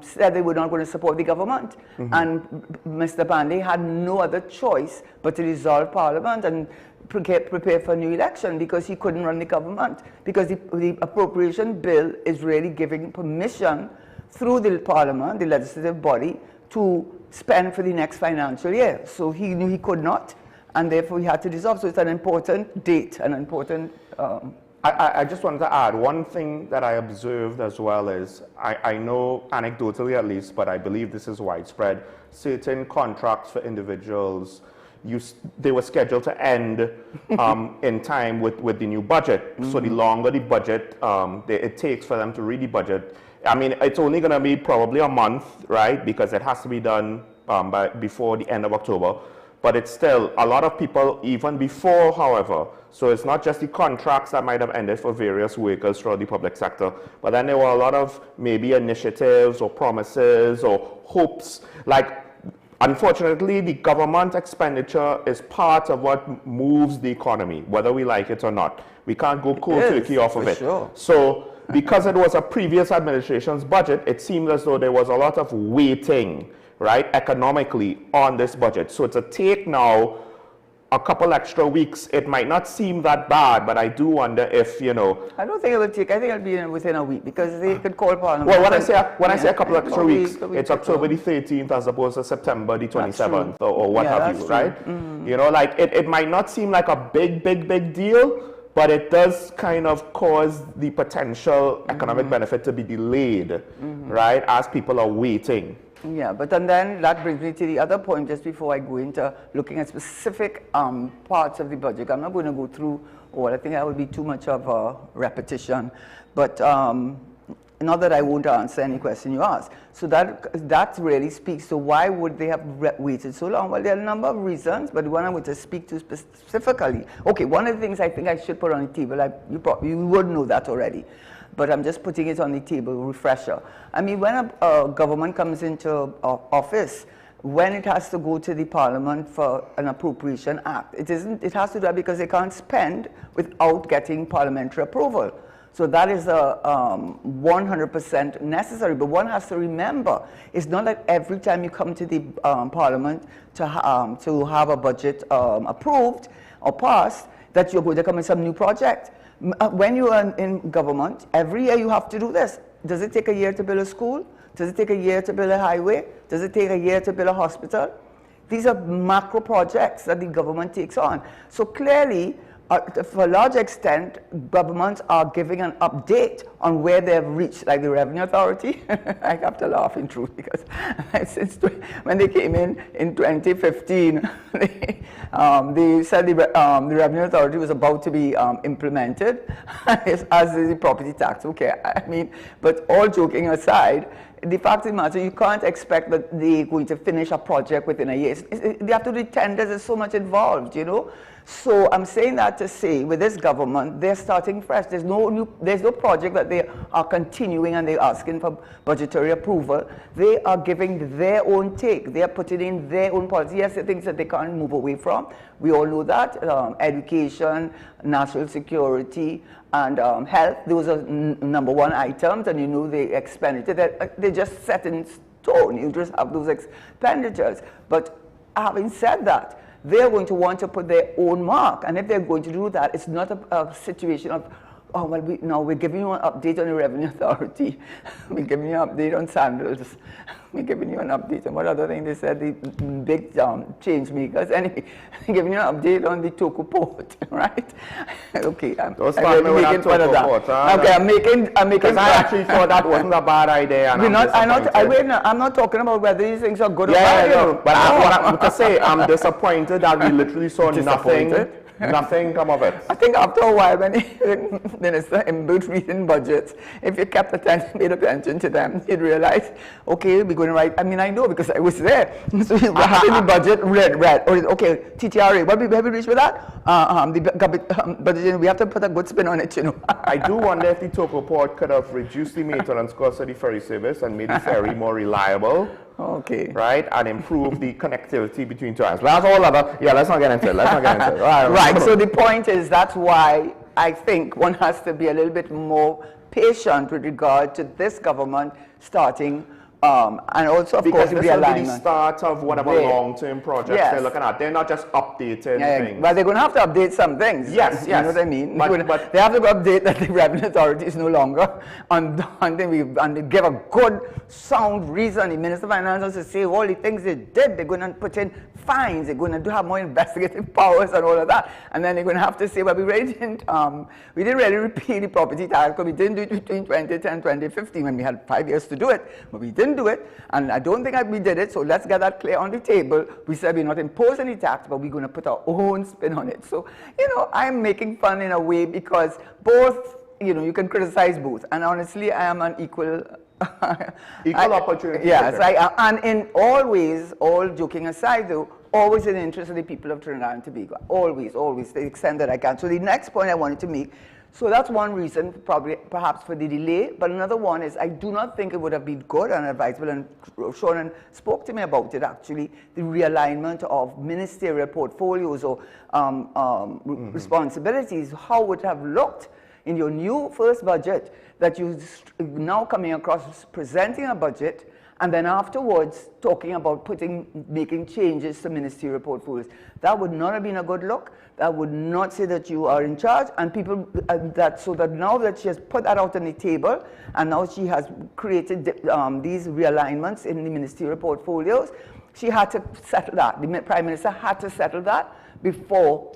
said they were not going to support the government. And Mr. Pandey had no other choice but to dissolve Parliament and prepare for a new election, because he couldn't run the government, because the appropriation bill is really giving permission through the Parliament, the legislative body, to spend for the next financial year. So he knew he could not, and therefore he had to dissolve. So it's an important date, an important... I just wanted to add one thing that I observed as well is, I know anecdotally at least, but I believe this is widespread, certain contracts for individuals, they were scheduled to end in time with the new budget. So the longer the budget it takes for them to read the budget, I mean, it's only going to be probably a month, right? Because it has to be done before the end of October. But it's still a lot of people even before, however. So it's not just the contracts that might have ended for various workers throughout the public sector, but then there were a lot of maybe initiatives or promises or hopes. Like, unfortunately, the government expenditure is part of what moves the economy, whether we like it or not. We can't go cold turkey off of it. Sure. So because it was a previous administration's budget, it seemed as though there was a lot of waiting, right, economically on this budget. So to take now a couple extra weeks, it might not seem that bad, but I do wonder if, you know... I don't think it will take, I think it'll be within a week, because they could call Parliament. Well, when I say a couple extra weeks, it's October the 13th as opposed to September the 27th or what have you, right? You know, like, it might not seem like a big deal, but it does kind of cause the potential economic benefit to be delayed, right, as people are waiting. Yeah, but and then that brings me to the other point, just before I go into looking at specific parts of the budget. I'm not going to go through all. I think that would be too much of a repetition. But not that I won't answer any question you ask. So that really speaks to why would they have waited so long? Well, there are a number of reasons, but one I want to speak to specifically. Okay, one of the things I think I should put on the table, you would know that already, but I'm just putting it on the table, refresher. I mean, when a government comes into office, when it has to go to the parliament for an appropriation act, it has to do that because they can't spend without getting parliamentary approval. So that is 100% necessary. But one has to remember, it's not that every time you come to the parliament to have a budget approved or passed, that you're going to come in some new project. When you are in government, every year you have to do this. Does it take a year to build a school? Does it take a year to build a highway? Does it take a year to build a hospital? These are macro projects that the government takes on. So clearly, for a large extent, governments are giving an update on where they've reached, like the Revenue Authority. I have to laugh in truth because since when they came in 2015, they said the Revenue Authority was about to be implemented, as is the property tax. Okay, I mean, but all joking aside, the fact of the matter, you can't expect that they're going to finish a project within a year. They have to do tenders, there's so much involved, you know. So I'm saying that to say, with this government, they're starting fresh. There's no project that they are continuing and they're asking for budgetary approval. They are giving their own take. They are putting in their own policy. Yes, there are things that they can't move away from. We all know that. Education, national security, and health, those are number one items, and you know the expenditure, they're just set in stone. You just have those expenditures. But having said that, they're going to want to put their own mark, and if they're going to do that, it's not a situation of, oh, well, we're giving you an update on the Revenue Authority, we're giving you an update on sandals, we're giving you an update on what other thing they said, the big change makers. Anyway, they're giving you an update on the Toko port, right? Okay, I'm making fun of that. Okay, I'm making. Because I actually thought that wasn't a bad idea. And I'm not talking about whether these things are good or bad. But what I'm to say, I'm disappointed that we literally saw nothing come of it. I think after a while, when the minister inbuilt reading budgets, if you kept paid attention to them, you'd realize, okay, we're going to write. I mean, I know because I was there. So you're having the budget read. Or okay, TTRA, what have we reached with that? But we have to put a good spin on it, you know. I do wonder if the Toko port could have reduced the maintenance cost of the ferry service and made the ferry more reliable. Okay. Right, and improve the connectivity between two islands. That's all about. Yeah, let's not get into it. Right. So the point is, that's why I think one has to be a little bit more patient with regard to this government starting. And also, of course, this will be the start of whatever long-term projects they're looking at. They're not just updating things. But they're going to have to update some things. Yes. You know what I mean? But they have to update that the Revenue Authority is no longer and they give a good, sound reason. The Minister of Finance has to say all the things they did. They're going to put in fines. They're going to have more investigative powers and all of that. And then they're going to have to say, well, we didn't really repeat the property tax because we didn't do it between 2010 and 2015 when we had 5 years to do it. But we didn't do it, and I don't think we did it, so let's get that clear on the table. We said we're not imposing any tax, but we're going to put our own spin on it. So, you know, I'm making fun in a way because both, you know, you can criticize both, and honestly, I am an equal opportunity. Yes, and in all ways, all joking aside though, always in the interest of the people of Trinidad and Tobago. Always, to the extent that I can. So the next point I wanted to make, so that's one reason, perhaps for the delay, but another one is I do not think it would have been good and advisable, and Shonan spoke to me about it actually, the realignment of ministerial portfolios or responsibilities, how would have looked in your new first budget that you're now coming across presenting a budget and then afterwards talking about making changes to ministerial portfolios. That would not have been a good look. That would not say that you are in charge, and people so that now that she has put that out on the table, and now she has created these realignments in the ministerial portfolios, she had to settle that. The Prime Minister had to settle that before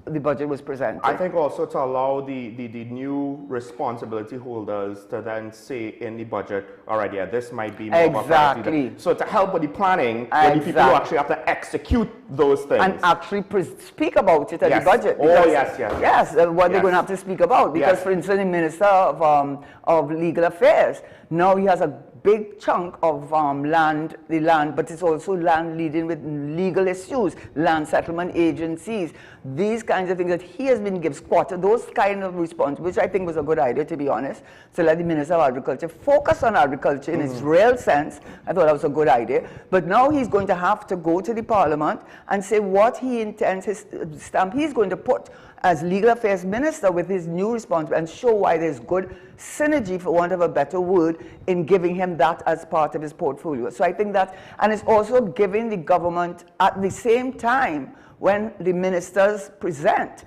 the budget was presented. I think also to allow the new responsibility holders to then say in the budget, all right, yeah, this might be more of a priority. So to help with the planning, when the people who actually have to execute those things. And actually speak about it at the budget. Because, yes. Yes, what they're going to have to speak about. Because, for instance, the Minister of Legal Affairs, now he has a big chunk of land, but it's also land leading with legal issues, land settlement agencies, these kinds of things that he has been given, squatter, those kind of response, which I think was a good idea, to be honest. So let the Minister of Agriculture focus on agriculture in its real sense. I thought that was a good idea. But now he's going to have to go to the Parliament and say what he intends, his stamp he's going to put as Legal Affairs Minister with his new responsibility, and show why there's good synergy, for want of a better word, in giving him that as part of his portfolio. So I think that, and it's also giving the government at the same time when the ministers present,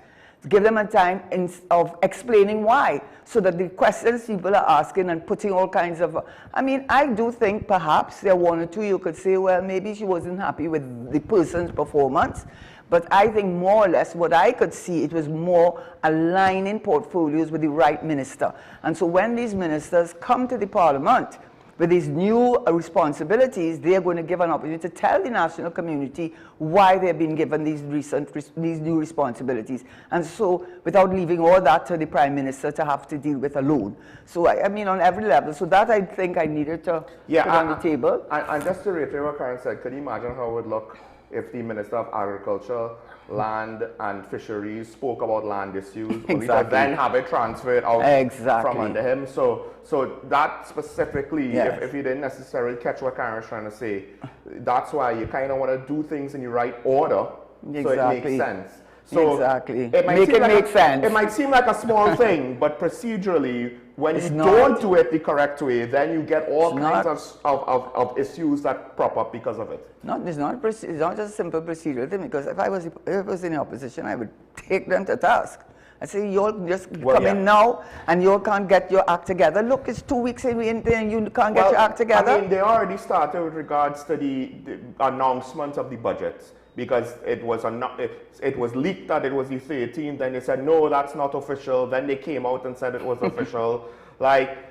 give them a time of explaining why, so that the questions people are asking and putting all kinds of, I mean, I do think perhaps there are one or two you could say, well, maybe she wasn't happy with the person's performance. But I think more or less what I could see, it was more aligning portfolios with the right minister. And so when these ministers come to the Parliament with these new responsibilities, they are going to give an opportunity to tell the national community why they've been given these new responsibilities. And so without leaving all that to the Prime Minister to have to deal with alone. So I mean on every level. So that I think I needed to put on the table. And just to reiterate what Karen said, could you imagine how it would look if the Minister of Agriculture, Land and Fisheries spoke about land issues, only to then have it transferred out from under him? So that specifically, if you didn't necessarily catch what Karen was trying to say, that's why you kind of want to do things in the right order so it makes sense. So it might make sense. It might seem like a small thing, but procedurally, when you don't do it the correct way, then you get all kinds of issues that prop up because of it. It's not just a simple procedural thing, because if I was in the opposition, I would take them to task. I say, you all just come in now, and you all can't get your act together. Look, it's 2 weeks away, and you can't get your act together. I mean, they already started with regards to the announcement of the budget, because it was leaked that it was the 13th, then they said, no, that's not official. Then they came out and said it was official. Like,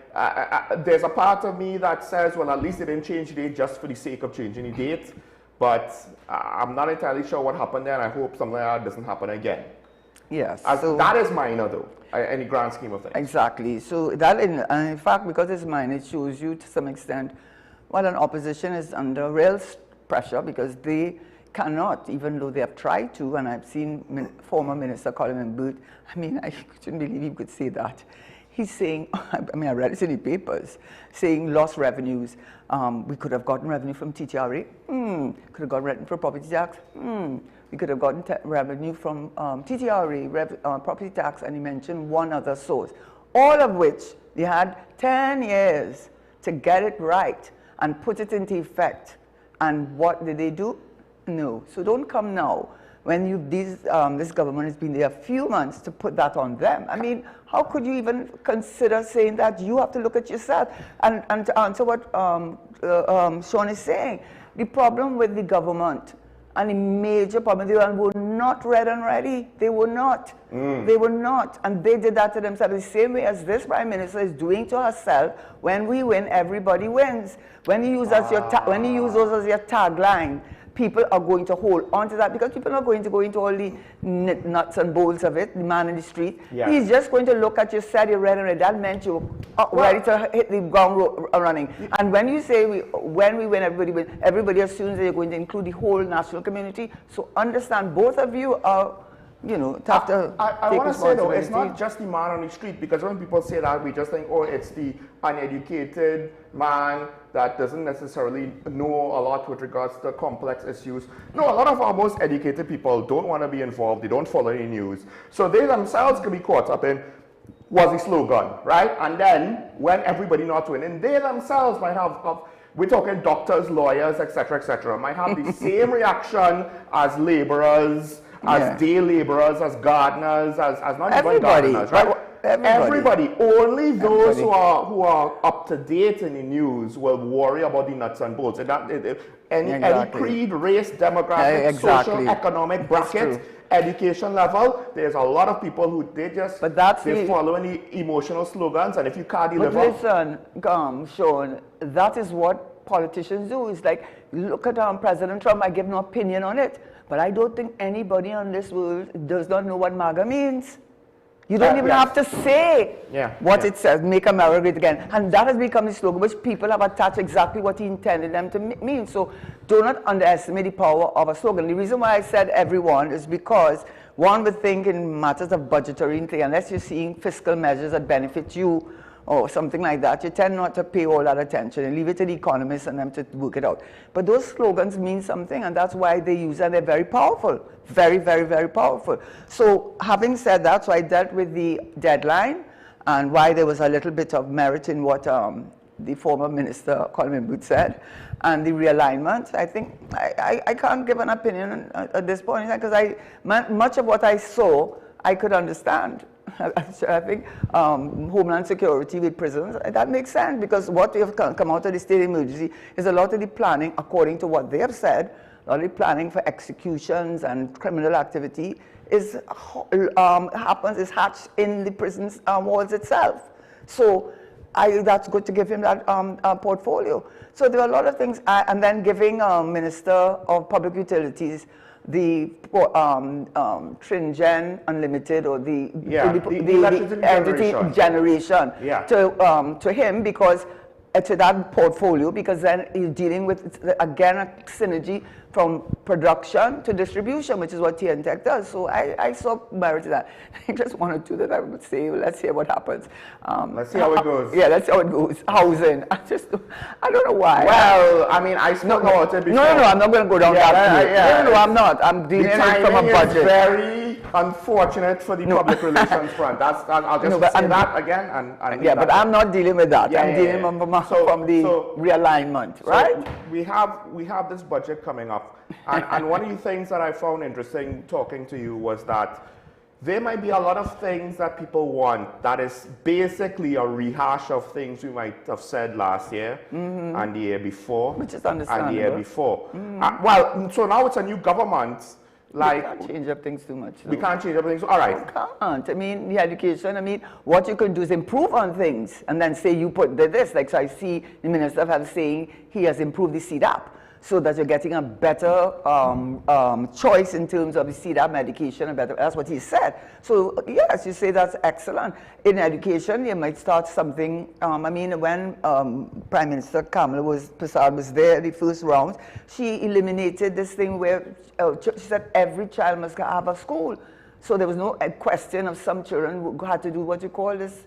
there's a part of me that says, well, at least they didn't change the date just for the sake of changing the date. But I'm not entirely sure what happened there, and I hope something like that doesn't happen again. Yes. So that is minor, though, in the grand scheme of things. Exactly. So that, in fact, because it's minor, it shows you to some extent, well, an opposition is under real pressure, because they cannot, even though they have tried to, and I've seen former Minister Colin Burt, I mean, I couldn't believe he could say that. He's saying, I mean, I read it in the papers, saying lost revenues. We could have gotten revenue from TTRA. Could have gotten revenue from property tax. We could have gotten revenue from TTRA, property tax, and he mentioned one other source. All of which they had 10 years to get it right and put it into effect. And what did they do? No. So don't come now when this government has been there a few months to put that on them. I mean, how could you even consider saying that? You have to look at yourself. And to answer what Sean is saying, the problem with the government, and the major problem, they were not red and ready. They were not. They were not. And they did that to themselves the same way as this Prime Minister is doing to herself. When we win, everybody wins. When you use those as your tagline, people are going to hold on to that, because people are not going to go into all the nuts and bolts of it, the man in the street. He's just going to look at you, said you're ready, and that meant you're ready to hit the ground running. And when you say when we win, everybody assumes that you're going to include the whole national community. So understand, both of you are, you know, have to I want to say, though, it's not just the man on the street, because when people say that, we just think, oh, it's the uneducated man that doesn't necessarily know a lot with regards to complex issues. No, a lot of our most educated people don't want to be involved. They don't follow any news. So they themselves can be caught up in, was the slogan, right? And then when everybody not winning, they themselves might have we're talking doctors, lawyers, etc., might have the same reaction as laborers, as day laborers, as gardeners, as not even gardeners, right? Everybody. Only those who are up to date in the news will worry about the nuts and bolts. Any creed, race, demographic, social, economic bracket, education level, there's a lot of people who they follow any emotional slogans, and if you can't deliver. But listen, Sean, that is what politicians do. It's like, look at President Trump, I give no opinion on it, but I don't think anybody on this world does not know what MAGA means. You don't even have to say what it says, make America great again. And that has become the slogan which people have attached exactly what he intended them to mean. So do not underestimate the power of a slogan. The reason why I said everyone is because one would think in matters of budgetary thing, unless you're seeing fiscal measures that benefit you or something like that, you tend not to pay all that attention and leave it to the economists and them to work it out. But those slogans mean something, and that's why they use them. They're very powerful, very, very, very powerful. So having said that, so I dealt with the deadline and why there was a little bit of merit in what the former minister, Colin Booth, said, and the realignment. I think I can't give an opinion at this point because much of what I saw, I could understand. I think Homeland Security with prisons, that makes sense, because what we have come out of the state of emergency is a lot of the planning, according to what they have said, a lot of the planning for executions and criminal activity is hatched in the prison's walls itself. So that's good to give him that portfolio. So there are a lot of things, and then giving Minister of Public Utilities the Tringen Unlimited or the entity generation to him, because to that portfolio, because then he's dealing with, again, a synergy from production to distribution, which is what TNTech does. So I saw merit in that. I just wanted to that I would say, let's see what happens. Let's see how it goes. Yeah, let's see how it goes. Housing. I don't know why. Well, I mean, I spoke about it before. No, I'm not going to go down that route. No, I'm not. I'm dealing from a budget. It's very unfortunate for the public relations front. I'll just say that again. And but I'm not dealing with that. I'm dealing from the realignment, right? So we have this budget coming up. And one of the things that I found interesting talking to you was that there might be a lot of things that people want that is basically a rehash of things we might have said last year and the year before. Which is understandable. And the year before. Well, so now it's a new government. Like, we can't change up things too much. We can't change up things. All right. We can't. I mean, the education, what you can do is improve on things and then say you put this. Like, so I see the Minister of Health saying he has improved the CDAP so that you're getting a better choice in terms of the CDAP medication. That's what he said. So, yes, you say that's excellent. In education, you might start something. When Prime Minister Kamala Prasad was there the first round, she eliminated this thing where she said every child must have a school. So there was no question of some children who had to do what you call this,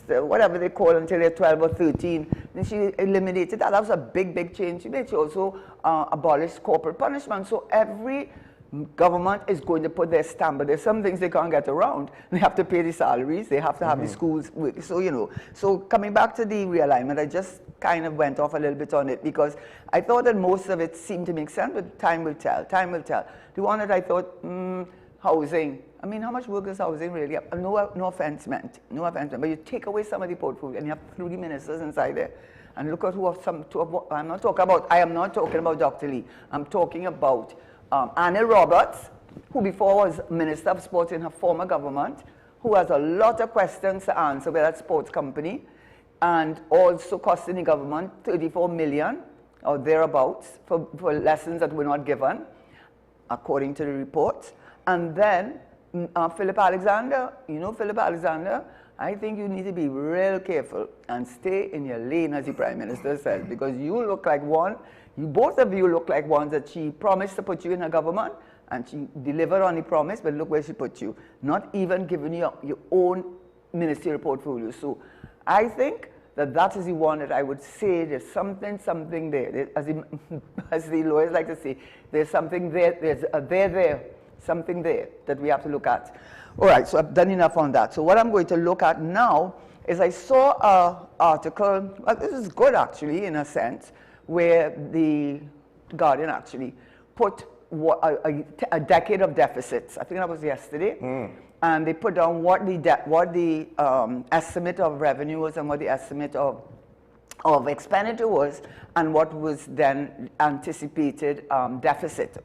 whatever they call until they're 12 or 13. Then she eliminated that. That was a big, big change she made. She also abolished corporal punishment. So every government is going to put their stamp, but there's some things they can't get around. They have to pay the salaries. They have to have the schools work. So, so coming back to the realignment, I just kind of went off a little bit on it because I thought that most of it seemed to make sense, but time will tell. Time will tell. The one that I thought, housing. How much work is housing really? No offense meant, but you take away some of the portfolio and you have 3 ministers inside there. And look at who are I am not talking about Dr. Lee. I'm talking about Anil Roberts, who before was Minister of Sports in her former government, who has a lot of questions to answer with that sports company, and also costing the government 34 million or thereabouts for lessons that were not given, according to the reports. And then Philip Alexander, Philip Alexander, I think you need to be real careful and stay in your lane, as the Prime Minister says, because you look like both of you look like ones that she promised to put you in her government, and she delivered on the promise, but look where she put you. Not even giving you your own ministerial portfolio. So I think that is the one that I would say there's something there. As the lawyers like to say, there's something there, there's something there that we have to look at. All right, so I've done enough on that. So what I'm going to look at now is I saw an article, this is good actually in a sense, where the Guardian actually put a decade of deficits. I think that was yesterday. And they put down what the estimate of revenue was and what the estimate of expenditure was and what was then anticipated deficit,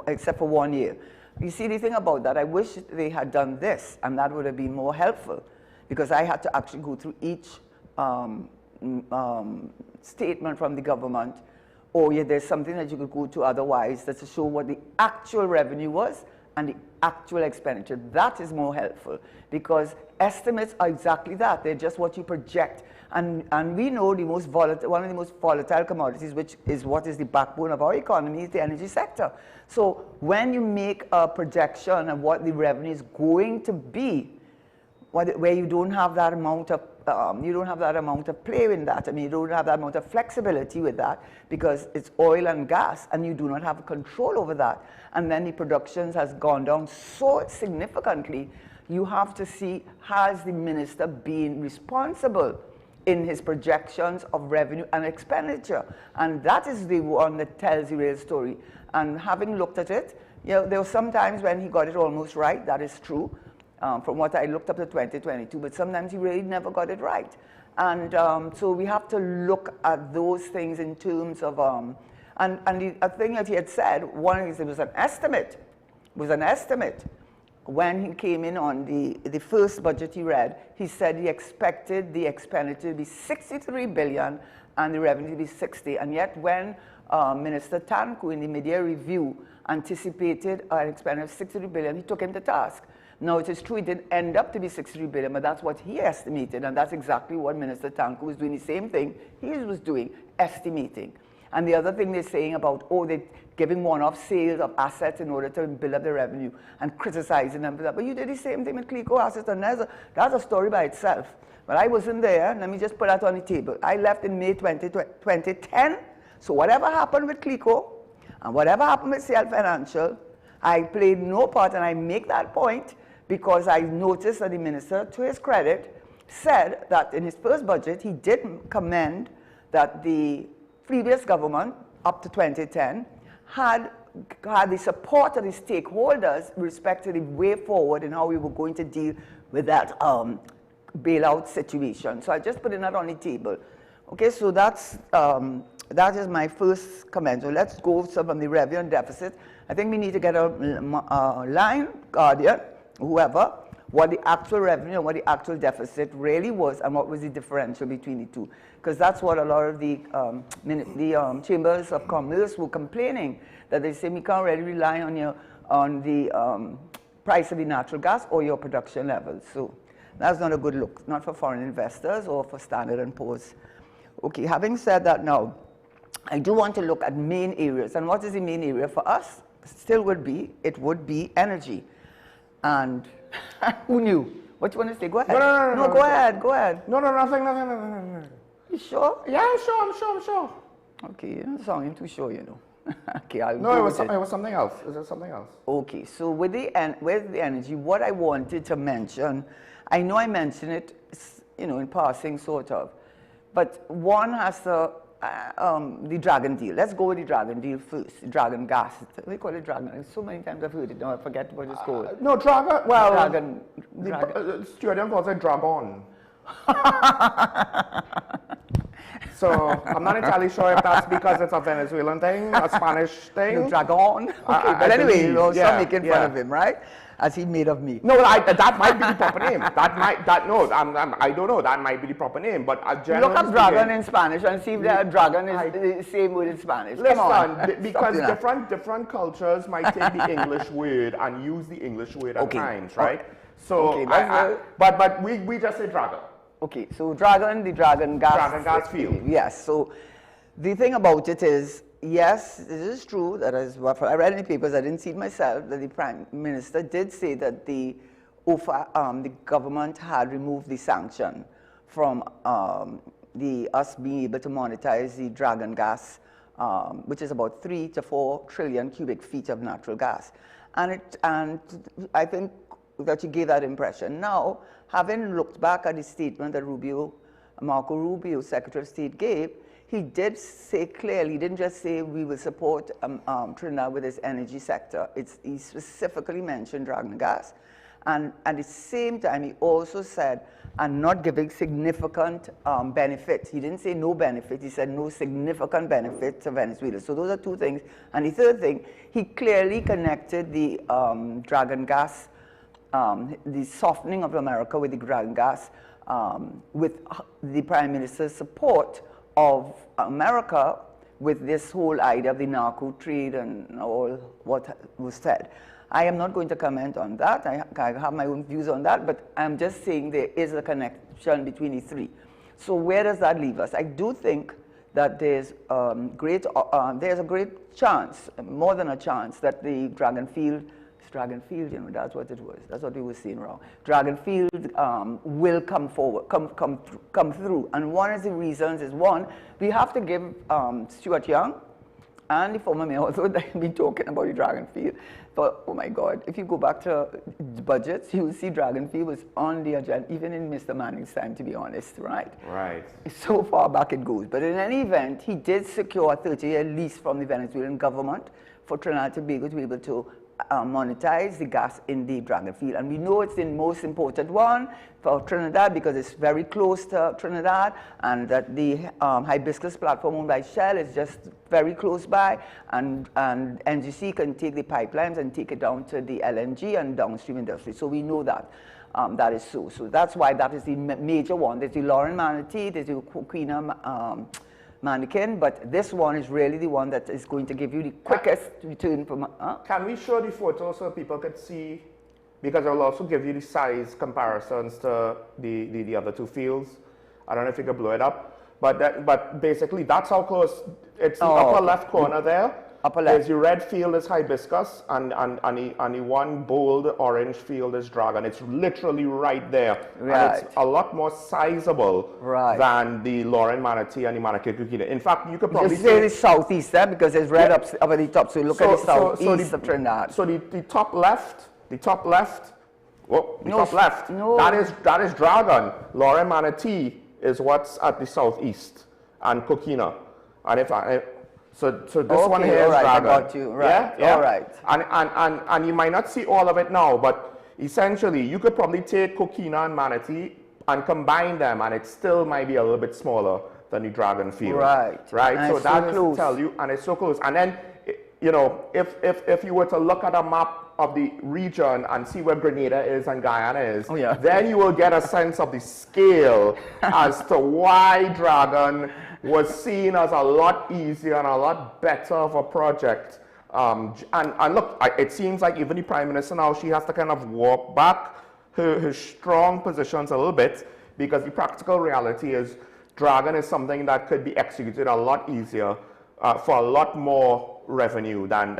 except for 1 year. You see, the thing about that, I wish they had done this, and that would have been more helpful, because I had to actually go through each statement from the government, or there's something that you could go to otherwise that's to show what the actual revenue was and the actual expenditure. That is more helpful, because estimates are exactly that. They're just what you project. And we know the most volatile, one of the most volatile commodities, which is what is the backbone of our economy, is the energy sector. So when you make a projection of what the revenue is going to be, where you don't have that amount of play in that. I mean, you don't have that amount of flexibility with that, because it's oil and gas, and you do not have control over that. And then the productions has gone down so significantly. You have to see, has the minister been responsible in his projections of revenue and expenditure? And that is the one that tells the real story. And having looked at it, there were some times when he got it almost right. That is true. From what I looked up to 2022, but sometimes he really never got it right. And so we have to look at those things in terms of, and the thing that he had said, one is it was an estimate, When he came in on the first budget he read, he said he expected the expenditure to be 63 billion and the revenue to be 60. And yet when Minister Tanku in the media review anticipated an expenditure of 63 billion, he took him to task. Now, it is true it didn't end up to be 63 billion, but that's what he estimated, and that's exactly what Minister Tanku was doing, the same thing he was doing, estimating. And the other thing they're saying about, they're giving one-off sales of assets in order to build up the revenue and criticizing them for that. But you did the same thing with CLECO assets, and that's a story by itself. But I wasn't there. Let me just put that on the table. I left in May 2010, so whatever happened with CLECO and whatever happened with CL Financial, I played no part, and I make that point because I noticed that the minister, to his credit, said that in his first budget, he did commend that the previous government, up to 2010, had the support of the stakeholders with respect to the way forward and how we were going to deal with that bailout situation. So I just put that on the table. Okay, so that is my first comment. So let's go from the revenue and deficit. I think we need to get a line, Guardian, whoever, what the actual revenue and what the actual deficit really was, and what was the differential between the two. Because that's what a lot of the chambers of commerce were complaining, that they say we can't really rely on the price of the natural gas or your production levels. So that's not a good look, not for foreign investors or for Standard & Poor's. Okay, having said that now, I do want to look at main areas. And what is the main area for us? Still would be, it would be energy. And who knew? What you want to say? Go ahead. No, go ahead. No, nothing. You sure? Yeah, I'm sure. Okay, you're not sounding too sure, you know. Okay, I'll No, it was something else. Is there something else? Okay, so with the energy, what I wanted to mention, I know I mentioned it, in passing, sort of, but one has to, the Dragon deal. Let's go with the Dragon deal first. Dragon gas. We call it Dragon. So many times I've heard it now. I forget what it's called. No, Dragon. Well, Dragon. Stuart calls it Dragon. So I'm not entirely sure if that's because it's a Venezuelan thing, a Spanish thing. No, Dragon. Okay, but anyway, stop making fun of him, right? As he made of me. No, that might be the proper name. I don't know. That might be the proper name, but generally look up dragon in Spanish and see if the dragon is the same word in Spanish. Listen, because different cultures might take the English word and use the English word at times, right? So, but we just say dragon. Okay, so dragon, the dragon gas. Dragon gas field. Yes. So the thing about it is, yes, this is true. That is what I read in the papers. I didn't see it myself. That the Prime Minister did say that the government had removed the sanction from us being able to monetize the dragon gas, which is about 3 to 4 trillion cubic feet of natural gas, and I think that you gave that impression. Now, having looked back at the statement that Marco Rubio, Secretary of State, gave, he did say clearly, he didn't just say we will support Trinidad with its energy sector. He specifically mentioned dragon gas. And at the same time, he also said, and not giving significant benefit. He didn't say no benefit, he said no significant benefit to Venezuela. So those are two things. And the third thing, he clearly connected the dragon gas, the softening of America with the dragon gas, with the Prime Minister's support of America with this whole idea of the narco trade and all what was said. I am not going to comment on that. I have my own views on that, but I'm just saying there is a connection between the three. So where does that leave us? I do think that there's a great chance, more than a chance, that the Dragonfield, you know, that's what it was. That's what we were saying wrong. Dragonfield will come forward, come through. And one of the reasons is, one, we have to give Stuart Young and the former mayor, although they've been talking about the Dragonfield, but oh my God, if you go back to budgets, you will see Dragonfield was on the agenda, even in Mr. Manning's time, to be honest, right? Right. So far back it goes. But in any event, he did secure a 30-year lease from the Venezuelan government for Trinidad and Tobago to be able to monetize the gas in the Dragonfield. And we know it's the most important one for Trinidad because it's very close to Trinidad, and that the hibiscus platform owned by Shell is just very close by, and NGC can take the pipelines and take it down to the LNG and downstream industry. So we know that. That is so. So that's why that is the major one. There's the Lauren Manatee, there's the Coquina Mannequin, but this one is really the one that is going to give you the quickest return from. Can we show the photo so people could see? Because I'll also give you the size comparisons to the other two fields. I don't know if you can blow it up, but basically that's how close. It's the upper left corner there. Upper left. There's the red field is hibiscus, and the one bold orange field is dragon. It's literally right there. Right. And it's a lot more sizable than the Lauren Manatee and the Manatee Coquina. In fact, you could probably say the southeast there because it's red up at the top. So look at the southeast of Trinidad. So the top left, top left, that is dragon. Lauren Manatee is what's at the southeast, and Coquina. And so this one here is dragon. I got you. Right. Yeah? All right. And you might not see all of it now, but essentially you could probably take Coquina and Manatee and combine them, and it still might be a little bit smaller than the dragon field. Right. And so that is to tell you, and it's so close. And then, you know, if you were to look at a map of the region and see where Grenada is and Guyana is, then you will get a sense of the scale as to why dragon was seen as a lot easier and a lot better of a project. And look, it seems like even the Prime Minister now, she has to kind of walk back her strong positions a little bit, because the practical reality is dragon is something that could be executed a lot easier for a lot more revenue than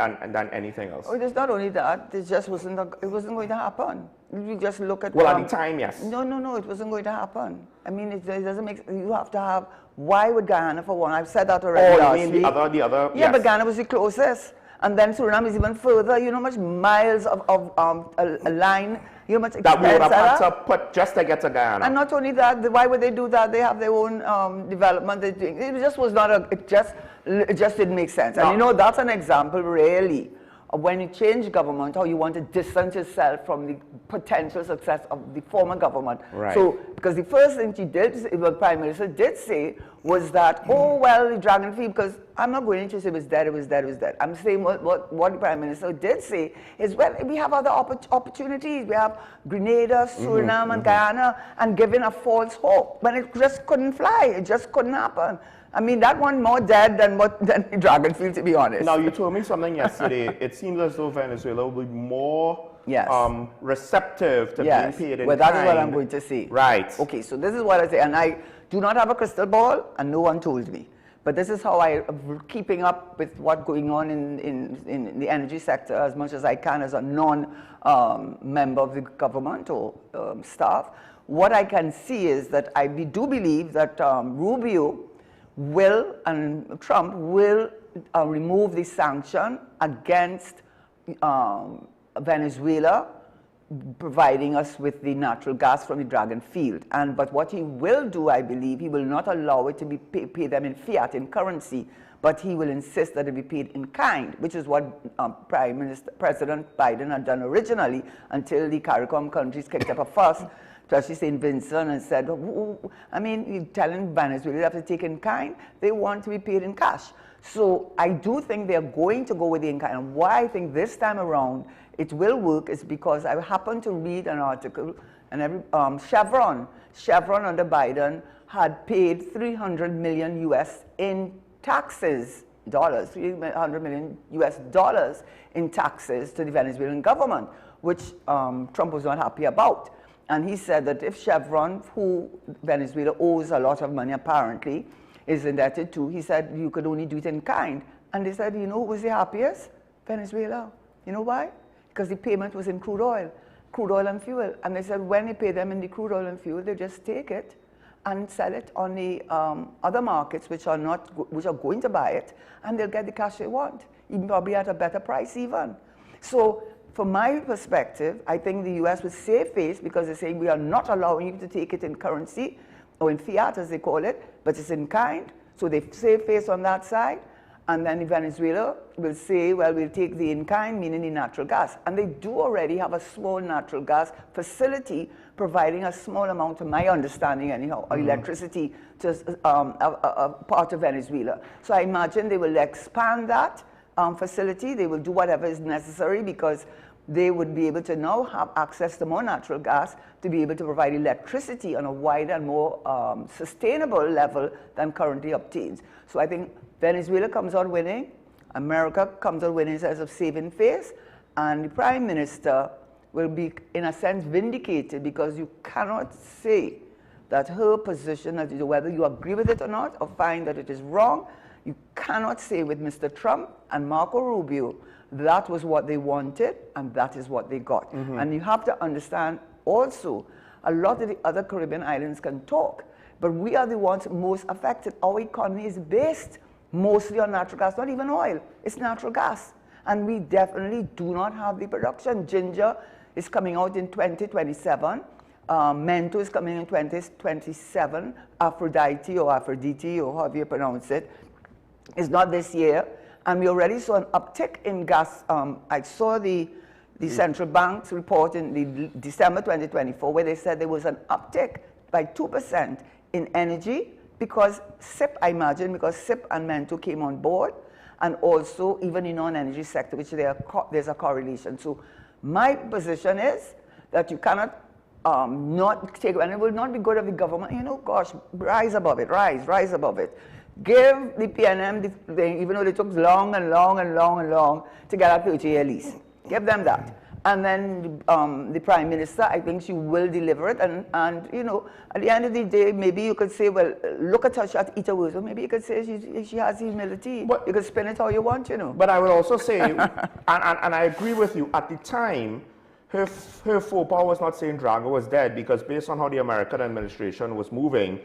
anything else. Oh, it's not only that, it just wasn't going to happen. You just look at... Well, at the time, yes. No, it wasn't going to happen. I mean, it doesn't make... You have to have... Why would Guyana, for one? I've said that already last week. You mean the other? Yeah, yes. But Guyana was the closest. And then Suriname is even further. You know how much miles of a line, you know how much expense that we would have had to put just to get to Guyana. And not only that, why would they do that? They have their own development. They're doing. It just was not it just didn't make sense. No. And you know, that's an example really of when you change government, how you want to distance yourself from the potential success of the former government. Right. So, because the first thing she did, the Prime Minister did say, was that, oh, well, the Dragonfield, because I'm not going to say it was dead, it was dead, it was dead. I'm saying what the Prime Minister did say is, well, we have other opportunities. We have Grenada, Suriname, and Guyana, and giving a false hope. But it just couldn't fly. It just couldn't happen. I mean, that one more dead than the Dragonfield, to be honest. Now, you told me something yesterday. It seems as though Venezuela will be more receptive to being paid in well, that is what I'm going to say. Right. Okay, so this is what I say. And I do not have a crystal ball, and no one told me. But this is how I'm keeping up with what's going on in the energy sector as much as I can as a non-member of the government or staff. What I can see is that we do believe that Rubio will, and Trump will remove the sanction against Venezuela providing us with the natural gas from the Dragon field. But what he will do, I believe, he will not allow it to be pay them in fiat, in currency, but he will insist that it be paid in kind, which is what President Biden had done originally until the CARICOM countries kicked up a fuss, especially St. Vincent, and said, I mean, telling Venezuela they have to take in kind, they want to be paid in cash. So I do think they're going to go with the in kind. And why I think this time around it will work is because I happened to read an article, and Chevron under Biden had paid $300 million US in taxes, $300 million US dollars in taxes to the Venezuelan government, which Trump was not happy about. And he said that if Chevron, who Venezuela owes a lot of money apparently, is indebted to, he said you could only do it in kind. And they said, you know who was the happiest? Venezuela. You know why? Because the payment was in crude oil and fuel. And they said when they pay them in the crude oil and fuel, they just take it and sell it on the other markets which are going to buy it, and they'll get the cash they want, even probably at a better price even. So from my perspective, I think the US would save face because they're saying we are not allowing you to take it in currency, or in fiat as they call it, but it's in kind. So they save face on that side. And then Venezuela will say, well, we'll take the in-kind, meaning the natural gas. And they do already have a small natural gas facility providing a small amount, to my understanding anyhow, of electricity to a part of Venezuela. So I imagine they will expand that facility. They will do whatever is necessary because they would be able to now have access to more natural gas to be able to provide electricity on a wider and more sustainable level than currently obtained. So I think Venezuela comes out winning, America comes out winning in terms of saving face, and the Prime Minister will be, in a sense, vindicated because you cannot say that her position, whether you agree with it or not, or find that it is wrong, you cannot say with Mr. Trump and Marco Rubio, that was what they wanted and that is what they got. And you have to understand also, a lot of the other Caribbean islands can talk, but we are the ones most affected. Our economy is based mostly on natural gas, not even oil, it's natural gas. And we definitely do not have the production. Ginger is coming out in 2027, Mento is coming in 2027, Aphrodite or however you pronounce it, is not this year. And we already saw an uptick in gas. I saw the central bank's report in the December 2024 where they said there was an uptick by 2% in energy because SIP, I imagine, because SIP and Mento came on board, and also even in non-energy sector, which there's a correlation. So my position is that you cannot not take, and it will not be good of the government, gosh, rise above it, rise above it. Give the PNM, even though they took long to get a 30-year lease. Give them that. And then the Prime Minister, I think she will deliver it. And at the end of the day, maybe you could say, well, look at her, she had to eat her words. Or maybe you could say she has humility. But you could spin it how you want, But I will also say, and I agree with you, at the time, her faux pas was not saying Drago was dead, because based on how the American administration was moving,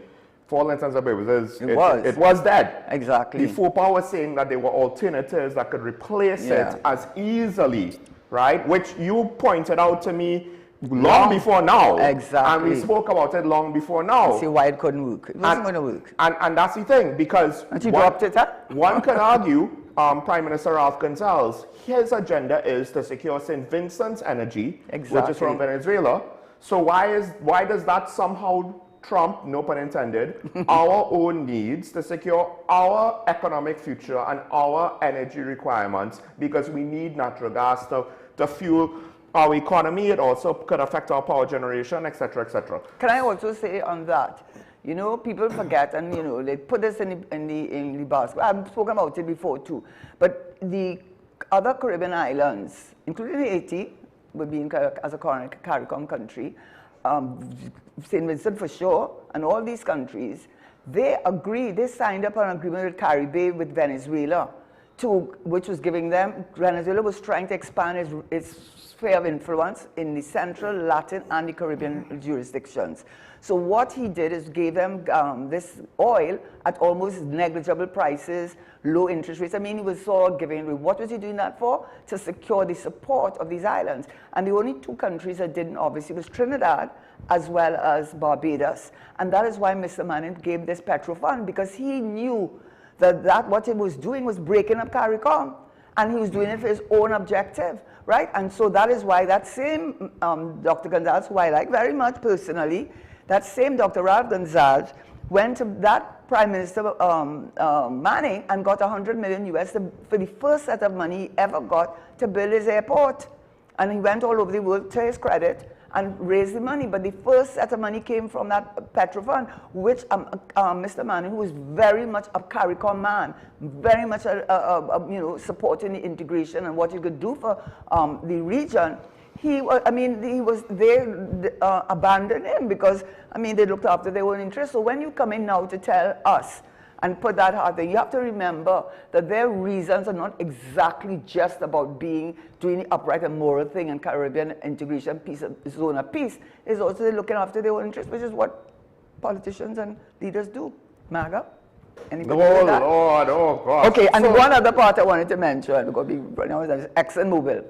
for all intents and purposes, it was dead. Exactly. The faux pas was saying that there were alternatives that could replace it as easily, right? Which you pointed out to me long before now. Exactly. And we spoke about it long before now. See why it couldn't work. It wasn't going to work. And that's the thing, because and you dropped it, huh? One can argue, Prime Minister Ralph Gonsalves, his agenda is to secure St. Vincent's energy, which is from Venezuela. So why does that somehow trump, no pun intended, our own needs to secure our economic future and our energy requirements, because we need natural gas to fuel our economy? It also could affect our power generation, etc., etc. Can I also say on that, people forget, and they put this in the basket. I've spoken about it before too, but the other Caribbean islands, including Haiti, would be as a CARICOM country, St. Vincent for sure, and all these countries, they signed up an agreement with Caribbean, with Venezuela, which was giving them, Venezuela was trying to expand its sphere of influence in the Central, Latin, and the Caribbean jurisdictions. So what he did is gave them this oil at almost negligible prices, low interest rates. I mean, he was sort of giving away. What was he doing that for? To secure the support of these islands. And the only two countries that didn't, obviously, was Trinidad as well as Barbados. And that is why Mr. Manning gave this Petro Fund, because he knew that what he was doing was breaking up CARICOM. And he was doing it for his own objective, right? And so that is why that same Dr. Gonzalez, who I like very much personally, that same Dr. Ralph Gonzalez went to that Prime Minister Manning and got $100 million US for the first set of money he ever got to build his airport. And he went all over the world, to his credit, and raised the money. But the first set of money came from that Petro Fund, which Mr. Manning, who was very much a CARICOM man, very much supporting the integration and what you could do for the region, they abandoned him because, they looked after their own interests. So when you come in now to tell us and put that out there, you have to remember that their reasons are not exactly just about doing the upright and moral thing and Caribbean integration, peace, zone of peace. It's also looking after their own interests, which is what politicians and leaders do. MAGA? Anybody with that? Lord, oh God. Okay, and one other part I wanted to mention, because ExxonMobil.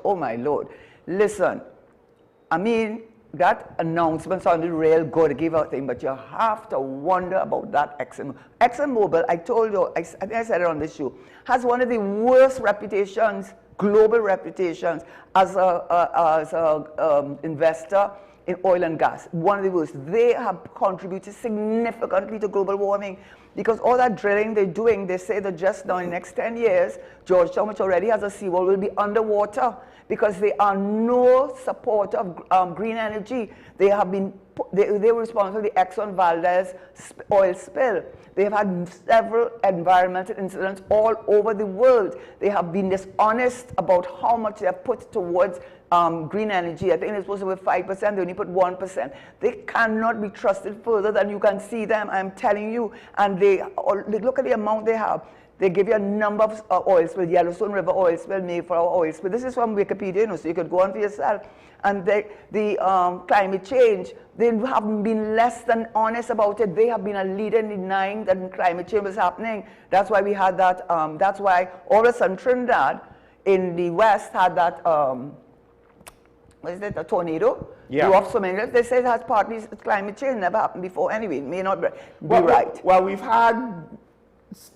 Oh my Lord. Listen, that announcement sounded real good, give out thing, but you have to wonder about that ExxonMobil. ExxonMobil, I told you, I think I said it on this show, has one of the worst reputations, global reputations, as a investor in oil and gas. One of the worst. They have contributed significantly to global warming because all that drilling they're doing, they say that just now in the next 10 years, Georgetown, which already has a seawall, will be underwater because they are no support of green energy. They were responsible for the Exxon Valdez oil spill. They have had several environmental incidents all over the world. They have been dishonest about how much they have put towards green energy. I think they're supposed to be 5%, they only put 1%. They cannot be trusted further than you can see them, I'm telling you. And they look at the amount they have. They give you a number of oil spill, Yellowstone River oil spill, Mayflower oil spill. This is from Wikipedia, so you could go on for yourself. And the climate change, they haven't been less than honest about it. They have been a leader in denying that climate change was happening. That's why we had that, that's why all of a sudden Trinidad in the West had that, what is it, a tornado? Yeah. Blew off so many. They say it has partly climate change, never happened before anyway. It may not be right. Well, we've had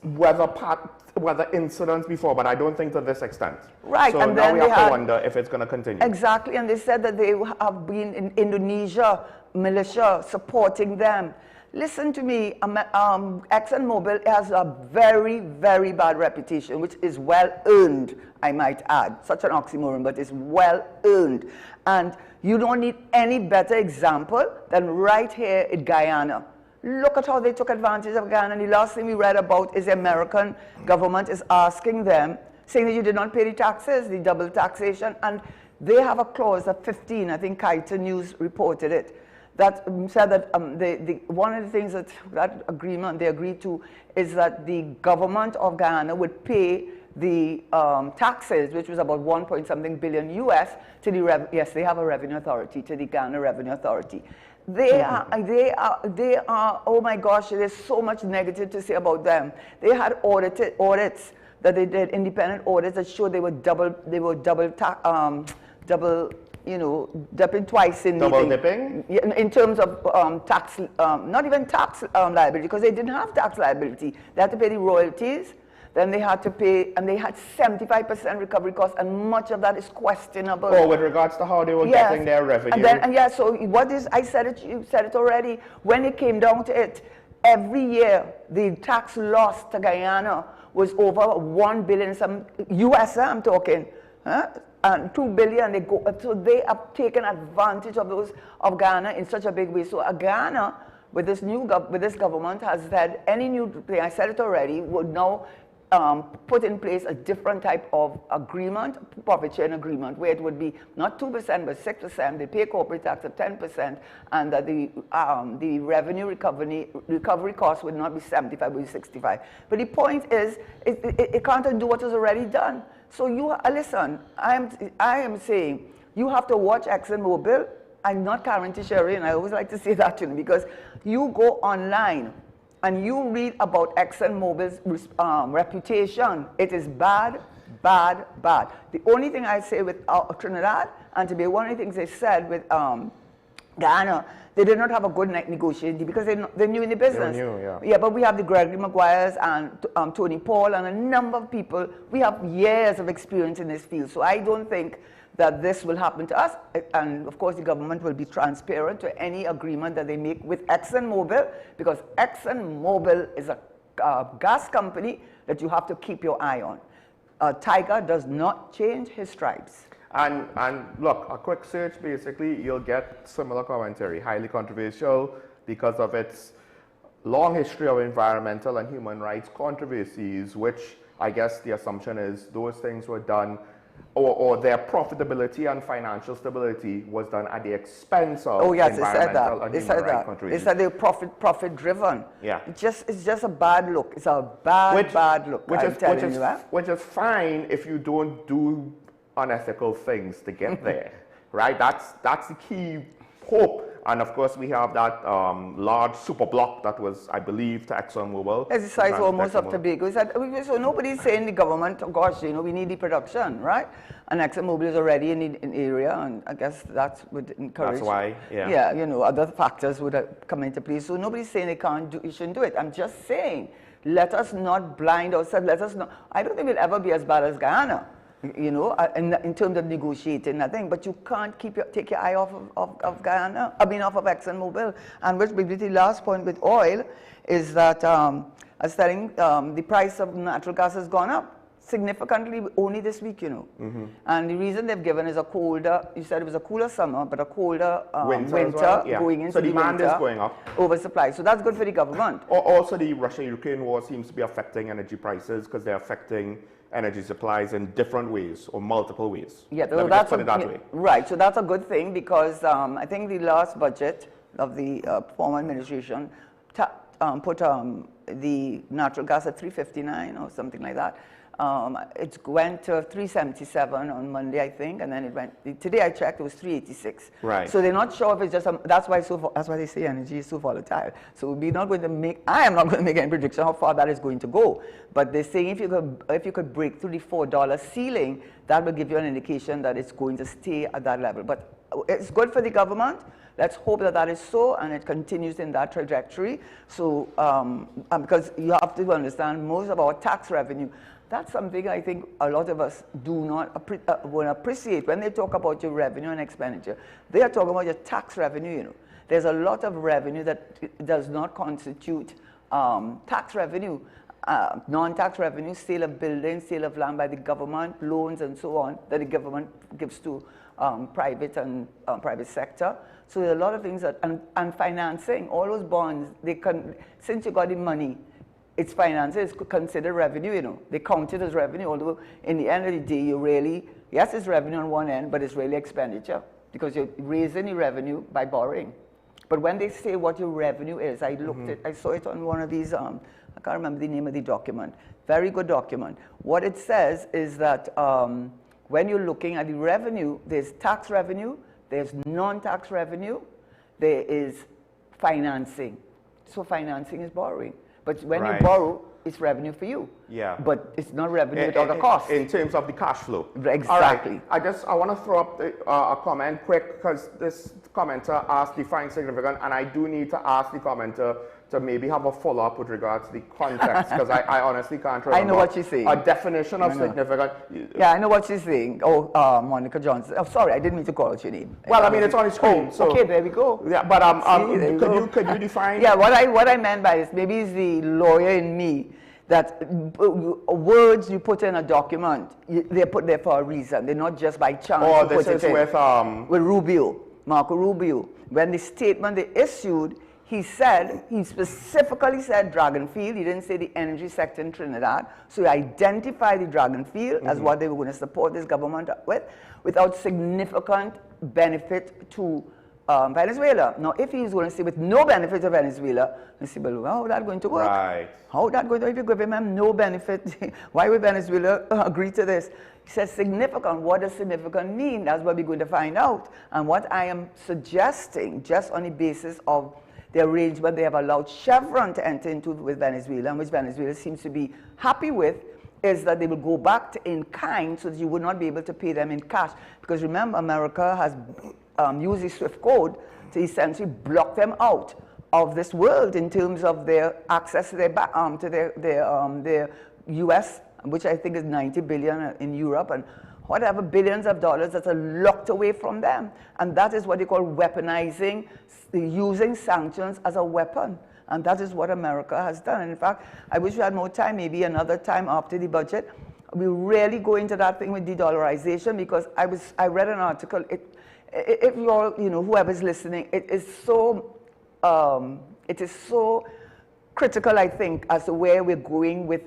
weather incidents before, but I don't think to this extent. Right, so and now then we have to wonder if it's going to continue. Exactly, and they said that they have been in Indonesia, militia, supporting them. Listen to me, ExxonMobil has a very, very bad reputation, which is well earned, I might add. Such an oxymoron, but it's well earned. And you don't need any better example than right here in Guyana. Look at how they took advantage of Guyana. And the last thing we read about is the American government is asking them, saying that you did not pay the taxes, the double taxation, and they have a clause of 15, I think Kaita News reported it, that said that one of the things that agreement they agreed to is that the government of Guyana would pay the taxes, which was about 1.something billion US, to the yes, they have a revenue authority, to the Ghana Revenue Authority. They are, oh my gosh, there's so much negative to say about them. They had audits that they did, independent audits that showed they were dipping twice in double dipping? In terms of tax, not even tax liability, because they didn't have tax liability. They had to pay the royalties, then they had to pay, and they had 75% recovery costs, and much of that is questionable. Oh, with regards to how they were getting their revenue. And so what is, I said it, you said it already, when it came down to it, every year the tax loss to Guyana was over 1 billion, some US, I'm talking, and 2 billion, so they have taken advantage of those, of Ghana in such a big way. So Ghana, with this government, has said any new thing, I said it already, would now put in place a different type of agreement, profit sharing agreement, where it would be not 2% but 6%. They pay corporate tax of 10%, and that the revenue recovery cost would not be 75, but be 65. But the point is, it can't undo what is already done. So you listen. I am saying you have to watch ExxonMobil. I'm not Karen Tisherin. I always like to say that to you, because you go online and you read about ExxonMobil's reputation. It is bad, bad, bad. The only thing I say with Trinidad and Tobago, one of the things they said with Guyana, they did not have a good negotiating because they're new in the business. They're new, yeah. Yeah, but we have the Gregory Maguires and Tony Paul and a number of people. We have years of experience in this field. So I don't think that this will happen to us. And of course, the government will be transparent to any agreement that they make with ExxonMobil, because ExxonMobil is a gas company that you have to keep your eye on. Tiger does not change his stripes. And look, a quick search, basically, you'll get similar commentary, highly controversial because of its long history of environmental and human rights controversies, which I guess the assumption is those things were done, or their profitability and financial stability was done at the expense of environmental and human rights controversies. They said they're profit driven. Yeah. It's just a bad look. It's a bad look. Which is fine if you don't do unethical things to get there, right? That's the key hope. And of course, we have that large super block that was, I believe, to ExxonMobil. It's the size almost of Tobago. So nobody's saying the government, oh gosh, you know, we need the production, right? And ExxonMobil is already in the area, and I guess that would encourage. That's why, yeah. Yeah, you know, other factors would come into place. So nobody's saying they can't do, you shouldn't do it. I'm just saying, let us not blind ourselves. Let us not. I don't think we'll ever be as bad as Guyana, you know, in terms of negotiating nothing, but you can't take your eye off of Guyana, off of ExxonMobil. And which brings me to the last point with oil, is that I was telling the price of natural gas has gone up significantly only this week, you know. Mm-hmm. And the reason they've given is a colder, you said it was a cooler summer, but a colder winter well, yeah. going into so the demand winter, is going up. Oversupply. So that's good for the government. Also, the Russia-Ukraine war seems to be affecting energy prices because they're affecting energy supplies in different ways or multiple ways. Yeah, so that's right. So that's a good thing, because I think the last budget of the former administration put the natural gas at $3.59 or something like that. It went to 377 on Monday, I think, and then it went. Today I checked, it was 386. Right. So they're not sure if it's just. That's why they say energy is so volatile. So we're not going to make. I am not going to make any prediction how far that is going to go. But they're saying if you could break through the $4 ceiling, that will give you an indication that it's going to stay at that level. But it's good for the government. Let's hope that that is so, and it continues in that trajectory. So because you have to understand, most of our tax revenue. That's something I think a lot of us do not appreciate. When they talk about your revenue and expenditure, they are talking about your tax revenue, you know. There's a lot of revenue that does not constitute tax revenue, non-tax revenue, sale of buildings, sale of land by the government, loans and so on, that the government gives to private and private sector. So there are a lot of things that, and financing, all those bonds, since you got the money, it's finance, it's considered revenue, you know. They count it as revenue, although in the end of the day, you really, yes, it's revenue on one end, but it's really expenditure, because you're raising the revenue by borrowing. But when they say what your revenue is, I looked at, I saw it on one of these, I can't remember the name of the document, very good document. What it says is that when you're looking at the revenue, there's tax revenue, there's non-tax revenue, there is financing. So financing is borrowing. But when you borrow, it's revenue for you. Yeah. But it's not revenue without a cost. In terms of the cash flow. Exactly. All right. I want to throw up a comment quick, because this commenter asked define significant, and I do need to ask the commenter to maybe have a follow-up with regards to the context, because I honestly can't remember. I know what she's saying. A definition of significant. Yeah, I know what she's saying. Oh, Monica Johnson. Oh, sorry, I didn't mean to call out your name. Well, I mean, it's on the screen. So. Okay, there we go. Yeah, but could you define? Yeah, what I meant by this, maybe it's the lawyer in me, that words you put in a document, they're put there for a reason. They're not just by chance. Oh, this is with Rubio, Marco Rubio. When the statement they issued, he specifically said Dragon Field. He didn't say the energy sector in Trinidad. So he identified the Dragon Field as what they were going to support this government with, without significant benefit to Venezuela. Now, if he's going to say with no benefit to Venezuela, you say, well, how is that going to work? Right. How is that going to, if you give him no benefit, why would Venezuela agree to this? He says significant. What does significant mean? That's what we're going to find out. And what I am suggesting, just on the basis of the arrangement they have allowed Chevron to enter into with Venezuela, and which Venezuela seems to be happy with, is that they will go back to in kind, so that you would not be able to pay them in cash. Because remember, America has used the SWIFT code to essentially block them out of this world in terms of their access to their U.S., which I think is 90 billion in Europe, and whatever billions of dollars that are locked away from them. And that is what they call weaponizing, using sanctions as a weapon. And that is what America has done. And in fact, I wish we had more time, maybe another time after the budget. We really go into that thing with de-dollarization, because I read an article. If you all, whoever's listening, it is so critical, I think, as to where we're going with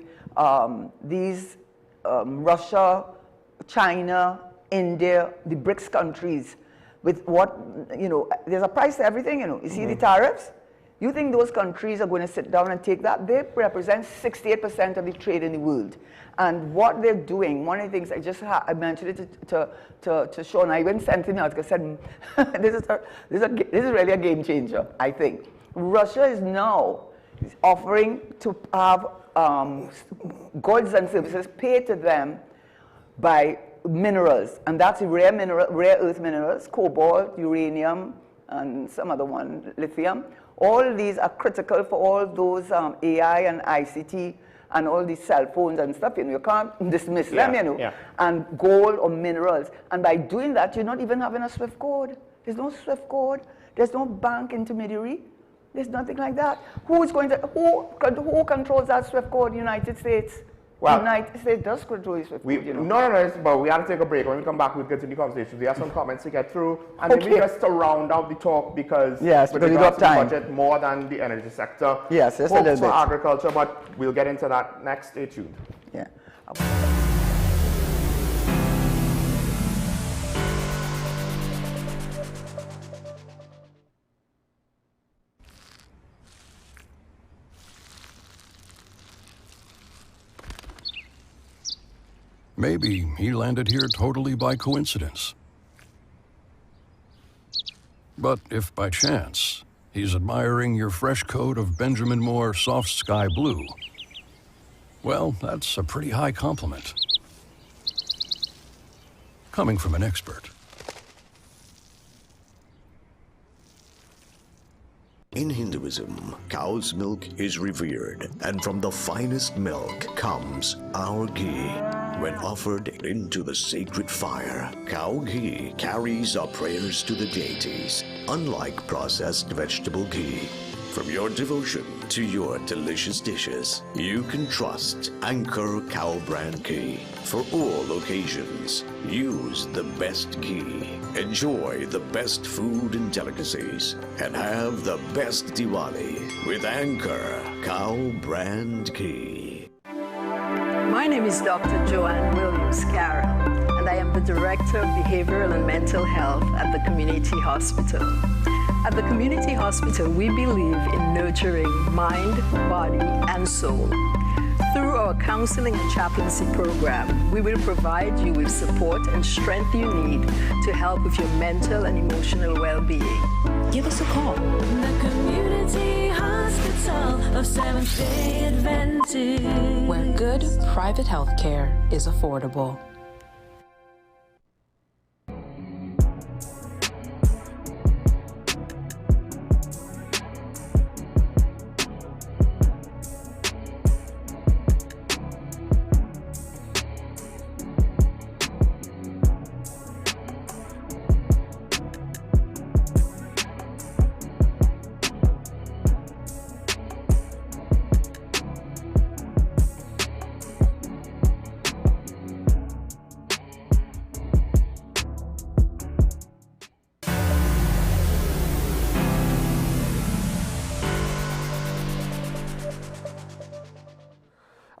these Russia, China, India, the BRICS countries, with what, there's a price to everything, You see the tariffs? You think those countries are going to sit down and take that? They represent 68% of the trade in the world. And what they're doing, one of the things I mentioned it to Sean, I even sent him out because I said, this is really a game changer, I think. Russia is now offering to have goods and services paid to them by minerals, and that's rare earth minerals, cobalt, uranium, and some other one, lithium. All these are critical for all those AI and ICT and all these cell phones and stuff. You can't dismiss them, and gold or minerals. And by doing that, you're not even having a SWIFT code. There's no SWIFT code. There's no bank intermediary. There's nothing like that. Who controls that SWIFT code? United States. Well, United States does control the SWIFT code, No, but we have to take a break. When we come back, we'll continue the conversation. We have some comments to get through. And maybe just to round out the talk, because with regards to the budget, more than the energy sector. Yes, just a little bit. For agriculture, but we'll get into that next. Stay tuned. Yeah. Maybe he landed here totally by coincidence. But if by chance he's admiring your fresh coat of Benjamin Moore soft sky blue, well, that's a pretty high compliment. Coming from an expert. In Hinduism, cow's milk is revered, and from the finest milk comes our ghee. When offered into the sacred fire, cow ghee carries our prayers to the deities, unlike processed vegetable ghee. From your devotion to your delicious dishes, you can trust Anchor Cow Brand Ghee. For all occasions, use the best ghee. Enjoy the best food and delicacies, and have the best Diwali with Anchor Cow Brand Ghee. My name is Dr. Joanne Williams Carroll, and I am the Director of Behavioral and Mental Health at the Community Hospital. At the Community Hospital, we believe in nurturing mind, body, and soul. Through our counseling and chaplaincy program, we will provide you with support and strength you need to help with your mental and emotional well-being. Give us a call. The Community Hospital of Seventh-day Adventist, where good private health care is affordable.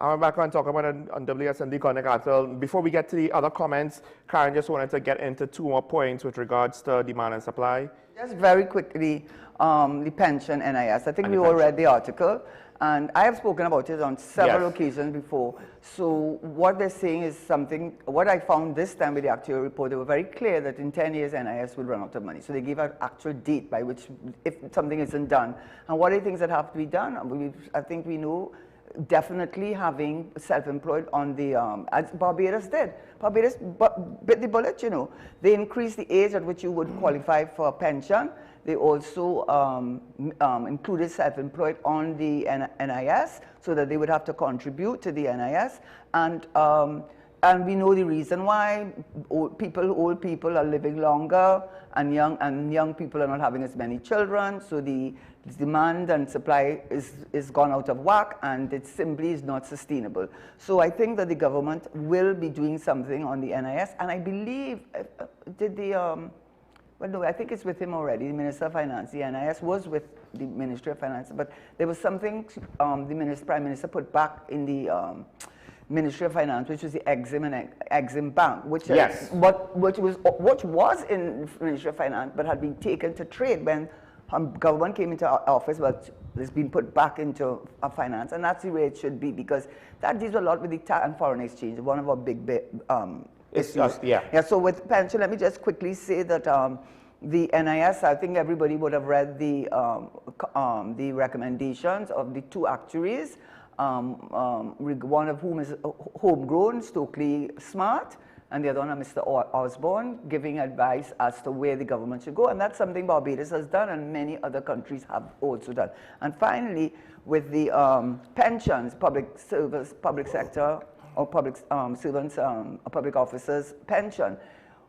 I'm back on talking about on WSND Connect Article. Before we get to the other comments, Karen just wanted to get into 2 more points with regards to demand and supply. Just very quickly, the pension NIS. I think we all read the article, and I have spoken about it on several occasions before. So what they're saying is something, what I found this time with the actual report, they were very clear that in 10 years NIS will run out of money. So they gave an actual date by which if something isn't done. And what are the things that have to be done? I think we know definitely having self-employed on the, as Barbados did. Barbados bit the bullet, you know. They increased the age at which you would qualify for a pension. They also included self-employed on the NIS so that they would have to contribute to the NIS. And we know the reason why old people are living longer, and young people are not having as many children. So the demand and supply is gone out of whack, and it simply is not sustainable. So I think that the government will be doing something on the NIS, and I believe well, no, I think it's with him already, the Minister of Finance. The NIS was with the Ministry of Finance, but there was something the Prime Minister put back in the Ministry of Finance, which was the Exim and Exim Bank, which was in the Ministry of Finance, but had been taken to trade when government came into office, but it's been put back into finance, and that's the way it should be, because that deals a lot with the tax and foreign exchange, one of our big issues. Yeah, so with pension, let me just quickly say that the NIS, I think everybody would have read the recommendations of the 2 actuaries, one of whom is homegrown, Stokely Smart, and the other one, Mr. Osborne, giving advice as to where the government should go. And that's something Barbados has done, and many other countries have also done. And finally, with the pensions, public sector, or public servants, public officers' pension,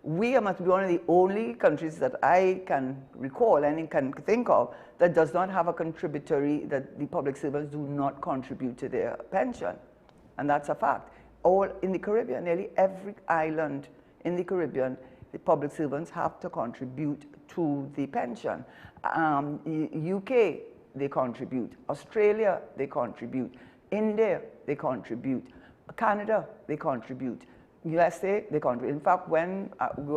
we must be one of the only countries that I can recall and can think of that does not have a contributory, that the public servants do not contribute to their pension. And that's a fact. All in the Caribbean, nearly every island in the Caribbean, the public servants have to contribute to the pension. UK, they contribute. Australia, they contribute. India, they contribute. Canada, they contribute. USA, they contribute. In fact, when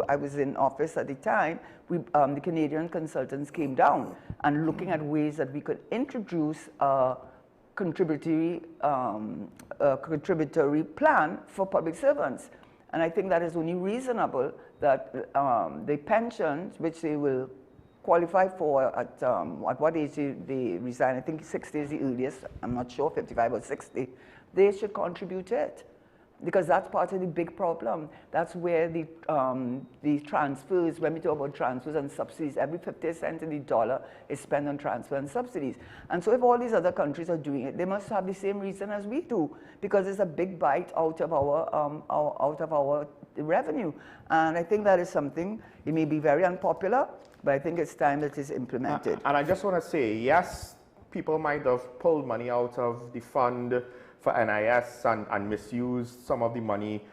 I was in office at the time, the Canadian consultants came down and looking at ways that we could introduce a contributory plan for public servants. And I think that is only reasonable that the pensions, which they will qualify for at what age they resign, I think 60 is the earliest, I'm not sure, 55 or 60, they should contribute to it. Because that's part of the big problem. That's where the transfers, when we talk about transfers and subsidies, every 50 cents in the dollar is spent on transfer and subsidies. And so if all these other countries are doing it, they must have the same reason as we do, because it's a big bite out of our revenue. And I think that is something, it may be very unpopular, but I think it's time that it's implemented. And I just want to say, yes, people might have pulled money out of the fund for NIS and misused some of the money.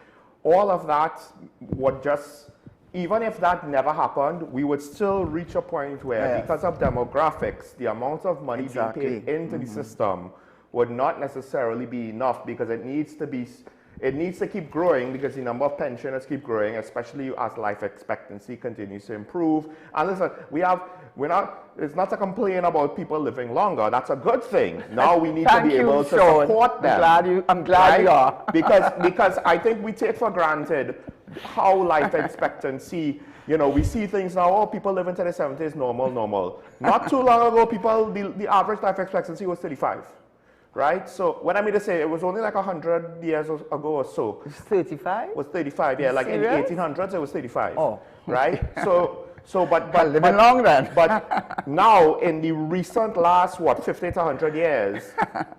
All of that would just, even if that never happened, we would still reach a point where, because of demographics, the amount of money being paid into the system would not necessarily be enough, because it needs to keep growing, because the number of pensioners keep growing, especially as life expectancy continues to improve. And listen, it's not to complain about people living longer. That's a good thing. Now we need to be able to support them. I'm glad you are. because I think we take for granted how life expectancy, we see things now, oh, people living to the 70s, normal. Not too long ago, the average life expectancy was 35. Right? So when I mean to say, it was only like 100 years ago or so. It's 35? It was 35, yeah. Like in the 1800s, it was 35. Oh. Right? But living long then. But now, in the recent last, 50 to 100 years,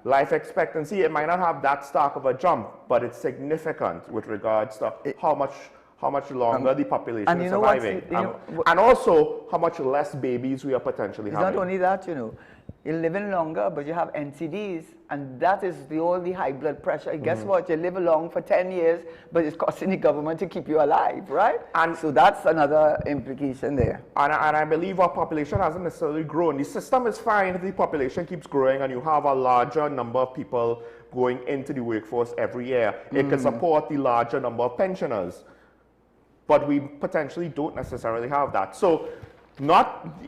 life expectancy, it might not have that stark of a jump, but it's significant with regards to how much longer the population is surviving. And also, how much less babies we are potentially having. It's not only that, you're living longer, but you have NCDs, and that is all the high blood pressure. And guess what? You live along for 10 years, but it's costing the government to keep you alive, right? And so that's another implication there. And I believe our population hasn't necessarily grown. The system is fine if the population keeps growing and you have a larger number of people going into the workforce every year. It could support the larger number of pensioners. But we potentially don't necessarily have that. So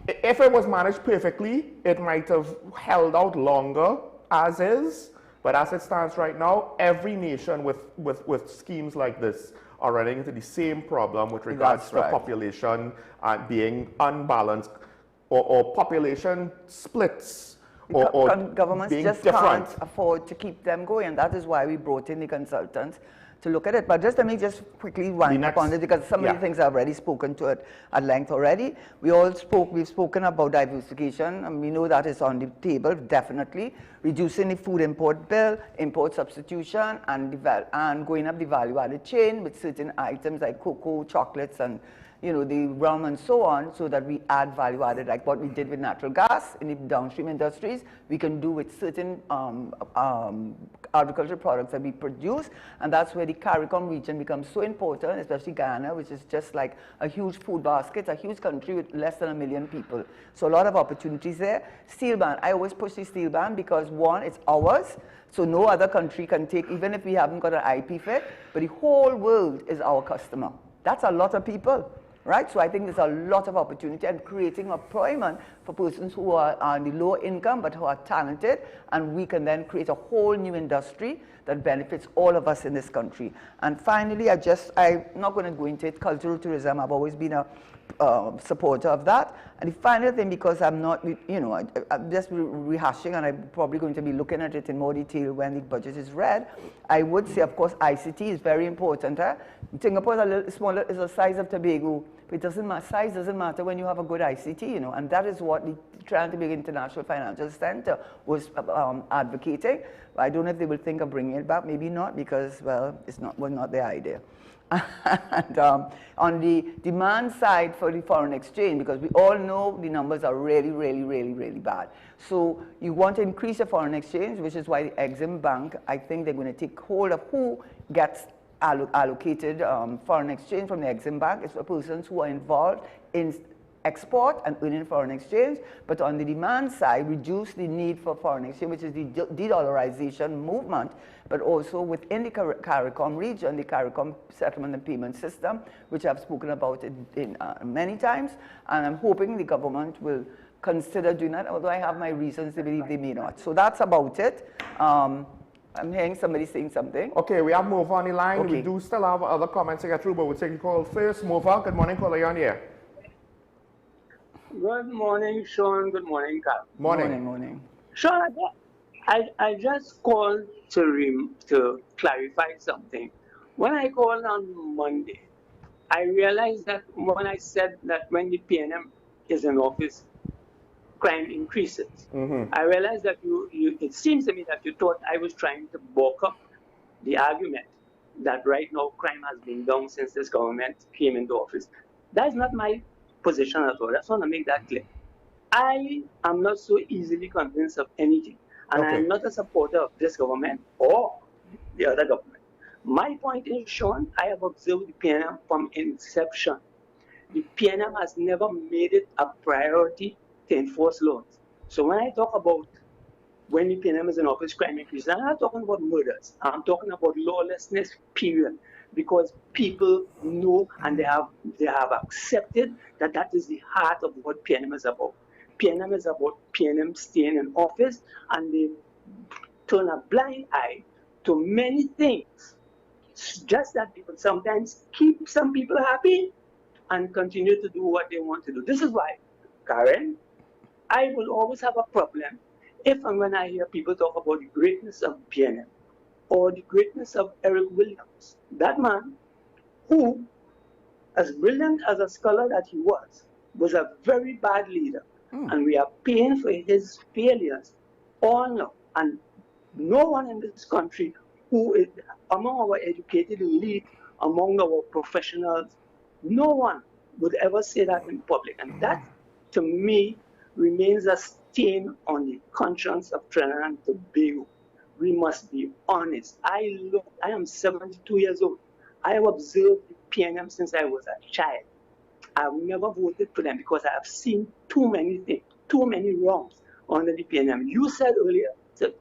if it was managed perfectly, it might have held out longer as is. But as it stands right now, every nation with schemes like this are running into the same problem with regards to population being unbalanced or population splits. Or governments just can't afford to keep them going. That is why we brought in the consultants to look at it. But just let me just quickly wind up on it, because some of the things I've already spoken to it at length already. We've spoken about diversification, and we know that is on the table, definitely. Reducing the food import bill, import substitution, and going up the value-added chain with certain items like cocoa, chocolates, and the rum and so on, so that we add value added, like what we did with natural gas in the downstream industries, we can do with certain agricultural products that we produce. And that's where the CARICOM region becomes so important, especially Ghana, which is just like a huge food basket, a huge country with less than 1 million people. So a lot of opportunities there. Steel ban, I always push the steel ban because one, it's ours, so no other country can take, even if we haven't got an IP fit, but the whole world is our customer. That's a lot of people. Right? So I think there's a lot of opportunity and creating employment for persons who are on the low income but who are talented, and we can then create a whole new industry that benefits all of us in this country. And finally, I'm not going to go into it, cultural tourism, I've always been a supporter of that. And the final thing, because I'm not, I'm just rehashing, and I'm probably going to be looking at it in more detail when the budget is read, I would say, of course, ICT is very important. Singapore is a little smaller, is the size of Tobago, but size doesn't matter when you have a good ICT, and that is what the trying to be International Financial Center was advocating. I don't know if they will think of bringing it back, maybe not, because, well, was not their idea. And on the demand side for the foreign exchange, because we all know the numbers are really, really, really, really bad. So you want to increase the foreign exchange, which is why the Exim Bank, I think they're going to take hold of who gets allocated foreign exchange from the Exim Bank. It's for persons who are involved in export and earning foreign exchange, but on the demand side, reduce the need for foreign exchange, which is the de-dollarization movement, but also within the CARICOM region, the CARICOM settlement and payment system, which I've spoken about many times, and I'm hoping the government will consider doing that, although I have my reasons to believe they may not. So that's about it. I'm hearing somebody saying something. Okay, we have Mova on the line. Okay. We do still have other comments to get through, but we'll take a call first. Mova, good morning, caller, you're on the air. Good morning, Sean. Good morning, Carl. Morning. Morning. Sean, I just called to clarify something. When I called on Monday, I realized that when I said that when the PNM is in office, crime increases. I realized that it seems to me that you thought I was trying to bulk up the argument that right now crime has been down since this government came into office. That is not my position at all. I just want to make that clear. I am not so easily convinced of anything, and I am not a supporter of this government or the other government. My point is, Sean, I have observed the PNM from inception. The PNM has never made it a priority to enforce laws. So when I talk about when the PNM is in office, crime increases, I'm not talking about murders. I'm talking about lawlessness, period. Because people know and they have accepted that that is the heart of what PNM is about. PNM is about PNM staying in office, and they turn a blind eye to many things. Just that people sometimes keep some people happy and continue to do what they want to do. This is why, Karen, I will always have a problem if and when I hear people talk about the greatness of PNM or the greatness of Eric Williams. That man, who, as brilliant as a scholar that he was a very bad leader. And we are paying for his failures all now. And no one in this country who is among our educated elite, among our professionals, no one would ever say that in public. And that, to me, remains a stain on the conscience of Trinidad and Tobago. We must be honest. I am 72 years old. I have observed the PNM since I was a child. I've never voted for them because I have seen too many things, too many wrongs under the PNM. You said earlier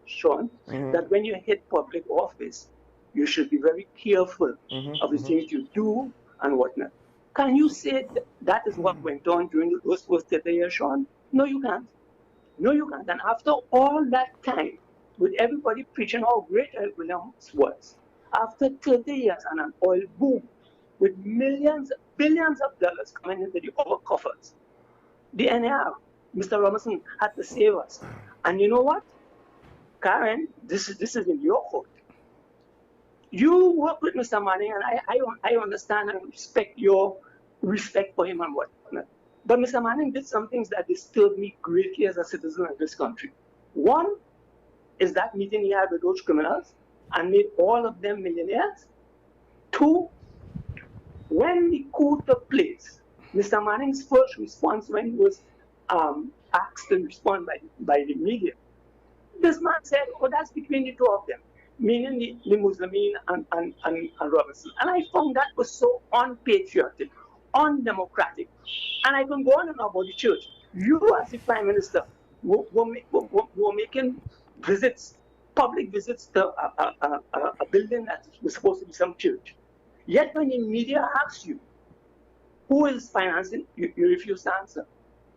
Sean, that when you hit public office, you should be very careful of the things you do and whatnot. Can you say that is what went on during those first 30 years, Sean? No, you can't. No, you can't. And after all that time, with everybody preaching how great Eric Williams was, after 30 years and an oil boom, with millions, billions of dollars coming into the oil coffers, the NAR, Mr. Robinson, had to save us. And you know what? Karen, this is in your court. You work with Mr. Manning, and I understand and respect your respect for him and whatnot. But Mr. Manning did some things that disturbed me greatly as a citizen of this country. One is that meeting he had with those criminals and made all of them millionaires. Two, when the coup took place, Mr. Manning's first response when he was asked to respond by the media, this man said, oh, that's between the two of them, meaning the Muslimin and Robinson. And I found that was so unpatriotic, undemocratic. And I can go on and on about the church. You, as the Prime Minister, were making visits, public visits to a building that was supposed to be some church. Yet when the media asks you, who is financing, you refuse to answer.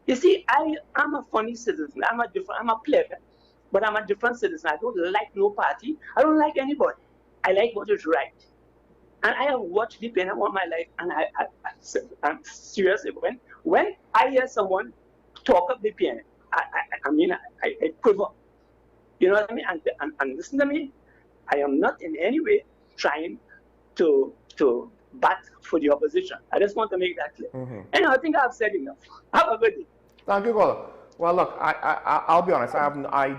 You see, I'm a funny citizen. I'm a player, but I'm a different citizen. I don't like no party. I don't like anybody. I like what is right. And I have watched the PNM all my life, and I'm seriously, when I hear someone talk of the PNM, I quiver. You know what I mean? And listen to me, I am not in any way trying to bat for the opposition. I just want to make that clear. And I think I've said enough. Have a good day. Thank you, Gola. Well, look, I'll be honest. I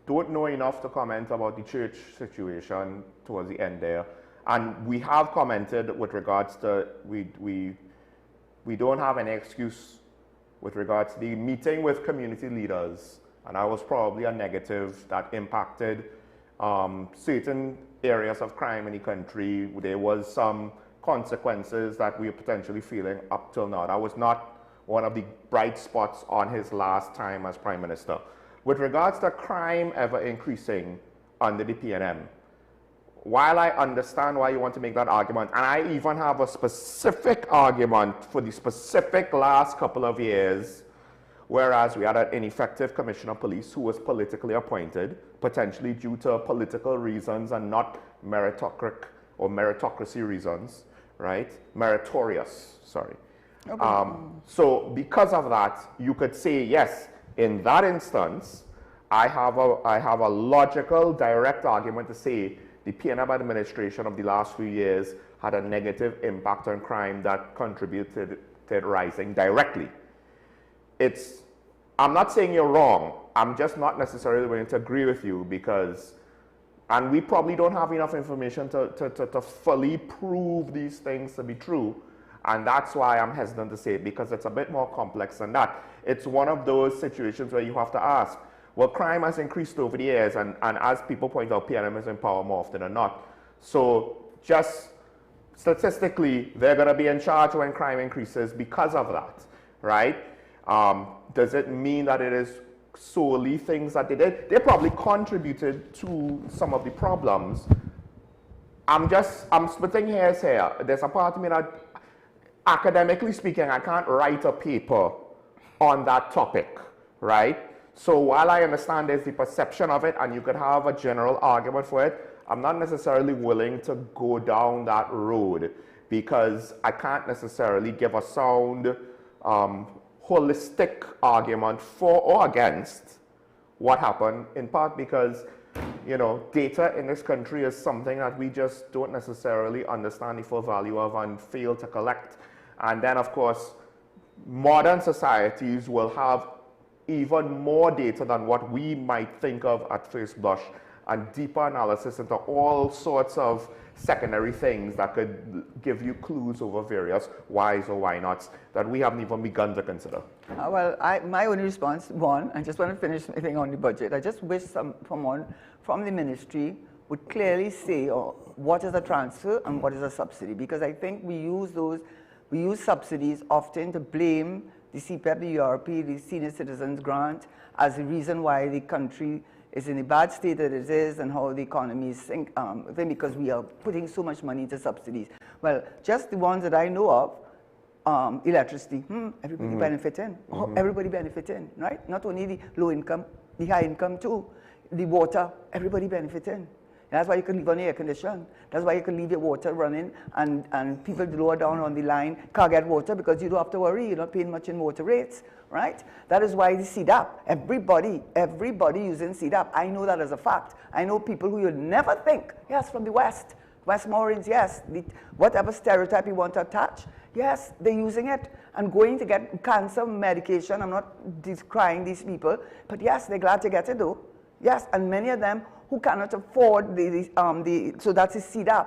don't know enough to comment about the church situation towards the end there. And we have commented with regards to, we don't have any excuse with regards to the meeting with community leaders. And that was probably a negative that impacted certain areas of crime in the country. There was some consequences that we are potentially feeling up till now. That was not one of the bright spots on his last time as Prime Minister. With regards to crime ever increasing under the PNM, while I understand why you want to make that argument, and I even have a specific argument for the specific last couple of years, whereas we had an ineffective commissioner of police who was politically appointed, potentially due to political reasons and not meritocracy reasons, right? Meritorious, sorry. Okay. So because of that, you could say, yes, in that instance, I have a logical, direct argument to say the PNM administration of the last few years had a negative impact on crime that contributed to it rising directly. I'm not saying you're wrong. I'm just not necessarily willing to agree with you because, and we probably don't have enough information to fully prove these things to be true. And that's why I'm hesitant to say it, because it's a bit more complex than that. It's one of those situations where you have to ask, well, crime has increased over the years, and as people point out, PNM is in power more often than not. So just statistically, they're going to be in charge when crime increases because of that, right? Does it mean that it is solely things that they did? They probably contributed to some of the problems. I'm splitting hairs here. There's a part of me that, academically speaking, I can't write a paper on that topic, right? So while I understand there's the perception of it and you could have a general argument for it, I'm not necessarily willing to go down that road because I can't necessarily give a sound, holistic argument for or against what happened, in part because, you know, data in this country is something that we just don't necessarily understand the full value of and fail to collect. And then, of course, modern societies will have even more data than what we might think of at first blush, and deeper analysis into all sorts of secondary things that could give you clues over various whys or why nots that we haven't even begun to consider. Well, my only response, one, I just want to finish my thing on the budget. I just wish someone from the ministry would clearly say what is a transfer and what is a subsidy, because I think we use subsidies often to blame the CPEP, the URP, the Senior Citizens Grant as the reason why the country is in the bad state that it is and how the economy is because we are putting so much money into subsidies. Well, just the ones that I know of, electricity, everybody benefiting. Everybody benefiting, right? Not only the low income, the high income too. The water, everybody benefiting. That's why you can leave on the air condition. That's why you can leave your water running and people lower down on the line can't get water because you don't have to worry. You're not paying much in water rates, right? That is why the CDAP, everybody using CDAP. I know that as a fact. I know people who you'd never think, yes, from the West. Westmoreans, yes. Whatever stereotype you want to attach, yes, they're using it and going to get cancer medication. I'm not decrying these people, but yes, they're glad to get it though. Yes, and many of them who cannot afford so that's the CDAP.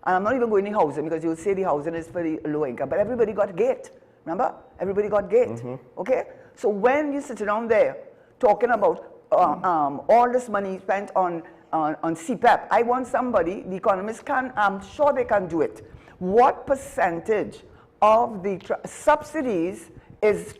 And I'm not even going to housing because you'll say the housing is for the low income, but everybody got gate. Remember? Everybody got gate. Okay? So when you sit down there talking about all this money spent on CPEP, I want somebody, the economists I'm sure they can do it. What percentage of the subsidies is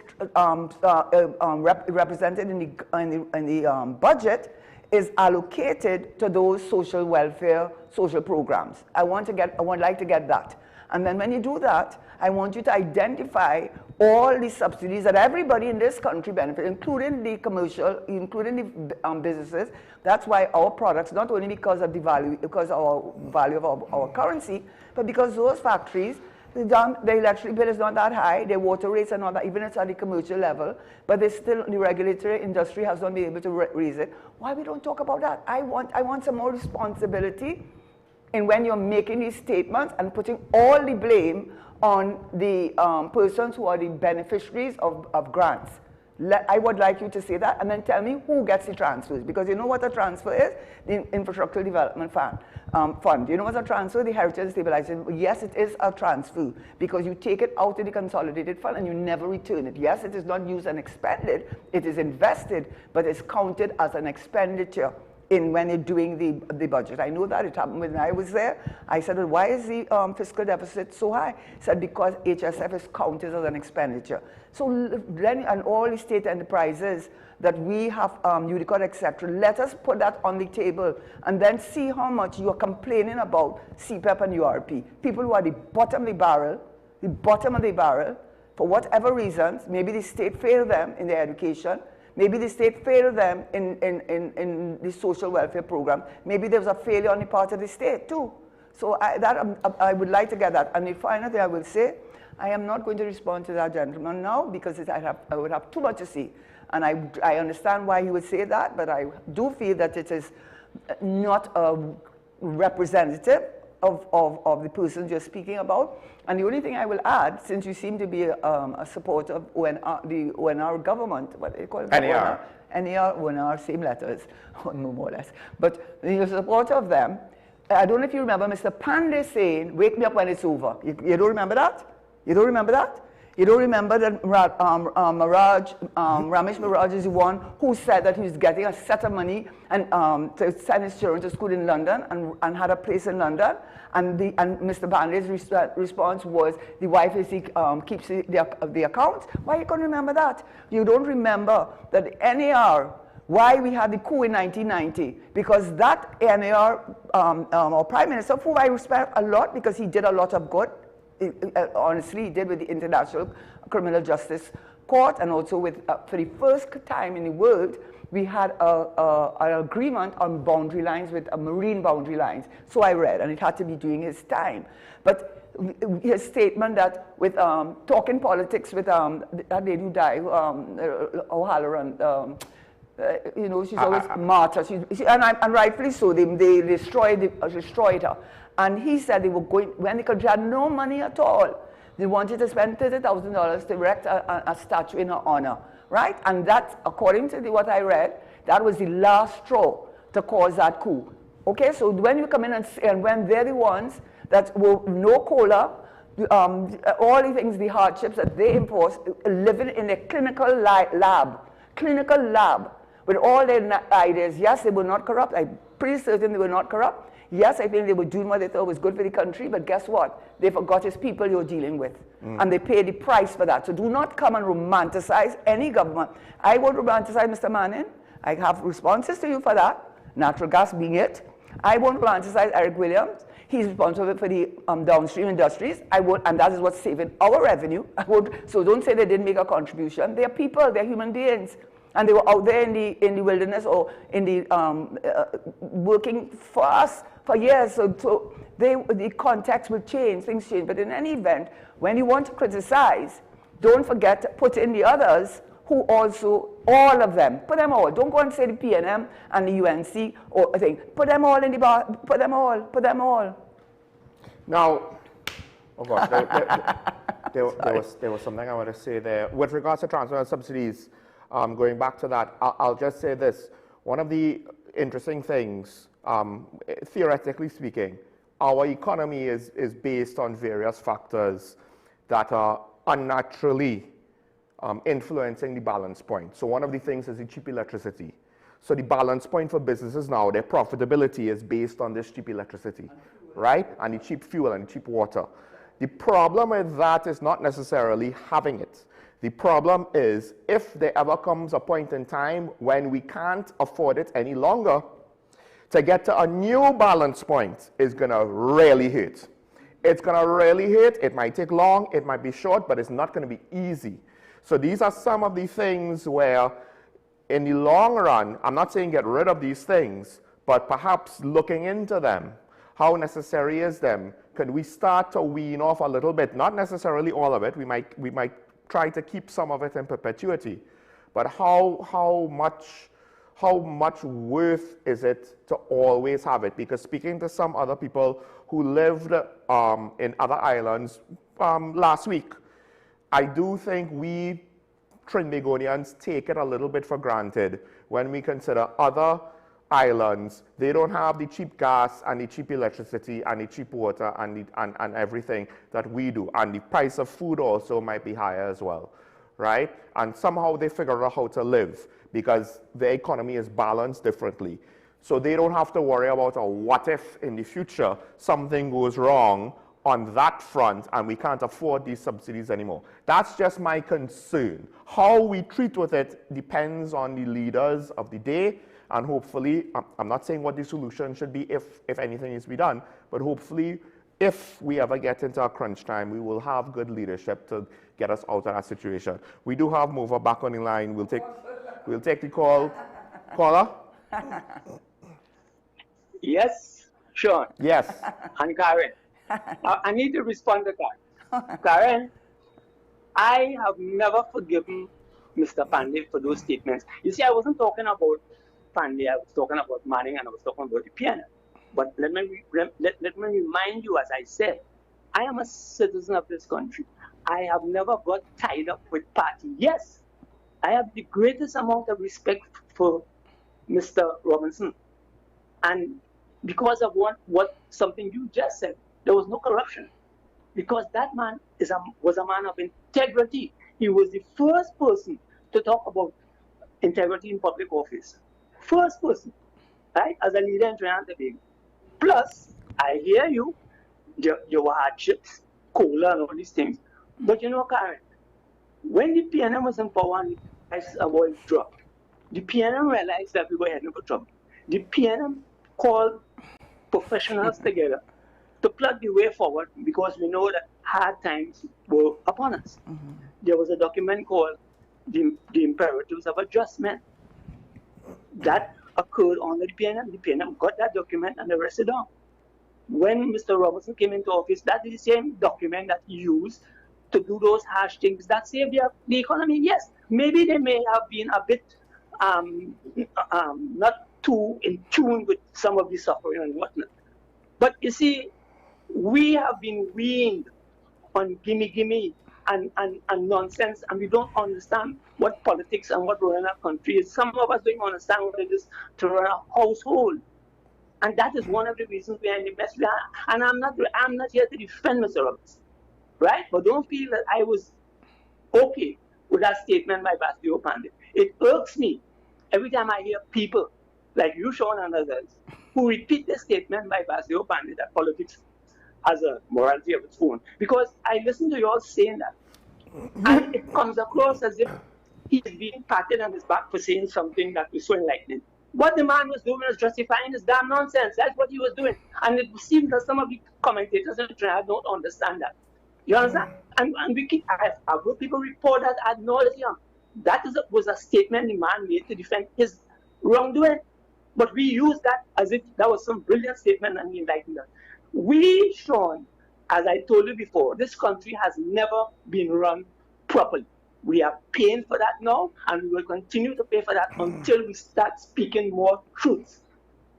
represented in the budget is allocated to those social welfare, social programs. I would like to get that. And then when you do that, I want you to identify all the subsidies that everybody in this country benefits, including the commercial, including the businesses. That's why our products, not only because of the value, because of our value of our currency, but because those factories, the electric bill is not that high, their water rates are not that, even it's at the commercial level, but they still, the regulatory industry has not been able to raise it. Why we don't talk about that? I want some more responsibility in when you're making these statements and putting all the blame on the persons who are the beneficiaries of grants. I would like you to say that and then tell me who gets the transfers, because you know what a transfer is? The Infrastructure Development Fund. You know what a transfer? The Heritage Stabilization. Yes, it is a transfer because you take it out of the consolidated fund and you never return it. Yes, it is not used and expended, it is invested, but it's counted as an expenditure when you're doing the budget. I know that it happened when I was there. I said, well, why is the fiscal deficit so high? He said, because HSF is counted as an expenditure. So then, and all the state enterprises that we have, UDICOT, etc., let us put that on the table and then see how much you are complaining about CPEP and URP. People who are the bottom of the barrel, for whatever reasons, maybe the state failed them in their education, maybe the state failed them in the social welfare program. Maybe there was a failure on the part of the state too. So I would like to get that. And the final thing I will say, I am not going to respond to that gentleman now because I would have too much to say. And I understand why he would say that, but I do feel that it is not representative of the persons you're speaking about. And the only thing I will add, since you seem to be a supporter of the ONR government, what do you call it? NAR. NAR, ONR, same letters, more or less. But you're a supporter of them. I don't know if you remember Mr. Pandey saying, wake me up when it's over. You don't remember that? You don't remember that? You don't remember that Ramesh Maraj is the one who said that he was getting a set of money and to send his children to school in London and had a place in London. And Mr. Bandey's response was the wife keeps the account. Why you can't remember that? You don't remember that the NAR, why we had the coup in 1990, because that NAR, our Prime Minister, who I respect a lot because he did a lot of good, honestly, he did with the International Criminal Justice Court, and also with, for the first time in the world, we had an agreement on boundary lines with marine boundary lines. So I read, and it had to be during his time. But his statement that with talking politics with that lady who died, O'Halloran, you know, she's always martyr. And rightfully so, they destroyed her. And he said they were going, when they had no money at all, they wanted to spend $30,000 to erect a statue in her honor, right? And that, according to what I read, that was the last straw to cause that coup. Okay, so when you come in and when they're the ones that were no cola, all the things, the hardships that they imposed, living in a clinical lab, with all their ideas. Yes, they were not corrupt. I'm pretty certain they were not corrupt. Yes, I think they were doing what they thought was good for the country, but guess what? They forgot it's people you're dealing with. And they paid the price for that. So do not come and romanticize any government. I won't romanticize Mr. Manning. I have responses to you for that, natural gas being it. I won't romanticize Eric Williams. He's responsible for the downstream industries. And that is what's saving our revenue. So don't say they didn't make a contribution. They're people, they're human beings. And they were out there in the wilderness or in the working for us for years. So the context will change, things change. But in any event, when you want to criticize, don't forget to put in the others who also, all of them, put them all. Don't go and say the PNM and the UNC or a thing. Put them all in the bar, put them all. Now, oh gosh, there was something I want to say there. With regards to transfer subsidies, going back to that, I'll just say this. One of the interesting things, theoretically speaking, our economy is based on various factors that are unnaturally influencing the balance point. So one of the things is the cheap electricity. So the balance point for businesses now, their profitability is based on this cheap electricity, right? And the cheap fuel and cheap water. The problem with that is not necessarily having it. The problem is if there ever comes a point in time when we can't afford it any longer, to get to a new balance point is gonna really hurt. It's gonna really hurt. It might take long, it might be short, but it's not gonna be easy. So these are some of the things where in the long run, I'm not saying get rid of these things, but perhaps looking into them. How necessary is them? Could we start to wean off a little bit? Not necessarily all of it. We might try to keep some of it in perpetuity. But how much worth is it to always have it? Because speaking to some other people who lived in other islands last week, I do think we Trinbagonians take it a little bit for granted when we consider other islands. They don't have the cheap gas and the cheap electricity and the cheap water and everything that we do. And the price of food also might be higher as well, right? And somehow they figure out how to live because their economy is balanced differently. So they don't have to worry about a what if in the future something goes wrong on that front and we can't afford these subsidies anymore. That's just my concern. How we treat with it depends on the leaders of the day, and hopefully, I'm not saying what the solution should be if anything is to be done, but hopefully if we ever get into a crunch time, we will have good leadership to get us out of that situation. We do have Mover back on the line. We'll take the call. Caller? Yes, Sean. Yes. And Karen. I need to respond to Karen. Karen, I have never forgiven Mr. Pandey for those statements. You see, I wasn't talking about Pandey, I was talking about Manning, and I was talking about the piano. But let me remind you, as I said, I am a citizen of this country. I have never got tied up with party. Yes, I have the greatest amount of respect for Mr. Robinson. And because of something you just said, there was no corruption. Because that man was a man of integrity. He was the first person to talk about integrity in public office. First person, right? As a leader in Trinidad and Tobago. Plus, I hear you, your hardships, cola and all these things. But you know, Karen, when the PNM was in power and the price of oil dropped, the PNM realized that we were heading for trouble. The PNM called professionals together to plug the way forward because we know that hard times were upon us. Mm-hmm. There was a document called the Imperatives of Adjustment that occurred under the PNM. The PNM got that document and they rested on. When Mr. Robertson came into office, that is the same document that he used to do those harsh things that saved the economy. Yes, maybe they may have been a bit not too in tune with some of the suffering and whatnot. But you see, we have been weaned on gimme and nonsense, and we don't understand what politics and what running a country is. Some of us don't understand what it is to run a household. And that is one of the reasons we are in the mess we are. And I'm not here to defend Mr. Roberts, right? But don't feel that I was okay with that statement by Bastio Pandey. It irks me every time I hear people like you, Sean, and others who repeat the statement by Bastio Pandey that politics has a morality of its own. Because I listen to you all saying that, and it comes across as if he's being patted on his back for saying something that was so enlightening. What the man was doing was justifying his damn nonsense. That's what he was doing. And it seems that some of the commentators in Trinidad don't understand that. You understand? And we keep, I've heard people report that ad nauseum. That was a statement the man made to defend his wrongdoing. But we use that as if that was some brilliant statement and he enlightened us. We, Sean, as I told you before, this country has never been run properly. We are paying for that now, and we will continue to pay for that until we start speaking more truths.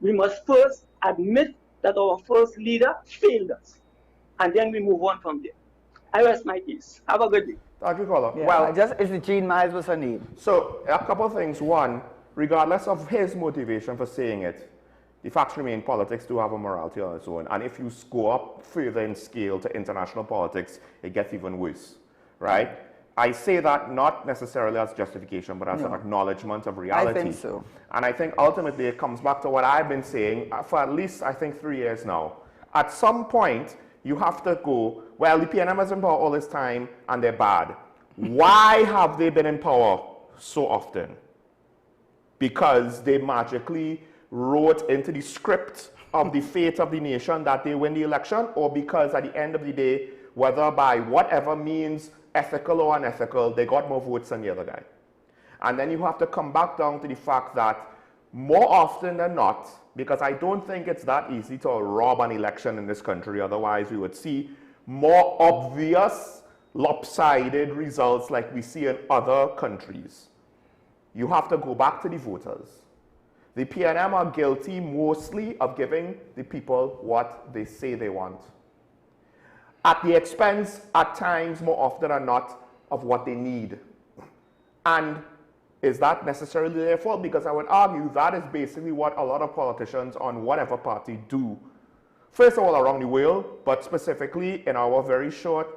We must first admit that our first leader failed us, and then we move on from there. I rest my case. Have a good day. Thank you, caller. Yeah, well, just it's Jean Miles was her name. So, a couple of things. One, regardless of his motivation for saying it, the facts remain politics do have a morality on its own. And if you go up further in scale to international politics, it gets even worse, right? I say that not necessarily as justification, but as an acknowledgement of reality. I think so. And I think ultimately it comes back to what I've been saying for at least, I think, 3 years now. At some point, you have to go, well, the PNM has been in power all this time, and they're bad. Why have they been in power so often? Because they magically wrote into the script of the fate of the nation that they win the election, or because at the end of the day, whether by whatever means, ethical or unethical, they got more votes than the other guy. And then you have to come back down to the fact that more often than not, because I don't think it's that easy to rob an election in this country, otherwise we would see more obvious lopsided results like we see in other countries. You have to go back to the voters. The PNM are guilty mostly of giving the people what they say they want, at the expense, at times, more often than not, of what they need. And is that necessarily their fault? Because I would argue that is basically what a lot of politicians on whatever party do. First of all, around the world, but specifically in our very short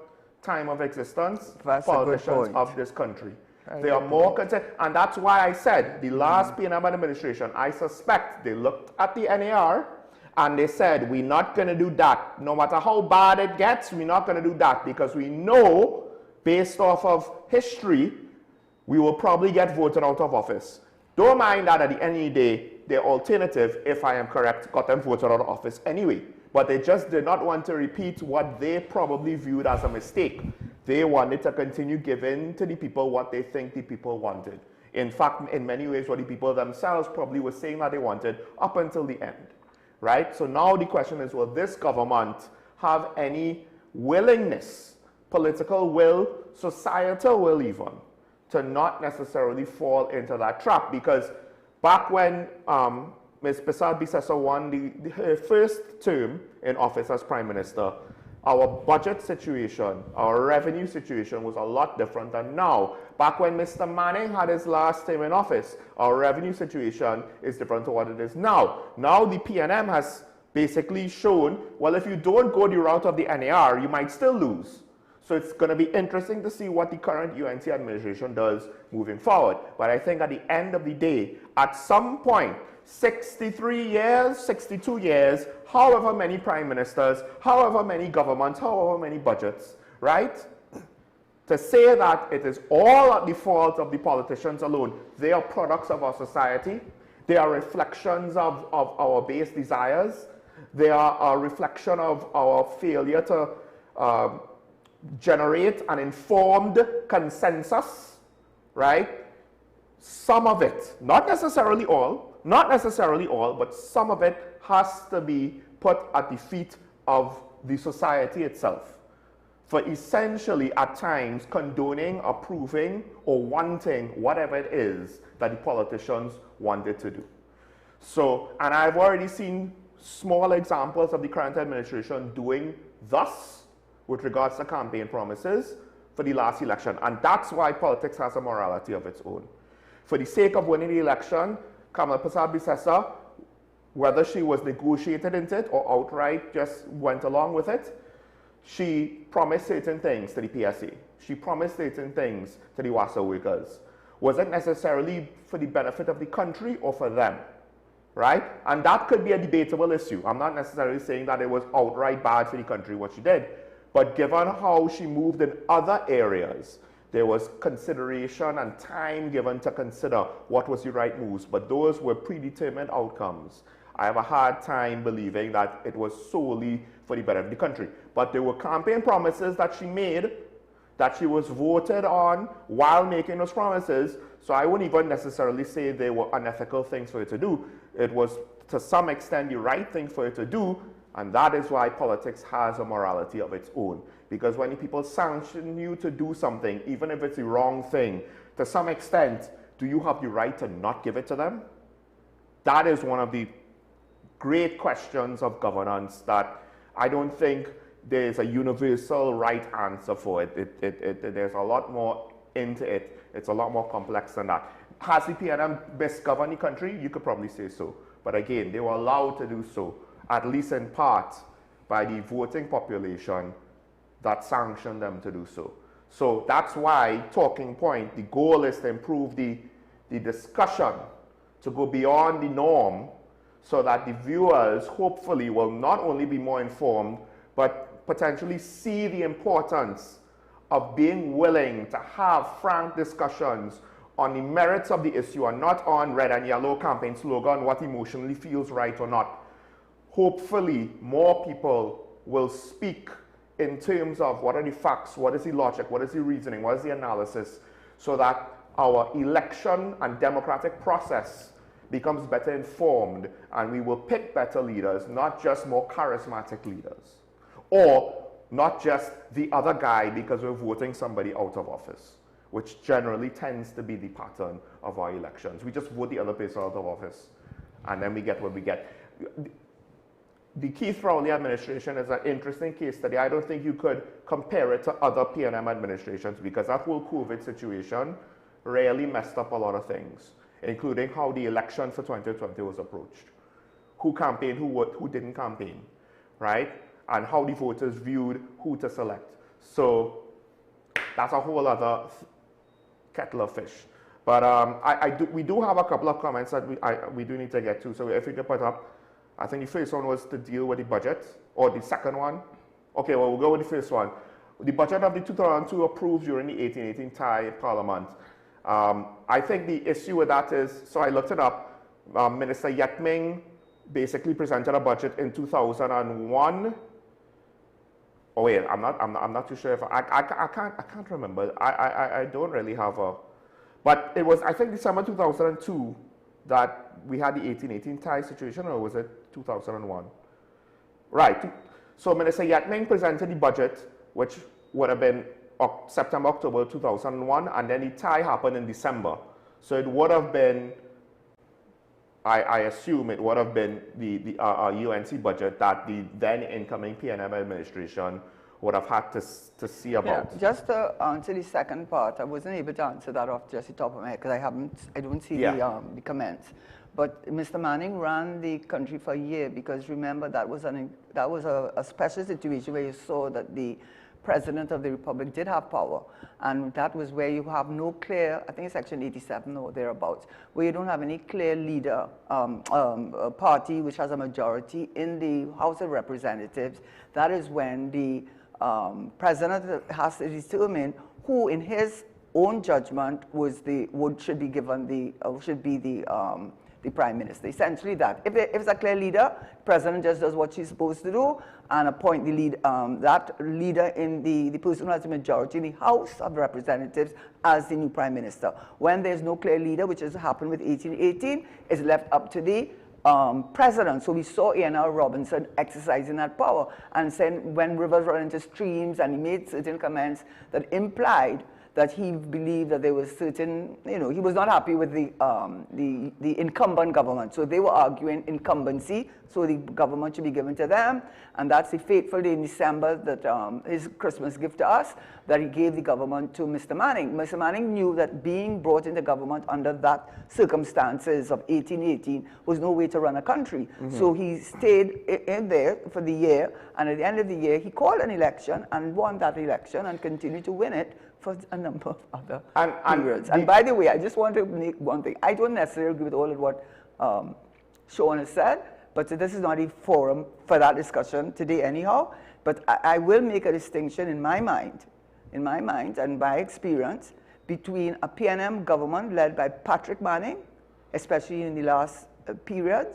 time of existence, politicians of this country. They are more concerned, and that's why I said the last PNM administration, I suspect they looked at the NAR and they said, we're not going to do that. No matter how bad it gets, we're not going to do that because we know, based off of history, we will probably get voted out of office. Don't mind that at the end of the day, their alternative, if I am correct, got them voted out of office anyway. But they just did not want to repeat what they probably viewed as a mistake. They wanted to continue giving to the people what they think the people wanted. In fact, in many ways, what the people themselves probably were saying that they wanted up until the end. Right? So now the question is, will this government have any willingness, political will, societal will even, to not necessarily fall into that trap? Because back when Ms. Bissau won her first term in office as Prime Minister, our budget situation, our revenue situation was a lot different than now. Back when Mr. Manning had his last term in office, our revenue situation is different to what it is now. Now the PNM has basically shown, well, if you don't go the route of the NAR, you might still lose. So it's going to be interesting to see what the current UNC administration does moving forward. But I think at the end of the day, at some point, 63 years, 62 years, however many prime ministers, however many governments, however many budgets, right? To say that it is all at the fault of the politicians alone, they are products of our society, they are reflections of our base desires, they are a reflection of our failure to generate an informed consensus, right? Some of it, not necessarily all, but some of it has to be put at the feet of the society itself. For essentially, at times, condoning, approving, or wanting whatever it is that the politicians wanted to do. So, and I've already seen small examples of the current administration doing thus with regards to campaign promises for the last election. And that's why politics has a morality of its own. For the sake of winning the election, Kamala Bissau, whether she was negotiated into it or outright just went along with it, she promised certain things to the PSA. She promised certain things to the WASA workers. Was it necessarily for the benefit of the country or for them? Right? And that could be a debatable issue. I'm not necessarily saying that it was outright bad for the country what she did. But given how she moved in other areas, There was consideration and time given to consider what was the right moves, but those were predetermined outcomes. I have a hard time believing that it was solely for the better of the country. But there were campaign promises that she made, that she was voted on while making those promises. So I wouldn't even necessarily say they were unethical things for her to do. It was, to some extent, the right thing for her to do, and that is why politics has a morality of its own. Because when people sanction you to do something, even if it's the wrong thing, to some extent, do you have the right to not give it to them? That is one of the great questions of governance that I don't think there's a universal right answer for it. There's a lot more into it. It's a lot more complex than that. Has the PNM misgoverned the country? You could probably say so. But again, they were allowed to do so, at least in part, by the voting population that sanctioned them to do so. So that's why, talking point, the goal is to improve the discussion, to go beyond the norm, so that the viewers hopefully will not only be more informed, but potentially see the importance of being willing to have frank discussions on the merits of the issue and not on red and yellow campaign slogan, what emotionally feels right or not. Hopefully, more people will speak in terms of what are the facts, what is the logic, what is the reasoning, what is the analysis, so that our election and democratic process becomes better informed and we will pick better leaders, not just more charismatic leaders, or not just the other guy because we're voting somebody out of office, which generally tends to be the pattern of our elections. We just vote the other person out of office and then we get what we get. The Keith Rowley administration is an interesting case study. I don't think you could compare it to other PNM administrations because that whole COVID situation really messed up a lot of things, including how the election for 2020 was approached. Who campaigned, who didn't campaign, right? And how the voters viewed who to select. So that's a whole other kettle of fish. But we do have a couple of comments that we do need to get to. So if we could put up, I think the first one was to deal with the budget, or the second one. Okay, well, we'll go with the first one. The budget of the 2002 approved during the 1818 Thai Parliament. I think the issue with that is, so I looked it up, Minister Yet Ming basically presented a budget in 2001. Oh wait, I'm not too sure if I can't remember. I don't really have a, but it was, I think, December 2002 that we had the 1818 Thai situation, or was it 2001? Right. So Minister Yet Ming presented the budget, which would have been September, October 2001, and then the Thai happened in December. So it would have been, I assume it would have been the UNC budget that the then incoming PNM administration would have had to see about. Yeah, just to answer the second part, I wasn't able to answer that off just the top of my head because I don't see the comments. But Mr. Manning ran the country for a year because remember that was a special situation where you saw that the President of the Republic did have power, and that was where you have no clear, I think it's Section 87 or thereabouts, where you don't have any clear leader, party which has a majority in the House of Representatives. That is when the President has to determine who, in his own judgment, should be given the Prime Minister. Essentially that. If it's a clear leader, the President just does what she's supposed to do and appoint the that leader in the person who has the majority in the House of Representatives as the new Prime Minister. When there's no clear leader, which has happened with 1818, it's left up to the President. So we saw A.N.R. Robinson exercising that power and saying when rivers run into streams, and he made certain comments that implied that he believed that there was certain, he was not happy with the incumbent government. So they were arguing incumbency, so the government should be given to them. And that's the fateful day in December that his Christmas gift to us, that he gave the government to Mr. Manning. Mr. Manning knew that being brought into government under that circumstances of 1818 was no way to run a country. So he stayed in there for the year, and at the end of the year, he called an election and won that election and continued to win it for a number of other periods. And by the way, I just want to make one thing. I don't necessarily agree with all of what Sean has said, but this is not a forum for that discussion today anyhow. But I will make a distinction in my mind in my mind and by experience, between a PNM government led by Patrick Manning, especially in the last period,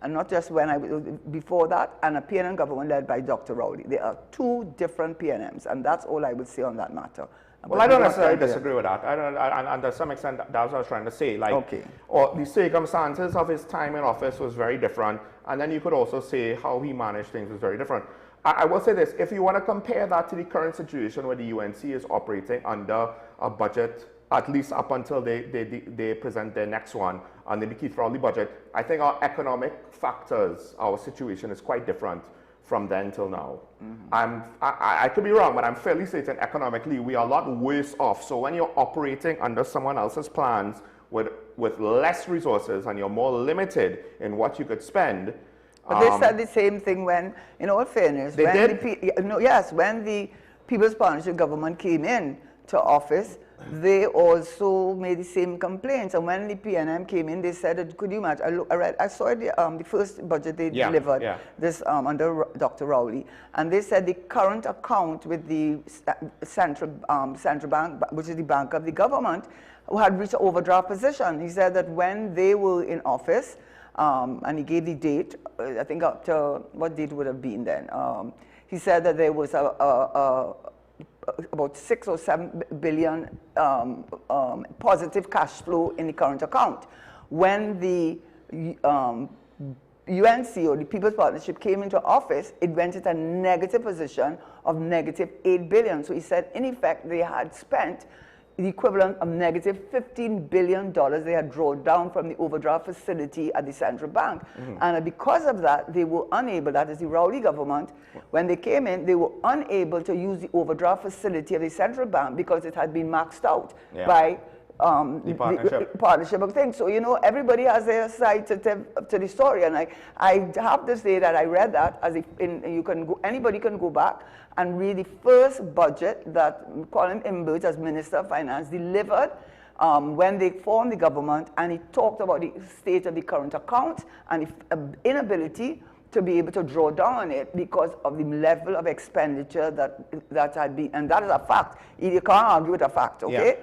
and not just when I was before that, and a PNM government led by Dr. Rowley. There are two different PNMs, and that's all I would say on that matter. Well, I don't necessarily disagree with that. And to some extent, that's what I was trying to say. Like, or the circumstances of his time in office was very different, and then you could also say how he managed things was very different. I will say this: if you want to compare that to the current situation where the UNC is operating under a budget, at least up until they present their next one under the Keith Rowley budget, I think our economic factors, our situation is quite different from then till now. I could be wrong, but I'm fairly certain economically we are a lot worse off. So when you're operating under someone else's plans with less resources and you're more limited in what you could spend. But they said the same thing when, in all fairness, when the People's Partnership government came in to office, they also made the same complaints. And when the PNM came in, they said, could you imagine? I saw it, the first budget they delivered this under Dr. Rowley, and they said the current account with the central bank, which is the bank of the government, had reached an overdraft position. He said that when they were in office, and he gave the date, I think up to, what date would have been then? He said that there was about 6 or 7 billion positive cash flow in the current account. When the UNC or the People's Partnership came into office, it went into a negative position of negative 8 billion. So he said, in effect, they had spent the equivalent of negative $15 billion they had drawn down from the overdraft facility at the central bank. And because of that, they were unable, that is the Rowley government, when they came in, they were unable to use the overdraft facility of the central bank because it had been maxed out by the partnership of things. So, you know, everybody has their side to the story. And I have to say that I read that as if anybody can go back and read the first budget that Colin Imbert, as Minister of Finance, delivered when they formed the government, and he talked about the state of the current account and the inability to be able to draw down on it because of the level of expenditure that had been, and that is a fact. You can't argue with a fact, okay?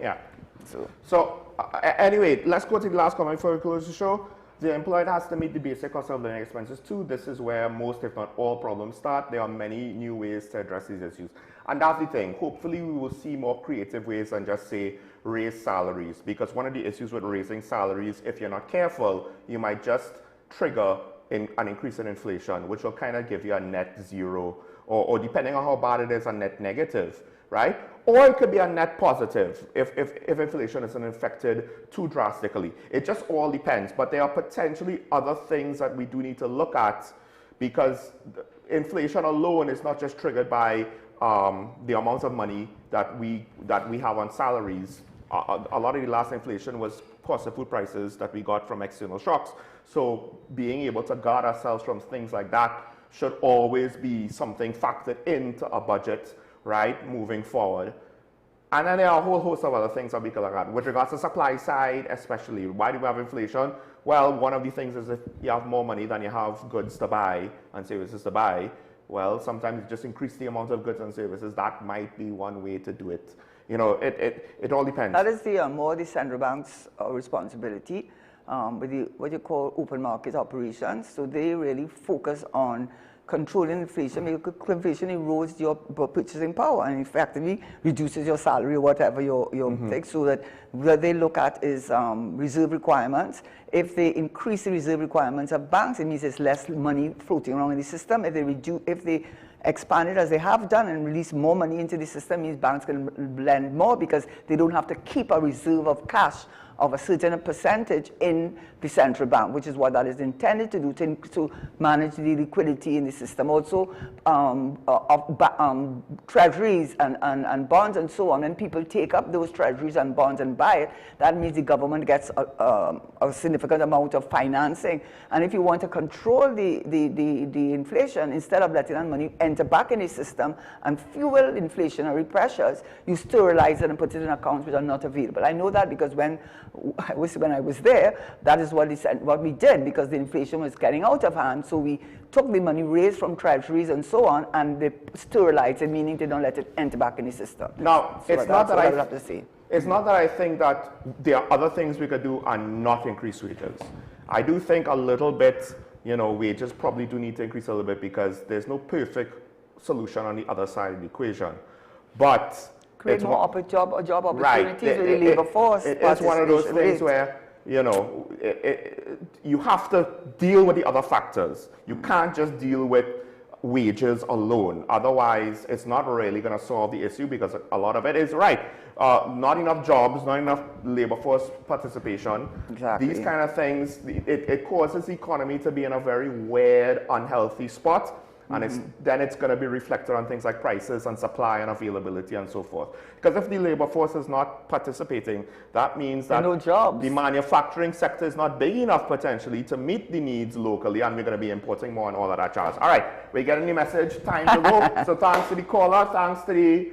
So anyway, let's go to the last comment before we close the show. The employer has to meet the basic cost of living expenses too. This is where most, if not all, problems start. There are many new ways to address these issues. And that's the thing. Hopefully we will see more creative ways than just say raise salaries. Because one of the issues with raising salaries, if you're not careful, you might just trigger an increase in inflation, which will kind of give you a net zero, or depending on how bad it is, a net negative, right? Or it could be a net positive if inflation isn't affected too drastically. It just all depends. But there are potentially other things that we do need to look at, because inflation alone is not just triggered by the amount of money that we have on salaries. A lot of the last inflation was cost of food prices that we got from external shocks. So being able to guard ourselves from things like that should always be something factored into a budget, right, moving forward. And then there are a whole host of other things that we can look at. With regards to supply side, especially, why do we have inflation? Well, one of the things is if you have more money than you have goods to buy and services to buy, well, sometimes you just increase the amount of goods and services. That might be one way to do it. You know, it all depends. That is more the central bank's responsibility with what you call open market operations. So they really focus on controlling inflation, because inflation erodes your purchasing power and effectively reduces your salary or whatever your thing. So that what they look at is reserve requirements. If they increase the reserve requirements of banks, it means there's less money floating around in the system. If they expand it as they have done and release more money into the system, means banks can lend more because they don't have to keep a reserve of cash of a certain percentage in the central bank, which is what that is intended to do, to manage the liquidity in the system. Also, treasuries and bonds and so on, and people take up those treasuries and bonds and buy it, that means the government gets a significant amount of financing. And if you want to control the inflation, instead of letting that money enter back in the system and fuel inflationary pressures, you sterilize it and put it in accounts which are not available. I know that because when I was there, that is what we did, because the inflation was getting out of hand. So we took the money raised from treasuries and so on, and they sterilized it, meaning they don't let it enter back in the system. Now, So it's not that I would have to say. It's not that I think that there are other things we could do and not increase wages. I do think a little bit, you know, wages probably do need to increase a little bit because there's no perfect solution on the other side of the equation. But create more job opportunities right. with the labor force. It's one of those things where, you know, you have to deal with the other factors. You can't just deal with wages alone. Otherwise, it's not really going to solve the issue because a lot of it is not enough jobs, not enough labor force participation. Exactly. These kind of things, it causes the economy to be in a very weird, unhealthy spot. And then it's going to be reflected on things like prices and supply and availability and so forth. Because if the labor force is not participating, that means that no jobs. The manufacturing sector is not big enough potentially to meet the needs locally, and we're going to be importing more and all of that jazz. All right, we're getting the message. Time to go. So thanks to the caller, thanks to the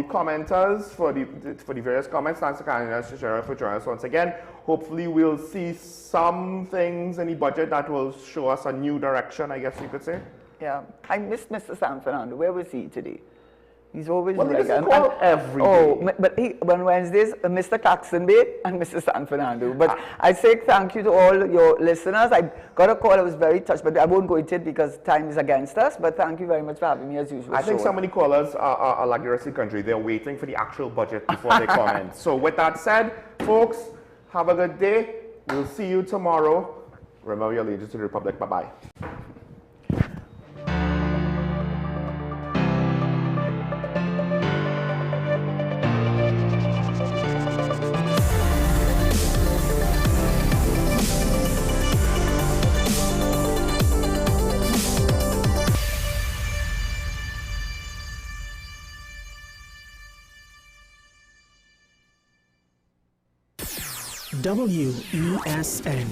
commenters for the various comments. Thanks to Canada Sheriff for joining us once again. Hopefully we'll see some things in the budget that will show us a new direction, I guess you could say. Yeah, I missed Mr. San Fernando. Where was he today? He's always every day. Oh, but on Wednesdays, Mr. Claxonbait and Mr. San Fernando. But I say thank you to all your listeners. I got a call, I was very touched, but I won't go into it because time is against us. But thank you very much for having me as usual. I think so many callers are like the rest of the country. They're waiting for the actual budget before they comment. So with that said, folks, have a good day. We'll see you tomorrow. Remember your allegiance to the Republic. Bye-bye. WESN